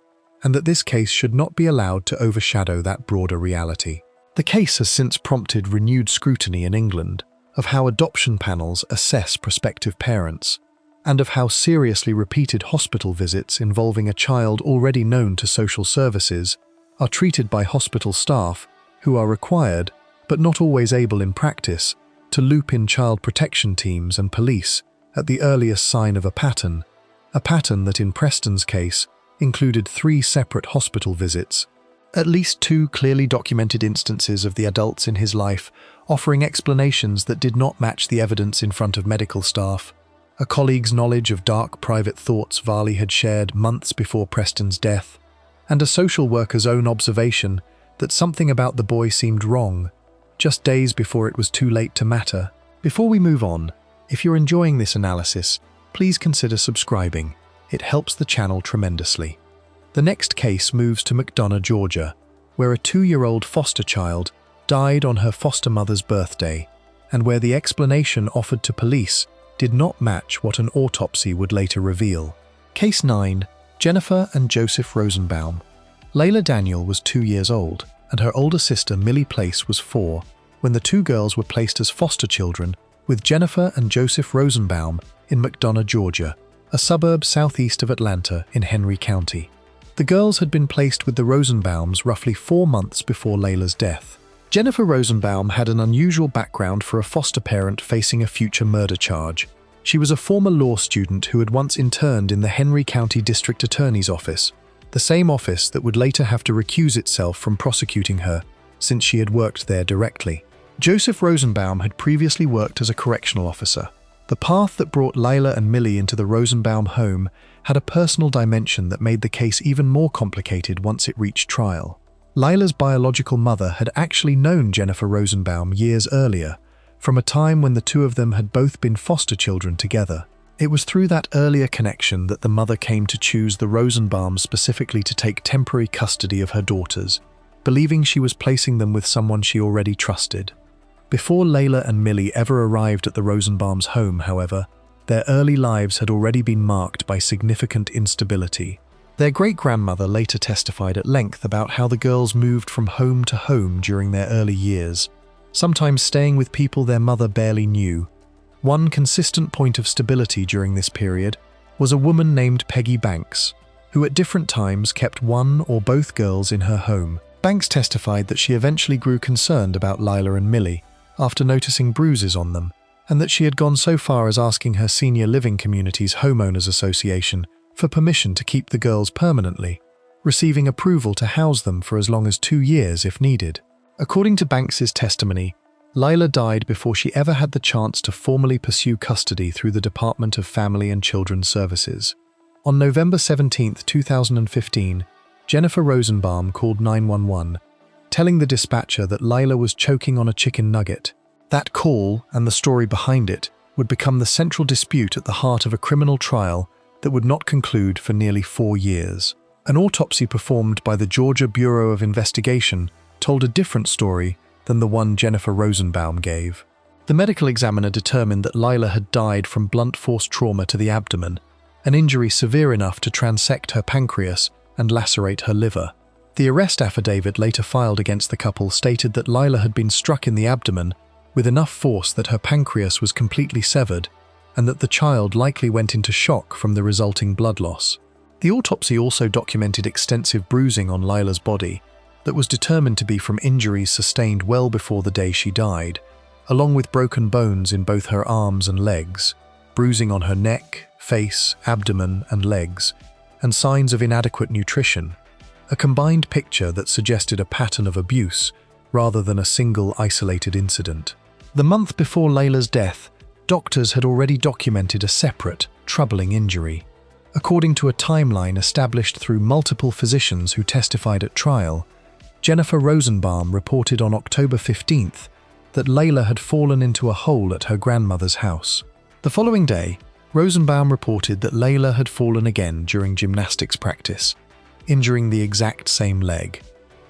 and that this case should not be allowed to overshadow that broader reality. The case has since prompted renewed scrutiny in England of how adoption panels assess prospective parents, and of how seriously repeated hospital visits involving a child already known to social services are treated by hospital staff who are required, but not always able in practice, to loop in child protection teams and police at the earliest sign of a pattern that in Preston's case included 3 separate hospital visits, at least 2 clearly documented instances of the adults in his life offering explanations that did not match the evidence in front of medical staff, a colleague's knowledge of dark private thoughts Varley had shared months before Preston's death, and a social worker's own observation that something about the boy seemed wrong, just days before it was too late to matter. Before we move on, if you're enjoying this analysis, please consider subscribing. It helps the channel tremendously. The next case moves to McDonough, Georgia, where a 2-year-old foster child died on her foster mother's birthday, and where the explanation offered to police did not match what an autopsy would later reveal. Case 9. Jennifer and Joseph Rosenbaum. Layla Daniel was 2 years old, and her older sister Millie Place was 4, when the two girls were placed as foster children with Jennifer and Joseph Rosenbaum in McDonough, Georgia, a suburb southeast of Atlanta in Henry County. The girls had been placed with the Rosenbaums roughly 4 months before Layla's death. Jennifer Rosenbaum had an unusual background for a foster parent facing a future murder charge. She was a former law student who had once interned in the Henry County District Attorney's Office, the same office that would later have to recuse itself from prosecuting her, since she had worked there directly. Joseph Rosenbaum had previously worked as a correctional officer. The path that brought Layla and Millie into the Rosenbaum home had a personal dimension that made the case even more complicated once it reached trial. Layla's biological mother had actually known Jennifer Rosenbaum years earlier, from a time when the two of them had both been foster children together. It was through that earlier connection that the mother came to choose the Rosenbaums specifically to take temporary custody of her daughters, believing she was placing them with someone she already trusted. Before Layla and Millie ever arrived at the Rosenbaums' home, however, their early lives had already been marked by significant instability. Their great-grandmother later testified at length about how the girls moved from home to home during their early years, sometimes staying with people their mother barely knew. One consistent point of stability during this period was a woman named Peggy Banks, who at different times kept one or both girls in her home. Banks testified that she eventually grew concerned about Layla and Millie after noticing bruises on them, and that she had gone so far as asking her senior living community's homeowners association for permission to keep the girls permanently, receiving approval to house them for as long as 2 years if needed. According to Banks's testimony, Layla died before she ever had the chance to formally pursue custody through the Department of Family and Children's Services. On November 17, 2015, Jennifer Rosenbaum called 911, telling the dispatcher that Layla was choking on a chicken nugget. That call, and the story behind it, would become the central dispute at the heart of a criminal trial that would not conclude for nearly 4 years. An autopsy performed by the Georgia Bureau of Investigation told a different story than the one Jennifer Rosenbaum gave. The medical examiner determined that Layla had died from blunt force trauma to the abdomen, an injury severe enough to transect her pancreas and lacerate her liver. The arrest affidavit later filed against the couple stated that Layla had been struck in the abdomen with enough force that her pancreas was completely severed, and that the child likely went into shock from the resulting blood loss. The autopsy also documented extensive bruising on Layla's body that was determined to be from injuries sustained well before the day she died, along with broken bones in both her arms and legs, bruising on her neck, face, abdomen, and legs, and signs of inadequate nutrition, a combined picture that suggested a pattern of abuse rather than a single isolated incident. The month before Layla's death, doctors had already documented a separate, troubling injury. According to a timeline established through multiple physicians who testified at trial, Jennifer Rosenbaum reported on October 15th that Layla had fallen into a hole at her grandmother's house. The following day, Rosenbaum reported that Layla had fallen again during gymnastics practice, injuring the exact same leg.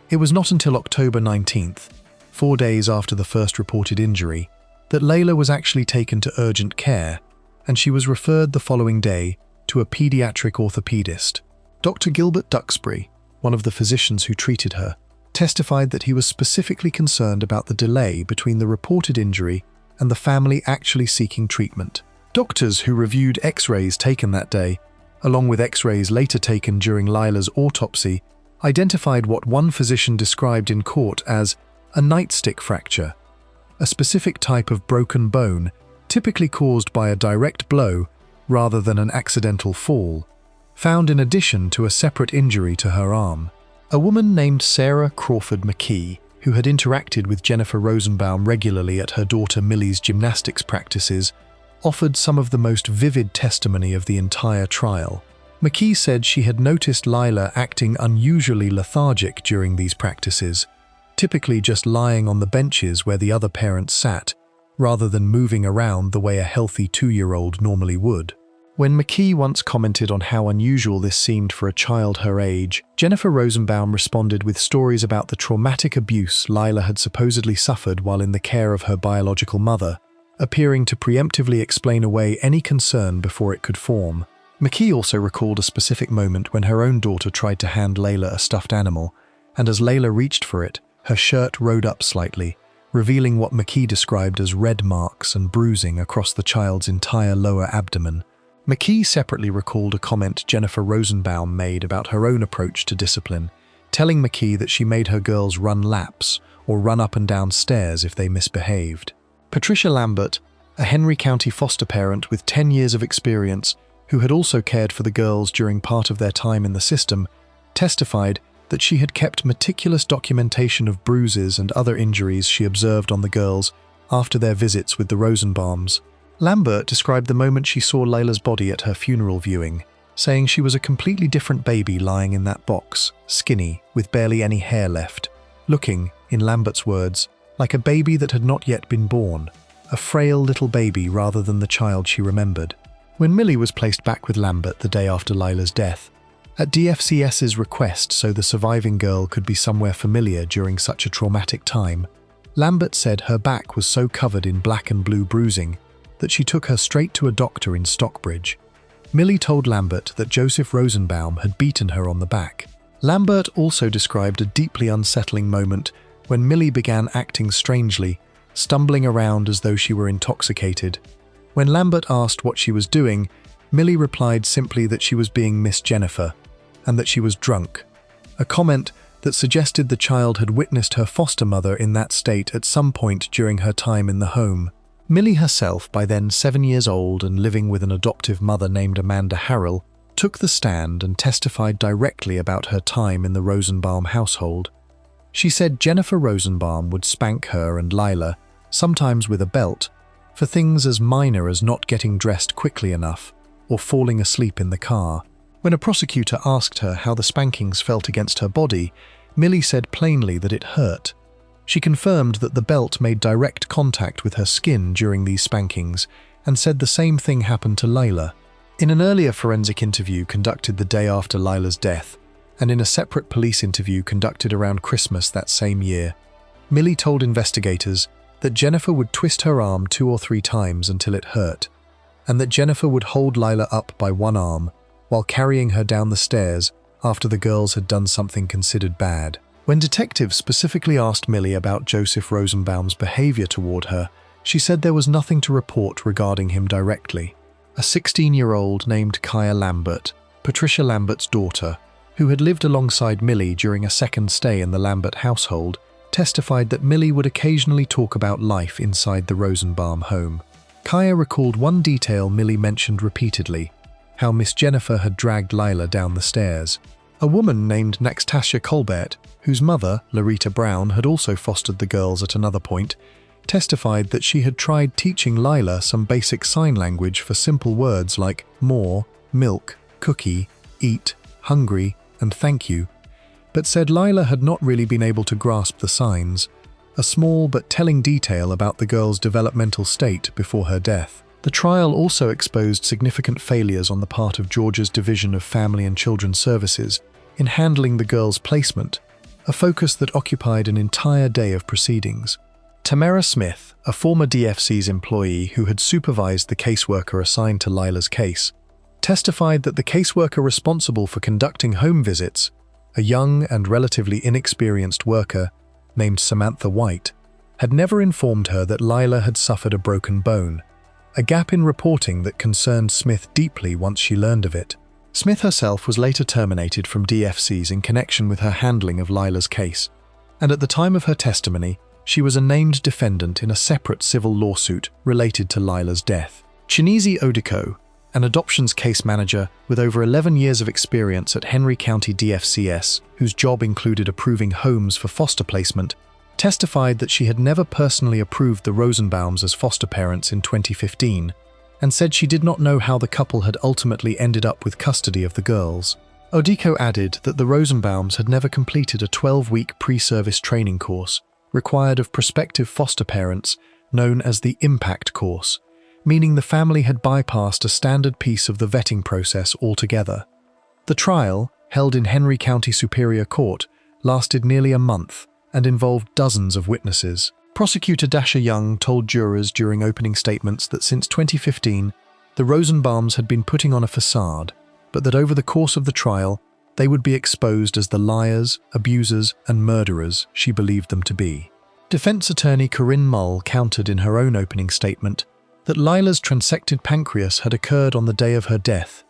It was not until October 19th, 4 days after the first reported injury, that Layla was actually taken to urgent care, and she was referred the following day to a pediatric orthopedist. Dr. Gilbert Duxbury, one of the physicians who treated her, testified that he was specifically concerned about the delay between the reported injury and the family actually seeking treatment. Doctors who reviewed X-rays taken that day, along with X-rays later taken during Layla's autopsy, identified what one physician described in court as a nightstick fracture, a specific type of broken bone typically caused by a direct blow rather than an accidental fall, found in addition to a separate injury to her arm. A woman named Sarah Crawford McKee, who had interacted with Jennifer Rosenbaum regularly at her daughter Millie's gymnastics practices, offered some of the most vivid testimony of the entire trial. McKee said she had noticed Lila acting unusually lethargic during these practices, typically just lying on the benches where the other parents sat, rather than moving around the way a healthy 2-year-old normally would. When McKee once commented on how unusual this seemed for a child her age, Jennifer Rosenbaum responded with stories about the traumatic abuse Lila had supposedly suffered while in the care of her biological mother, appearing to preemptively explain away any concern before it could form. McKee also recalled a specific moment when her own daughter tried to hand Layla a stuffed animal, and as Layla reached for it, her shirt rode up slightly, revealing what McKee described as red marks and bruising across the child's entire lower abdomen. McKee separately recalled a comment Jennifer Rosenbaum made about her own approach to discipline, telling McKee that she made her girls run laps or run up and down stairs if they misbehaved. Patricia Lambert, a Henry County foster parent with 10 years of experience who had also cared for the girls during part of their time in the system, testified that she had kept meticulous documentation of bruises and other injuries she observed on the girls after their visits with the Rosenbaums. Lambert described the moment she saw Layla's body at her funeral viewing, saying she was a completely different baby lying in that box, skinny, with barely any hair left, looking, in Lambert's words, like a baby that had not yet been born, a frail little baby rather than the child she remembered. When Millie was placed back with Lambert the day after Layla's death, at DFCS's request so the surviving girl could be somewhere familiar during such a traumatic time, Lambert said her back was so covered in black and blue bruising that she took her straight to a doctor in Stockbridge. Millie told Lambert that Joseph Rosenbaum had beaten her on the back. Lambert also described a deeply unsettling moment when Millie began acting strangely, stumbling around as though she were intoxicated. When Lambert asked what she was doing, Millie replied simply that she was being Miss Jennifer, and that she was drunk, a comment that suggested the child had witnessed her foster mother in that state at some point during her time in the home. Millie herself, by then 7 years old and living with an adoptive mother named Amanda Harrell, took the stand and testified directly about her time in the Rosenbaum household. She said Jennifer Rosenbaum would spank her and Lila, sometimes with a belt, for things as minor as not getting dressed quickly enough or falling asleep in the car. When a prosecutor asked her how the spankings felt against her body, Millie said plainly that it hurt. She confirmed that the belt made direct contact with her skin during these spankings and said the same thing happened to Layla. In an earlier forensic interview conducted the day after Layla's death, and in a separate police interview conducted around Christmas that same year, Millie told investigators that Jennifer would twist her arm 2 or 3 times until it hurt, and that Jennifer would hold Layla up by one arm while carrying her down the stairs after the girls had done something considered bad. When detectives specifically asked Millie about Joseph Rosenbaum's behavior toward her, she said there was nothing to report regarding him directly. A 16-year-old named Kaya Lambert, Patricia Lambert's daughter, who had lived alongside Millie during a second stay in the Lambert household, testified that Millie would occasionally talk about life inside the Rosenbaum home. Kaya recalled one detail Millie mentioned repeatedly, how Miss Jennifer had dragged Layla down the stairs. A woman named Naxtasha Colbert, whose mother, Larita Brown, had also fostered the girls at another point, testified that she had tried teaching Layla some basic sign language for simple words like more, milk, cookie, eat, hungry, and thank you, but said Layla had not really been able to grasp the signs, a small but telling detail about the girl's developmental state before her death. The trial also exposed significant failures on the part of Georgia's Division of Family and Children's Services in handling the girls' placement, a focus that occupied an entire day of proceedings. Tamara Smith, a former DFC's employee who had supervised the caseworker assigned to Layla's case, testified that the caseworker responsible for conducting home visits, a young and relatively inexperienced worker named Samantha White, had never informed her that Layla had suffered a broken bone, a gap in reporting that concerned Smith deeply once she learned of it. Smith herself was later terminated from DFC's in connection with her handling of Layla's case, and at the time of her testimony, she was a named defendant in a separate civil lawsuit related to Layla's death. Chinese Odiko, an adoptions case manager with over 11 years of experience at Henry County DFCS, whose job included approving homes for foster placement, testified that she had never personally approved the Rosenbaums as foster parents in 2015, and said she did not know how the couple had ultimately ended up with custody of the girls. Odiko added that the Rosenbaums had never completed a 12-week pre-service training course required of prospective foster parents known as the Impact Course, meaning the family had bypassed a standard piece of the vetting process altogether. The trial, held in Henry County Superior Court, lasted nearly a month and involved dozens of witnesses. Prosecutor Dasha Young told jurors during opening statements that since 2015, the Rosenbaums had been putting on a facade, but that over the course of the trial, they would be exposed as the liars, abusers, and murderers she believed them to be. Defense attorney Corinne Mull countered in her own opening statement that Lila's transected pancreas had occurred on the day of her death,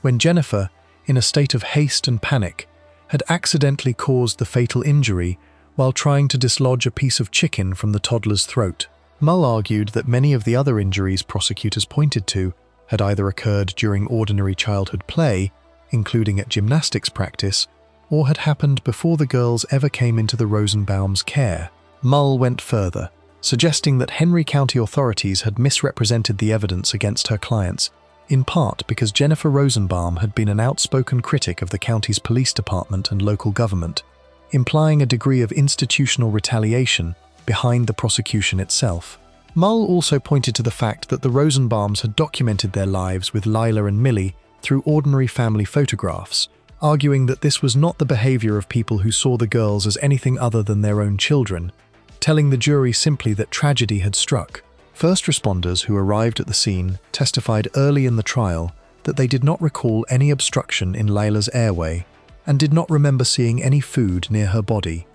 when Jennifer, in a state of haste and panic, had accidentally caused the fatal injury while trying to dislodge a piece of chicken from the toddler's throat. Mull argued that many of the other injuries prosecutors pointed to had either occurred during ordinary childhood play, including at gymnastics practice, or had happened before the girls ever came into the Rosenbaum's care. Mull went further, suggesting that Henry County authorities had misrepresented the evidence against her clients, in part because Jennifer Rosenbaum had been an outspoken critic of the county's police department and local government, implying a degree of institutional retaliation behind the prosecution itself. Mull also pointed to the fact that the Rosenbaums had documented their lives with Lila and Millie through ordinary family photographs, arguing that this was not the behavior of people who saw the girls as anything other than their own children, telling the jury simply that tragedy had struck. First responders who arrived at the scene testified early in the trial that they did not recall any obstruction in Lila's airway and did not remember seeing any food near her body,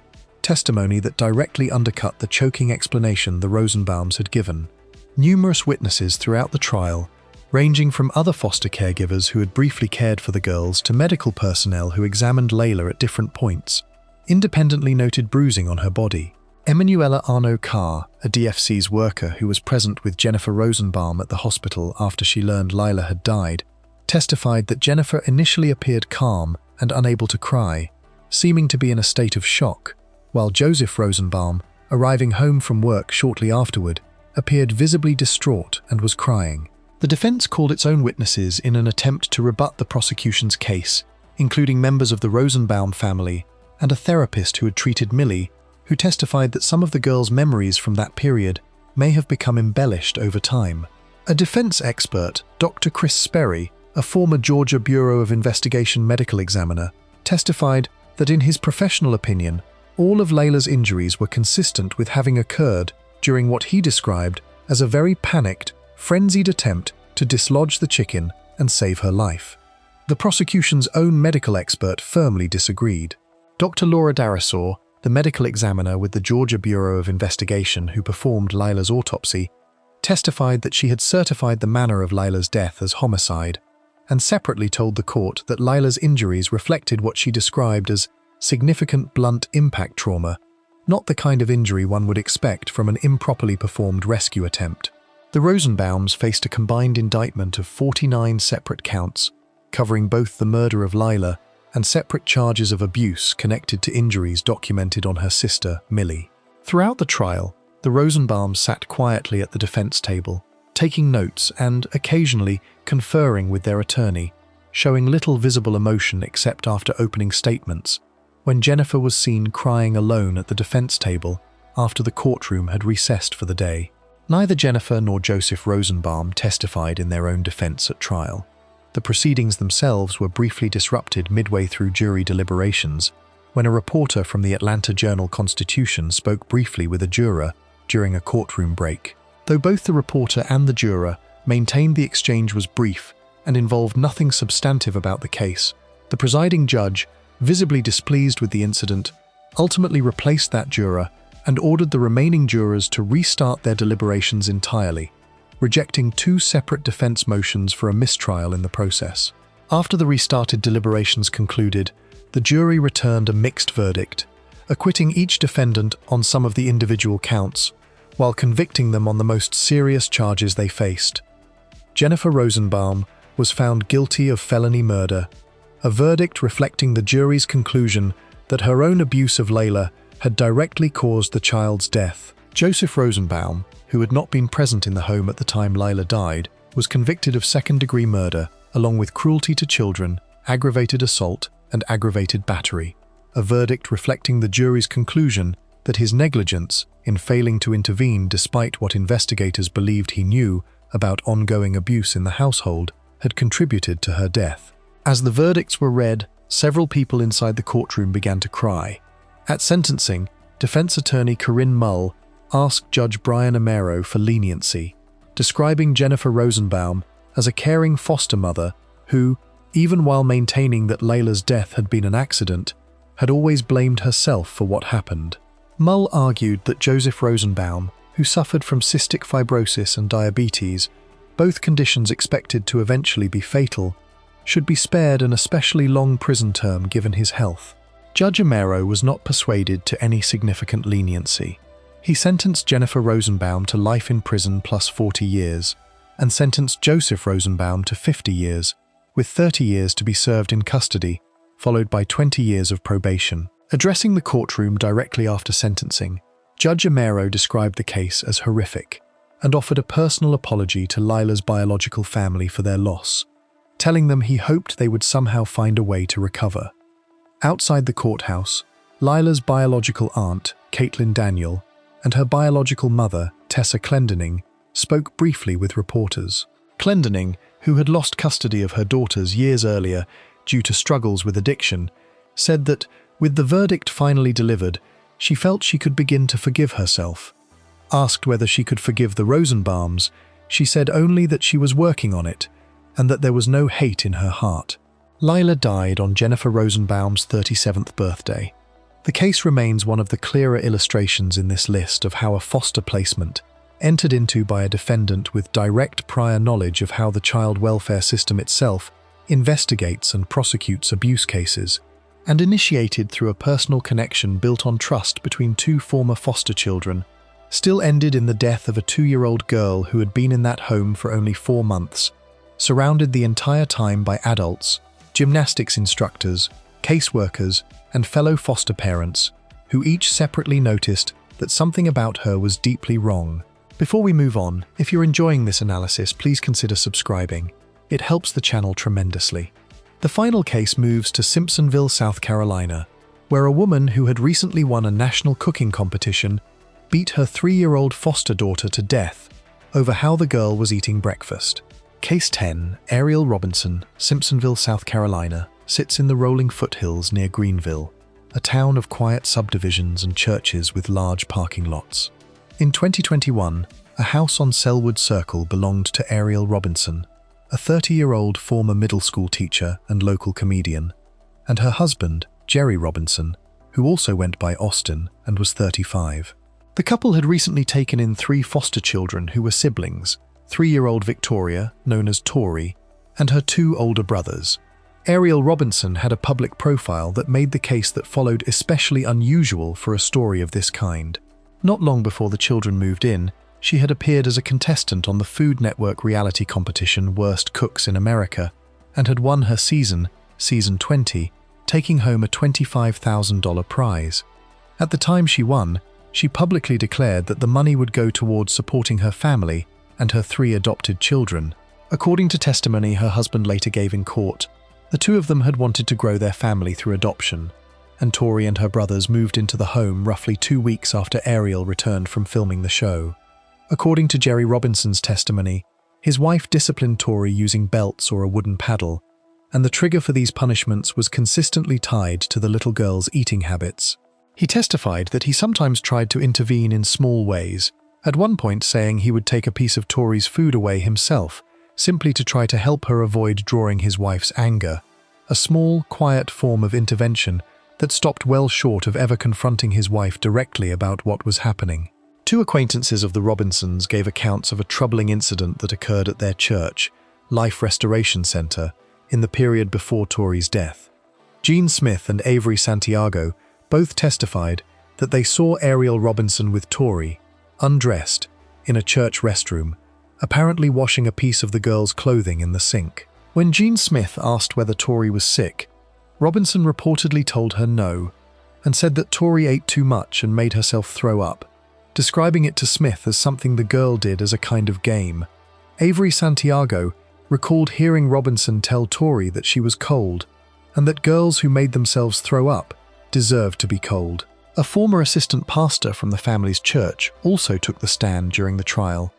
testimony that directly undercut the choking explanation the Rosenbaums had given. Numerous witnesses throughout the trial, ranging from other foster caregivers who had briefly cared for the girls to medical personnel who examined Layla at different points, independently noted bruising on her body. Emanuela Arno Carr, a DFC's worker who was present with Jennifer Rosenbaum at the hospital after she learned Lila had died, testified that Jennifer initially appeared calm and unable to cry, seeming to be in a state of shock, while Joseph Rosenbaum, arriving home from work shortly afterward, appeared visibly distraught and was crying. The defense called its own witnesses in an attempt to rebut the prosecution's case, including members of the Rosenbaum family and a therapist who had treated Millie, who testified that some of the girls' memories from that period may have become embellished over time. A defense expert, Dr. Chris Sperry, a former Georgia Bureau of Investigation medical examiner, testified that in his professional opinion, all of Layla's injuries were consistent with having occurred during what he described as a very panicked, frenzied attempt to dislodge the chicken and save her life. The prosecution's own medical expert firmly disagreed. Dr. Laura Darasaw, the medical examiner with the Georgia Bureau of Investigation who performed Lila's autopsy, testified that she had certified the manner of Lila's death as homicide, and separately told the court that Lila's injuries reflected what she described as significant blunt impact trauma, not the kind of injury one would expect from an improperly performed rescue attempt. The Rosenbaums faced a combined indictment of 49 separate counts, covering both the murder of Lila and separate charges of abuse connected to injuries documented on her sister, Millie. Throughout the trial, the Rosenbaums sat quietly at the defense table, taking notes and, occasionally, conferring with their attorney, showing little visible emotion except after opening statements, when Jennifer was seen crying alone at the defense table after the courtroom had recessed for the day. Neither Jennifer nor Joseph Rosenbaum testified in their own defense at trial. The proceedings themselves were briefly disrupted midway through jury deliberations when a reporter from the Atlanta Journal-Constitution spoke briefly with a juror during a courtroom break. Though both the reporter and the juror maintained the exchange was brief and involved nothing substantive about the case, the presiding judge, visibly displeased with the incident, ultimately replaced that juror and ordered the remaining jurors to restart their deliberations entirely, rejecting 2 separate defense motions for a mistrial in the process. After the restarted deliberations concluded, the jury returned a mixed verdict, acquitting each defendant on some of the individual counts, while convicting them on the most serious charges they faced. Jennifer Rosenbaum was found guilty of felony murder, a verdict reflecting the jury's conclusion that her own abuse of Layla had directly caused the child's death. Joseph Rosenbaum, who had not been present in the home at the time Lila died, was convicted of second-degree murder, along with cruelty to children, aggravated assault, and aggravated battery, a verdict reflecting the jury's conclusion that his negligence in failing to intervene despite what investigators believed he knew about ongoing abuse in the household had contributed to her death. As the verdicts were read, several people inside the courtroom began to cry. At sentencing, defense attorney Corinne Mull asked Judge Brian Amero for leniency, describing Jennifer Rosenbaum as a caring foster mother who, even while maintaining that Layla's death had been an accident, had always blamed herself for what happened. Mull argued that Joseph Rosenbaum, who suffered from cystic fibrosis and diabetes, both conditions expected to eventually be fatal, should be spared an especially long prison term given his health. Judge Amero was not persuaded to any significant leniency. He sentenced Jennifer Rosenbaum to life in prison plus 40 years, and sentenced Joseph Rosenbaum to 50 years, with 30 years to be served in custody, followed by 20 years of probation. Addressing the courtroom directly after sentencing, Judge Amero described the case as horrific and offered a personal apology to Layla's biological family for their loss, telling them he hoped they would somehow find a way to recover. Outside the courthouse, Layla's biological aunt, Caitlin Daniel, and her biological mother, Tessa Clendening, spoke briefly with reporters. Clendening, who had lost custody of her daughters years earlier due to struggles with addiction, said that, with the verdict finally delivered, she felt she could begin to forgive herself. Asked whether she could forgive the Rosenbaums, she said only that she was working on it, and that there was no hate in her heart. Layla died on Jennifer Rosenbaum's 37th birthday. The case remains one of the clearer illustrations in this list of how a foster placement, entered into by a defendant with direct prior knowledge of how the child welfare system itself investigates and prosecutes abuse cases, and initiated through a personal connection built on trust between two former foster children, still ended in the death of a 2-year-old girl who had been in that home for only 4 months, surrounded the entire time by adults, gymnastics instructors, caseworkers, and fellow foster parents, who each separately noticed that something about her was deeply wrong. Before we move on, if you're enjoying this analysis, please consider subscribing. It helps the channel tremendously. The final case moves to Simpsonville, South Carolina, where a woman who had recently won a national cooking competition beat her 3-year-old foster daughter to death over how the girl was eating breakfast. Case 10, Ariel Robinson, Simpsonville, South Carolina, sits in the rolling foothills near Greenville, a town of quiet subdivisions and churches with large parking lots. In 2021, a house on Selwood Circle belonged to Ariel Robinson, a 30-year-old former middle school teacher and local comedian, and her husband, Jerry Robinson, who also went by Austin and was 35. The couple had recently taken in 3 foster children who were siblings, 3-year-old Victoria, known as Tori, and her 2 older brothers. Ariel Robinson had a public profile that made the case that followed especially unusual for a story of this kind. Not long before the children moved in, she had appeared as a contestant on the Food Network reality competition Worst Cooks in America, and had won her season 20, taking home a $25,000 prize. At the time she won, she publicly declared that the money would go towards supporting her family and her 3 adopted children. According to testimony her husband later gave in court, the 2 of them had wanted to grow their family through adoption, and Tori and her brothers moved into the home roughly 2 weeks after Ariel returned from filming the show. According to Jerry Robinson's testimony, his wife disciplined Tori using belts or a wooden paddle, and the trigger for these punishments was consistently tied to the little girl's eating habits. He testified that he sometimes tried to intervene in small ways, at one point saying he would take a piece of Tori's food away himself, simply to try to help her avoid drawing his wife's anger, a small, quiet form of intervention that stopped well short of ever confronting his wife directly about what was happening. 2 acquaintances of the Robinsons gave accounts of a troubling incident that occurred at their church, Life Restoration Center, in the period before Tori's death. Gene Smith and Avery Santiago both testified that they saw Ariel Robinson with Tori, undressed, in a church restroom, apparently washing a piece of the girl's clothing in the sink. When Gene Smith asked whether Tori was sick, Robinson reportedly told her no, and said that Tori ate too much and made herself throw up, describing it to Smith as something the girl did as a kind of game. Avery Santiago recalled hearing Robinson tell Tori that she was cold and that girls who made themselves throw up deserved to be cold. A former assistant pastor from the family's church also took the stand during the trial,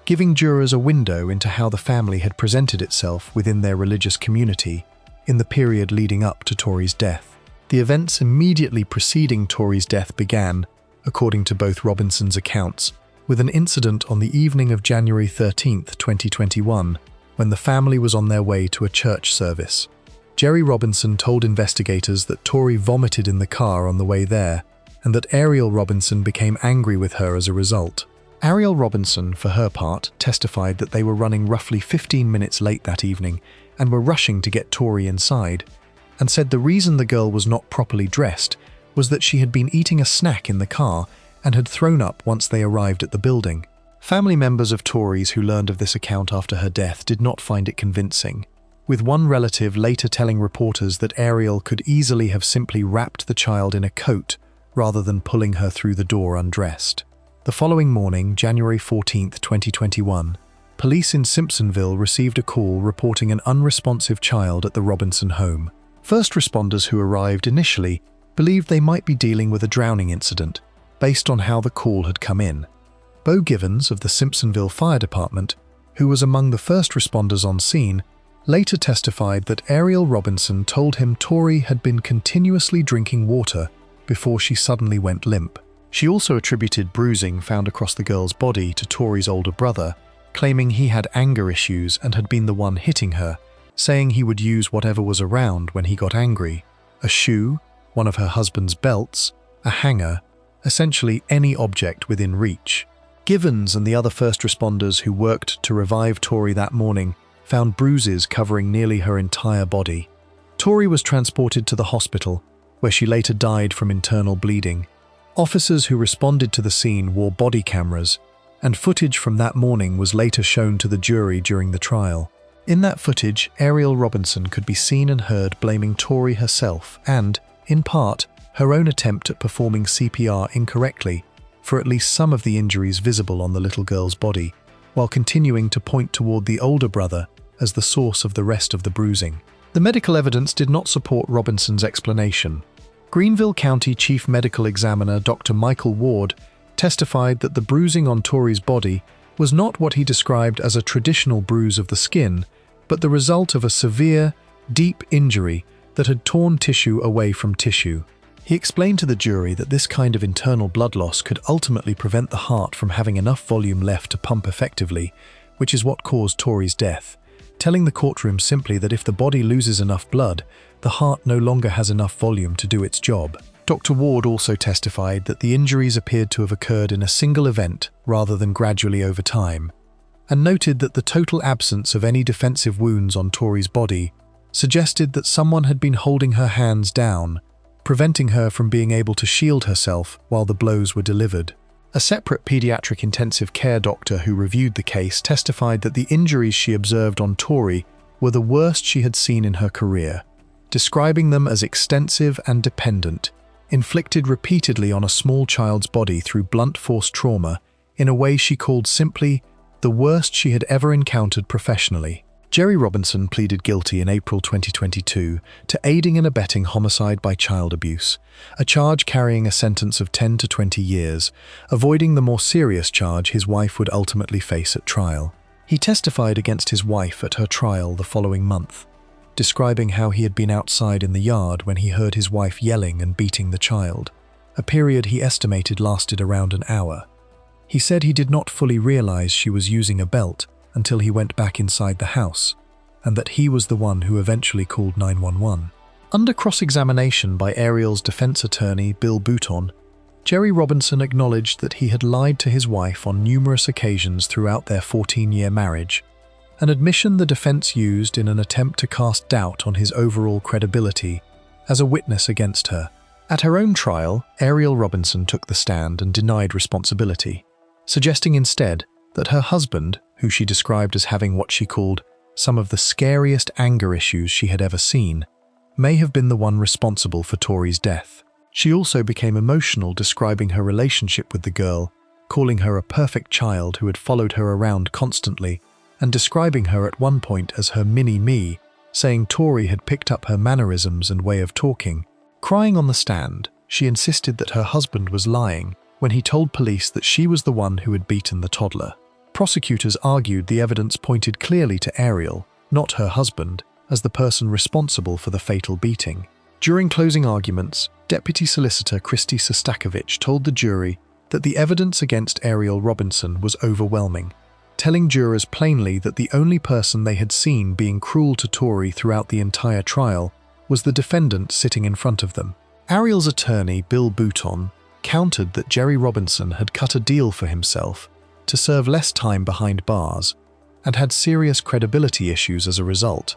giving jurors a window into how the family had presented itself within their religious community in the period leading up to Tori's death. The events immediately preceding Tori's death began, according to both Robinson's accounts, with an incident on the evening of January 13, 2021, when the family was on their way to a church service. Jerry Robinson told investigators that Tori vomited in the car on the way there, and that Ariel Robinson became angry with her as a result. Ariel Robinson, for her part, testified that they were running roughly 15 minutes late that evening and were rushing to get Tori inside, and said the reason the girl was not properly dressed was that she had been eating a snack in the car and had thrown up once they arrived at the building. Family members of Tori's who learned of this account after her death did not find it convincing, with one relative later telling reporters that Ariel could easily have simply wrapped the child in a coat rather than pulling her through the door undressed. The following morning, January 14, 2021, police in Simpsonville received a call reporting an unresponsive child at the Robinson home. First responders who arrived initially believed they might be dealing with a drowning incident, based on how the call had come in. Bo Givens of the Simpsonville Fire Department, who was among the first responders on scene, later testified that Ariel Robinson told him Tori had been continuously drinking water before she suddenly went limp. She also attributed bruising found across the girl's body to Tori's older brother, claiming he had anger issues and had been the one hitting her, saying he would use whatever was around when he got angry: a shoe, one of her husband's belts, a hanger, essentially any object within reach. Givens and the other first responders who worked to revive Tori that morning found bruises covering nearly her entire body. Tori was transported to the hospital, where she later died from internal bleeding. Officers who responded to the scene wore body cameras, and footage from that morning was later shown to the jury during the trial. In that footage, Ariel Robinson could be seen and heard blaming Tori herself and, in part, her own attempt at performing CPR incorrectly for at least some of the injuries visible on the little girl's body, while continuing to point toward the older brother as the source of the rest of the bruising. The medical evidence did not support Robinson's explanation. Greenville County Chief Medical Examiner Dr. Michael Ward testified that the bruising on Tori's body was not what he described as a traditional bruise of the skin, but the result of a severe, deep injury that had torn tissue away from tissue. He explained to the jury that this kind of internal blood loss could ultimately prevent the heart from having enough volume left to pump effectively, which is what caused Tori's death, telling the courtroom simply that if the body loses enough blood, the heart no longer has enough volume to do its job. Dr. Ward also testified that the injuries appeared to have occurred in a single event rather than gradually over time, and noted that the total absence of any defensive wounds on Tori's body suggested that someone had been holding her hands down, preventing her from being able to shield herself while the blows were delivered. A separate pediatric intensive care doctor who reviewed the case testified that the injuries she observed on Tori were the worst she had seen in her career, describing them as extensive and dependent, inflicted repeatedly on a small child's body through blunt force trauma in a way she called simply the worst she had ever encountered professionally. Jerry Robinson pleaded guilty in April 2022 to aiding and abetting homicide by child abuse, a charge carrying a sentence of 10 to 20 years, avoiding the more serious charge his wife would ultimately face at trial. He testified against his wife at her trial the following month, describing how he had been outside in the yard when he heard his wife yelling and beating the child, a period he estimated lasted around an hour. He said he did not fully realize she was using a belt until he went back inside the house, and that he was the one who eventually called 911. Under cross-examination by Ariel's defense attorney, Bill Bouton, Jerry Robinson acknowledged that he had lied to his wife on numerous occasions throughout their 14-year marriage, an admission the defense used in an attempt to cast doubt on his overall credibility as a witness against her. At her own trial, Ariel Robinson took the stand and denied responsibility, suggesting instead that her husband, who she described as having what she called some of the scariest anger issues she had ever seen, may have been the one responsible for Tori's death. She also became emotional describing her relationship with the girl, calling her a perfect child who had followed her around constantly and describing her at one point as her mini-me, saying Tori had picked up her mannerisms and way of talking. Crying on the stand, she insisted that her husband was lying when he told police that she was the one who had beaten the toddler. Prosecutors argued the evidence pointed clearly to Ariel, not her husband, as the person responsible for the fatal beating. During closing arguments, Deputy Solicitor Christy Sostakovich told the jury that the evidence against Ariel Robinson was overwhelming, telling jurors plainly that the only person they had seen being cruel to Tori throughout the entire trial was the defendant sitting in front of them. Ariel's attorney, Bill Bouton, countered that Jerry Robinson had cut a deal for himself to serve less time behind bars and had serious credibility issues as a result,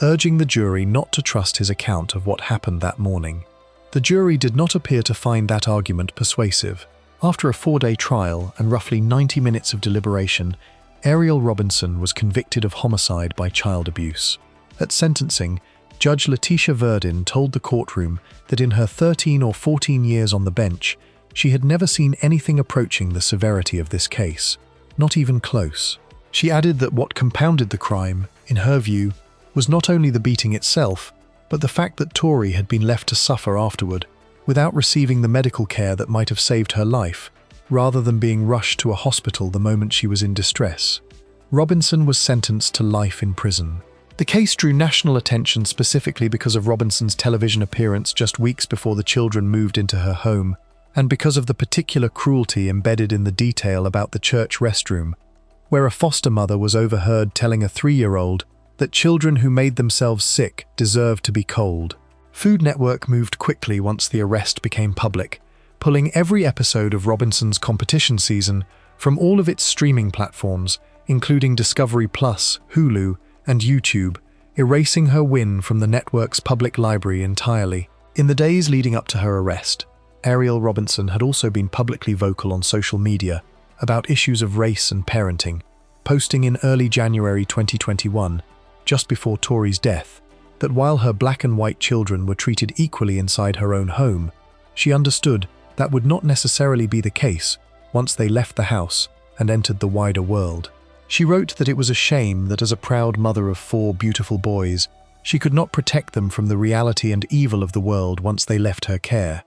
urging the jury not to trust his account of what happened that morning. The jury did not appear to find that argument persuasive. After a 4-day trial and roughly 90 minutes of deliberation, Ariel Robinson was convicted of homicide by child abuse. At sentencing, Judge Letitia Verdin told the courtroom that in her 13 or 14 years on the bench, she had never seen anything approaching the severity of this case, not even close. She added that what compounded the crime, in her view, was not only the beating itself, but the fact that Tori had been left to suffer afterward, without receiving the medical care that might have saved her life, rather than being rushed to a hospital the moment she was in distress. Robinson was sentenced to life in prison. The case drew national attention specifically because of Robinson's television appearance just weeks before the children moved into her home, and because of the particular cruelty embedded in the detail about the church restroom, where a foster mother was overheard telling a 3-year-old that children who made themselves sick deserved to be cold. Food Network moved quickly once the arrest became public, pulling every episode of Robinson's competition season from all of its streaming platforms, including Discovery Plus, Hulu, and YouTube, erasing her win from the network's public library entirely. In the days leading up to her arrest, Ariel Robinson had also been publicly vocal on social media about issues of race and parenting, posting in early January 2021, just before Tori's death, that while her black and white children were treated equally inside her own home, she understood that would not necessarily be the case once they left the house and entered the wider world. She wrote that it was a shame that as a proud mother of 4 beautiful boys, she could not protect them from the reality and evil of the world once they left her care,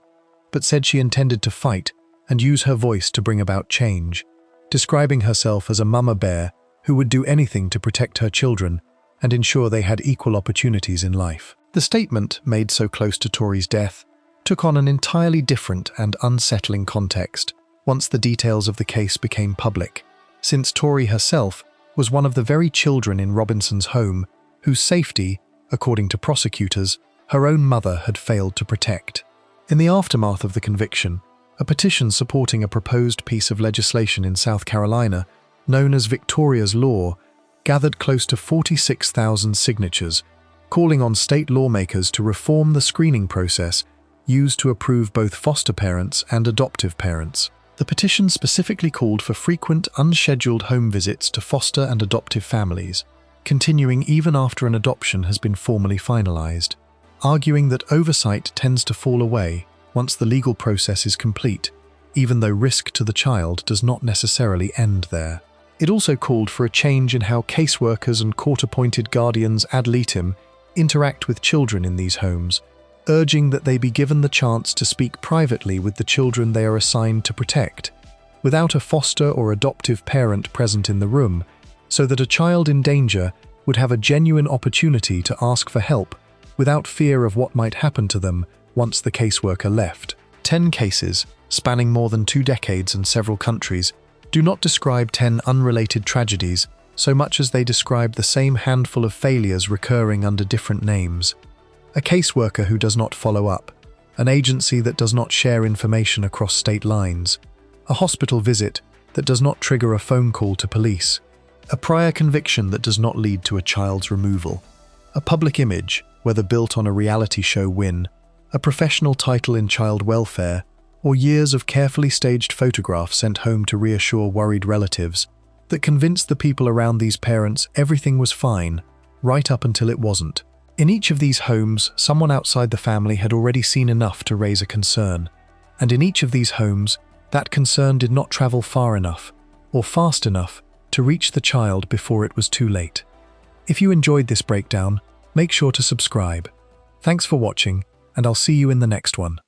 but said she intended to fight and use her voice to bring about change, describing herself as a mama bear who would do anything to protect her children and ensure they had equal opportunities in life. The statement, made so close to Tori's death, took on an entirely different and unsettling context once the details of the case became public, since Tori herself was one of the very children in Robinson's home whose safety, according to prosecutors, her own mother had failed to protect. In the aftermath of the conviction, a petition supporting a proposed piece of legislation in South Carolina, known as Victoria's Law, gathered close to 46,000 signatures, calling on state lawmakers to reform the screening process used to approve both foster parents and adoptive parents. The petition specifically called for frequent, unscheduled home visits to foster and adoptive families, continuing even after an adoption has been formally finalized, arguing that oversight tends to fall away once the legal process is complete, even though risk to the child does not necessarily end there. It also called for a change in how caseworkers and court-appointed guardians ad litem interact with children in these homes, urging that they be given the chance to speak privately with the children they are assigned to protect, without a foster or adoptive parent present in the room, so that a child in danger would have a genuine opportunity to ask for help without fear of what might happen to them once the caseworker left. 10 cases, spanning more than 2 decades and several countries, do not describe 10 unrelated tragedies so much as they describe the same handful of failures recurring under different names. A caseworker who does not follow up, an agency that does not share information across state lines, a hospital visit that does not trigger a phone call to police, a prior conviction that does not lead to a child's removal, a public image, whether built on a reality show win, a professional title in child welfare, or years of carefully staged photographs sent home to reassure worried relatives that convinced the people around these parents everything was fine, right up until it wasn't. In each of these homes, someone outside the family had already seen enough to raise a concern, and in each of these homes, that concern did not travel far enough, or fast enough, to to reach the child before it was too late. If you enjoyed this breakdown, make sure to subscribe. Thanks for watching, and I'll see you in the next one.